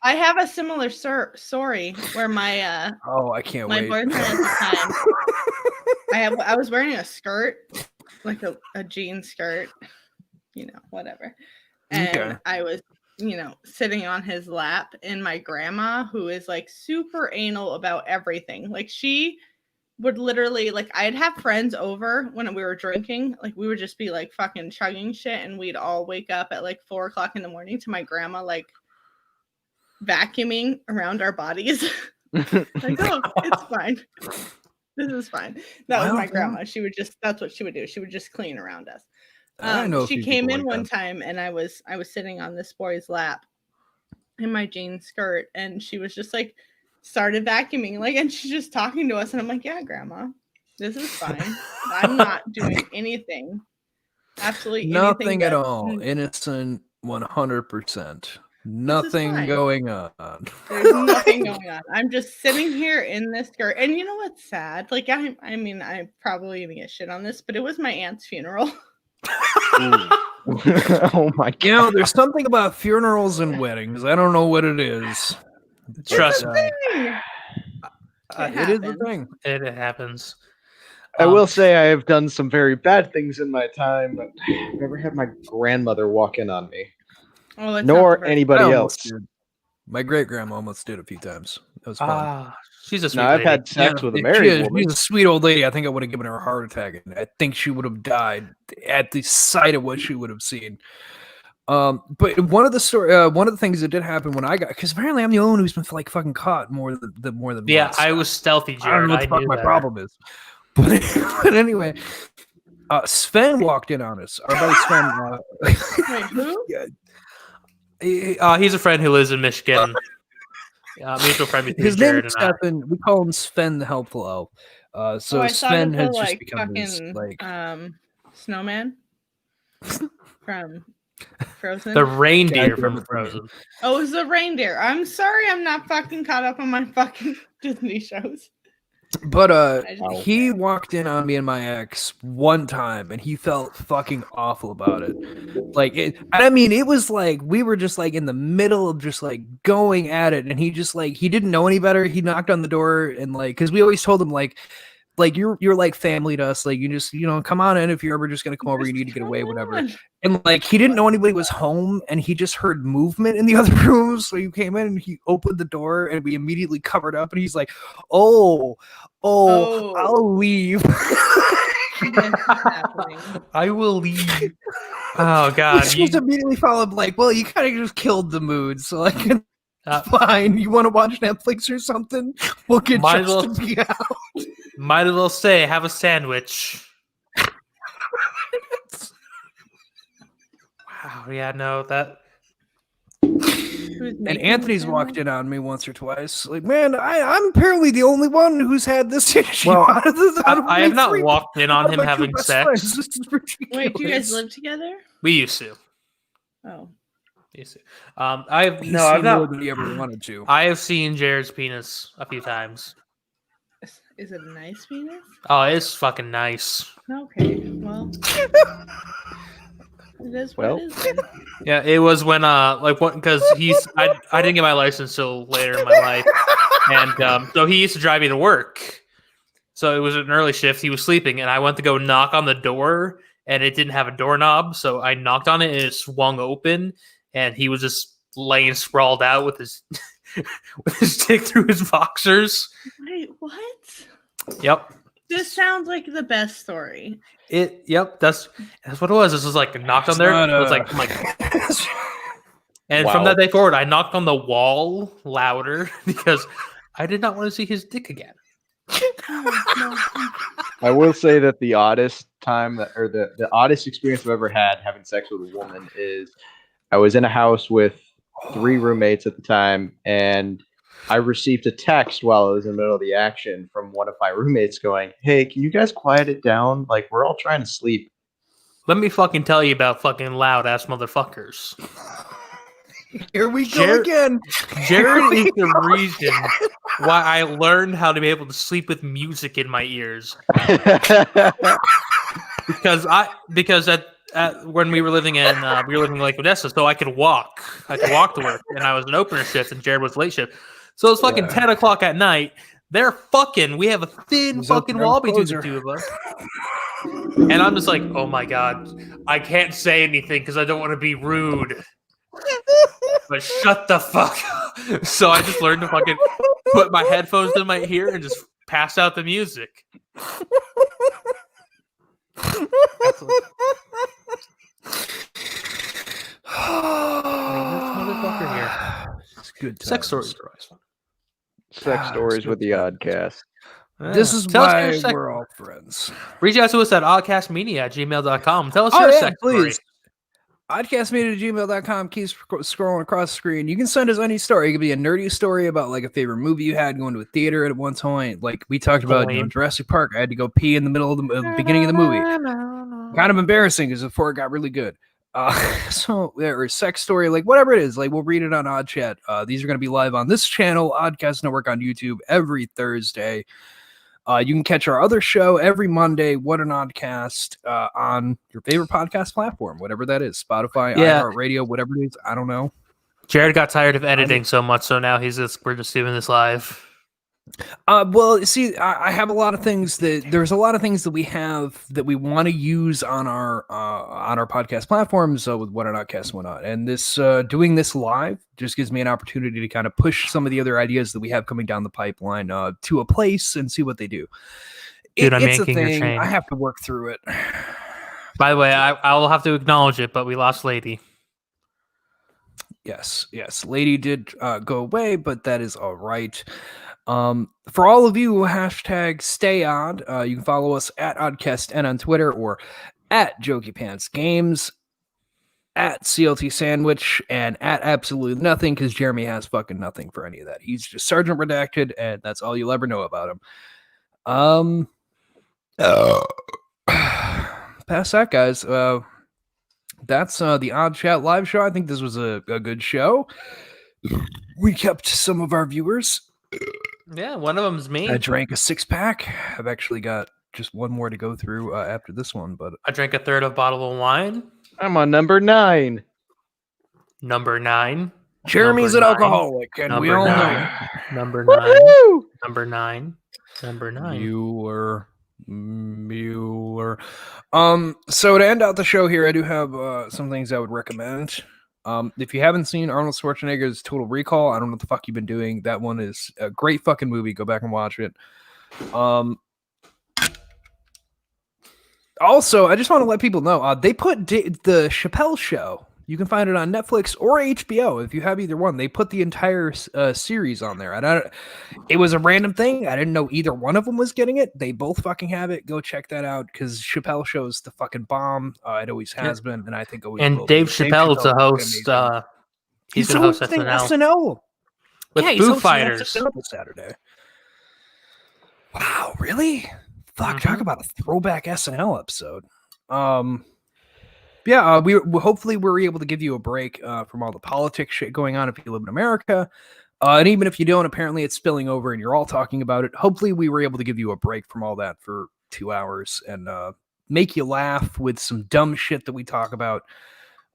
I have a similar story where my I can't my wait. boyfriend at the time. I was wearing a skirt, like a jean skirt, whatever, and I was sitting on his lap, and my grandma, who is like super anal about everything, like she would literally, like, I'd have friends over when we were drinking, like we would just be like fucking chugging shit, and we'd all wake up at like 4:00 in the morning to my grandma like vacuuming around our bodies. Like, oh, it's fine, this is fine. That was my grandma. That's what she would do. She would just clean around us. I know she came in one time, and I was sitting on this boy's lap in my jean skirt, and she was just like started vacuuming, like, and she's just talking to us, and I'm like, yeah, grandma, this is fine. I'm not doing anything. Absolutely nothing at all. Innocent 100%. Nothing going on. There's nothing going on. I'm just sitting here in this skirt. And you know what's sad? Like, I mean, I'm probably gonna get shit on this, but it was my aunt's funeral. Oh my God. There's something about funerals and weddings. I don't know what it is. Trust me. It is a thing. It happens. I will say I have done some very bad things in my time, but I've never had my grandmother walk in on me. Nor anybody else. My great grandma almost did a few times. That was fun. She's a sweet lady. I've had sex with a married woman. She's a sweet old lady. I think I would have given her a heart attack, and I think she would have died at the sight of what she would have seen. But one of the things that did happen when I got, because apparently I'm the only one who's been like fucking caught more than once. I was stealthy, Jared. I don't know what the fuck my problem is. But anyway, Sven walked in on us. Our buddy Sven. Wait, who? He's a friend who lives in Michigan. Mutual friend between his Jared name is Stefan. We call him Sven the Helpful Elf. So Sven has just become his snowman from Frozen. The reindeer from Frozen. Oh, it was the reindeer. I'm sorry, I'm not fucking caught up on my fucking Disney shows. But he walked in on me and my ex one time, and he felt fucking awful about it. It was like we were just like in the middle of just like going at it, and he just like he didn't know any better. He knocked on the door, and like because we always told him like you're like family to us, like you just come on in if you're ever just gonna come over, you need to get away, whatever. And like he didn't know anybody was home, and he just heard movement in the other room, so he came in and he opened the door, and we immediately covered up, and he's like, oh, I'll leave. I will leave. Oh God! She just immediately followed like, well, you kind of just killed the mood, so like. Fine. You want to watch Netflix or something? We'll get just to be out. Might as well say, have a sandwich. Wow. Yeah. No. That. And Anthony's walked in on me once or twice. Like, man, I'm apparently the only one who's had this issue. Well, I have not walked in on him having sex. Wait, do you guys live together? We used to. Oh. I've not ever wanted to. I have seen Jared's penis a few times. Is it a nice penis? Oh, it's fucking nice. Okay, well, it is what it is. Yeah, it was when because I didn't get my license till later in my life, and so he used to drive me to work. So it was an early shift. He was sleeping, and I went to go knock on the door, and it didn't have a doorknob, so I knocked on it, and it swung open. And he was just laying sprawled out with his dick through his boxers. Wait, what? Yep. This sounds like the best story. Yep, that's what it was. This was like knocked on there. It was like, oh my God. And from that day forward, I knocked on the wall louder because I did not want to see his dick again. I will say that the oddest time the oddest experience I've ever had having sex with a woman is I was in a house with 3 roommates at the time, and I received a text while I was in the middle of the action from one of my roommates going, "Hey, can you guys quiet it down? Like, we're all trying to sleep." Let me fucking tell you about fucking loud ass motherfuckers. Here we go again. Jared is the reason why I learned how to be able to sleep with music in my ears. because when we were living in Lake Odessa, so I could walk to work, and I was an opener shift, and Jared was late shift. So it's fucking 10 o'clock at night. They're fucking. We have a thin fucking wall between the two of us. And I'm just like, oh my God, I can't say anything because I don't want to be rude. But shut the fuck up. So I just learned to fucking put my headphones in my ear and just pass out the music. This motherfucker here. It's good times. Sex stories. Sex stories with the Oddcast. This is why we're all friends. Reach out to us at oddcastmedia@gmail.com. Tell us your sex story. Oddcastmedia@gmail.com. Keep scrolling across the screen. You can send us any story. It could be a nerdy story about like a favorite movie you had, going to a theater at one point. Like we talked about Jurassic Park. I had to go pee in the middle of the beginning of the movie. Kind of embarrassing because before it got really good. So there is sex story, like whatever it is, like we'll read it on Oddchat. These are going to be live on this channel, Oddcast Network on YouTube every Thursday. You can catch our other show every Monday, What an Oddcast, on your favorite podcast platform, whatever that is, Spotify, iHeartRadio, whatever it is. I don't know. Jared got tired of editing so much, so now we're just doing this live. Well, see, I have a lot of things there's a lot of things that we have that we want to use on our podcast platforms, with What an Oddcast and whatnot. And this doing this live just gives me an opportunity to kind of push some of the other ideas that we have coming down the pipeline to a place and see what they do. Dude, it's a thing. I have to work through it. By the way, I will have to acknowledge it, but we lost Lady. Yes, Lady did go away, but that is all right. For all of you, hashtag stay odd. You can follow us at OddcastN on Twitter or at JokeyPantsGames, at CLT Sandwich, and at absolutely nothing because Jeremy has fucking nothing for any of that. He's just Sergeant Redacted, and that's all you'll ever know about him. Past that, guys. That's the Oddchat live show. I think this was a good show. We kept some of our viewers. Yeah, one of them's me. I drank a 6-pack. I've actually got just one more to go through after this one, but I drank a third of a bottle of wine. I'm on number 9. Number 9. Jeremy's an alcoholic, and we all know. Number 9. Woo-hoo! Number 9. Number 9. Mueller. So to end out the show here, I do have some things I would recommend. If you haven't seen Arnold Schwarzenegger's Total Recall, I don't know what the fuck you've been doing. That one is a great fucking movie. Go back and watch it. Also, I just want to let people know, they put the Chappelle Show. You can find it on Netflix or HBO if you have either one. They put the entire series on there. It was a random thing. I didn't know either one of them was getting it. They both fucking have it. Go check that out because Chappelle Show's the fucking bomb. It always has been, and I think always will. And Dave Chappelle's the host. He's going to host SNL. With Foo Fighters. Saturday. Wow, really? Fuck, talk about a throwback SNL episode. Yeah, we hopefully we're able to give you a break from all the politics shit going on if you live in America. And even if you don't, apparently it's spilling over and you're all talking about it. Hopefully we were able to give you a break from all that for 2 hours and make you laugh with some dumb shit that we talk about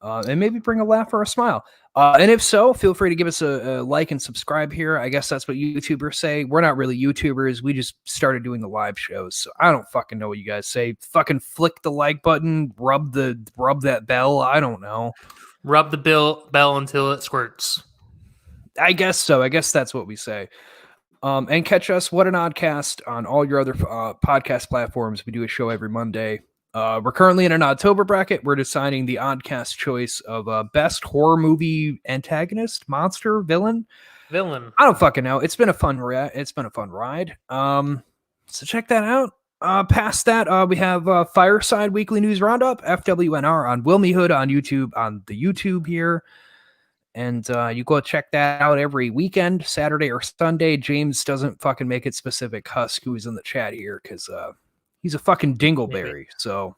and maybe bring a laugh or a smile. And if so, feel free to give us a like and subscribe here. I guess that's what YouTubers say. We're not really YouTubers. We just started doing the live shows. So I don't fucking know what you guys say. Fucking flick the like button, rub that bell. I don't know. Rub the bell until it squirts. I guess so. I guess that's what we say. And catch us, What An Oddcast, on all your other podcast platforms. We do a show every Monday. We're currently in an Oddtober bracket. We're deciding the Oddcast choice of best horror movie antagonist, monster, villain. I don't fucking know. It's been a fun ride. So check that out. Past that, we have Fireside Weekly News Roundup, FWNR, on Wilmy Hood on YouTube, on the YouTube here. And you go check that out every weekend, Saturday or Sunday. James doesn't fucking make it specific. Husk, who is in the chat here, because he's a fucking dingleberry. So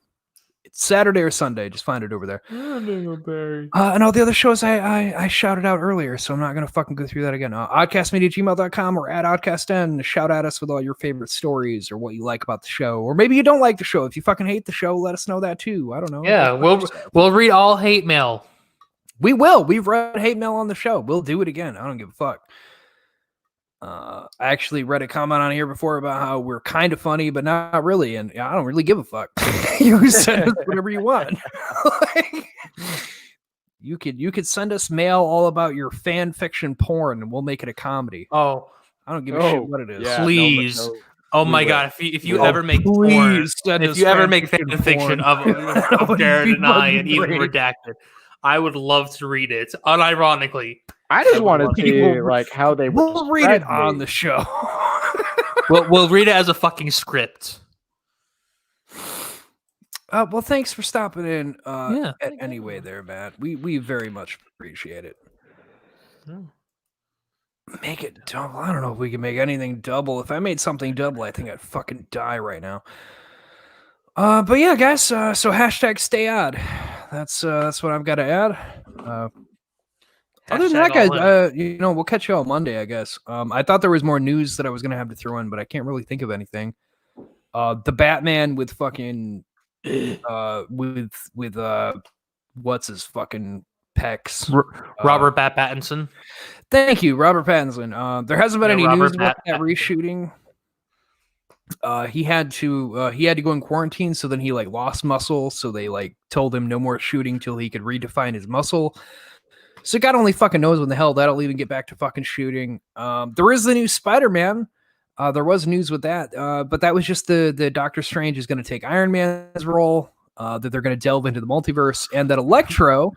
it's Saturday or Sunday. Just find it over there. Dingleberry. And all the other shows I shouted out earlier, so I'm not going to fucking go through that again. Oddcastmedia@gmail.com or at OddcastN. Shout at us with all your favorite stories or what you like about the show. Or maybe you don't like the show. If you fucking hate the show, let us know that too. I don't know. Yeah, we'll read all hate mail. We will. We've read hate mail on the show. We'll do it again. I don't give a fuck. I actually read a comment on here before about how we're kind of funny, but not really. And I don't really give a fuck. You send us whatever you want. You could send us mail all about your fan fiction porn, and we'll make it a comedy. Oh, I don't give a shit what it is. Yeah, please. No. Oh my God! If you ever make porn, if you ever make fan fiction of Jared and I and even Redacted, I would love to read it, unironically. I just want to see like how they. We'll read it on the show. we'll read it as a fucking script. Well, thanks for stopping in. Anyway, there, Matt. We very much appreciate it. Make it double. I don't know if we can make anything double. If I made something double, I think I'd fucking die right now. But yeah, guys. So hashtag stay odd. That's what I've got to add. Other than that, guys, we'll catch you all Monday, I guess. I thought there was more news that I was gonna have to throw in, but I can't really think of anything. The Batman with fucking with what's his fucking pecs? Robert Pattinson. Thank you, Robert Pattinson. There hasn't been any news about that reshooting. He had to go in quarantine, so then he like lost muscle, so they like told him no more shooting till he could redefine his muscle. So God only fucking knows when the hell that'll even get back to fucking shooting. There is the new Spider-Man. There was news with that, but that was just the Doctor Strange is going to take Iron Man's role, that they're going to delve into the multiverse, and that Electro,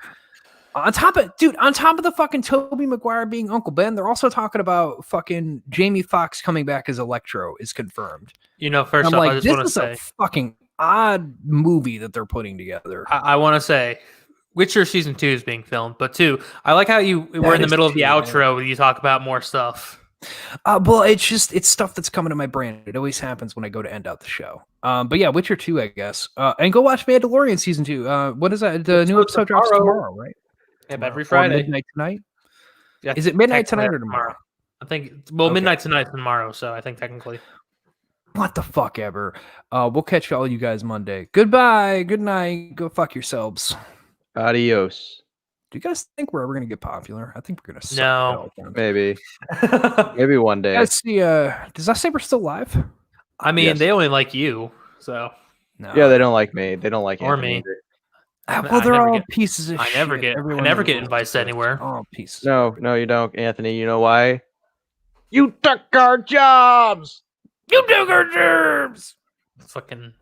on top of the fucking Tobey Maguire being Uncle Ben, they're also talking about fucking Jamie Foxx coming back as Electro is confirmed. First off, I just want to say, this is a fucking odd movie that they're putting together. I want to say, Witcher Season 2 is being filmed, but 2, I like how we're in the middle of the outro where you talk about more stuff. Well, it's stuff that's coming to my brain. It always happens when I go to end out the show. But yeah, Witcher 2, I guess. And go watch Mandalorian Season 2. What is that? The new episode drops tomorrow, right? Yeah, every Friday. Midnight tonight? Yeah, is it midnight tonight or tomorrow? I think, midnight tonight tomorrow, so I think technically. What the fuck ever. We'll catch all you guys Monday. Goodbye. Good night. Go fuck yourselves. Adios. Do you guys think we're ever going to get popular? I think we're going to suck. No. Maybe. Maybe one day. Let's see. Does that say we're still live? I mean, they only like you, so. No. Yeah, they don't like me. They don't like or Anthony. Me. Well, they're all pieces of shit. I never get invited anywhere. Oh, pieces. No, you don't, Anthony. You know why? You took our jobs! You took our jobs! Fucking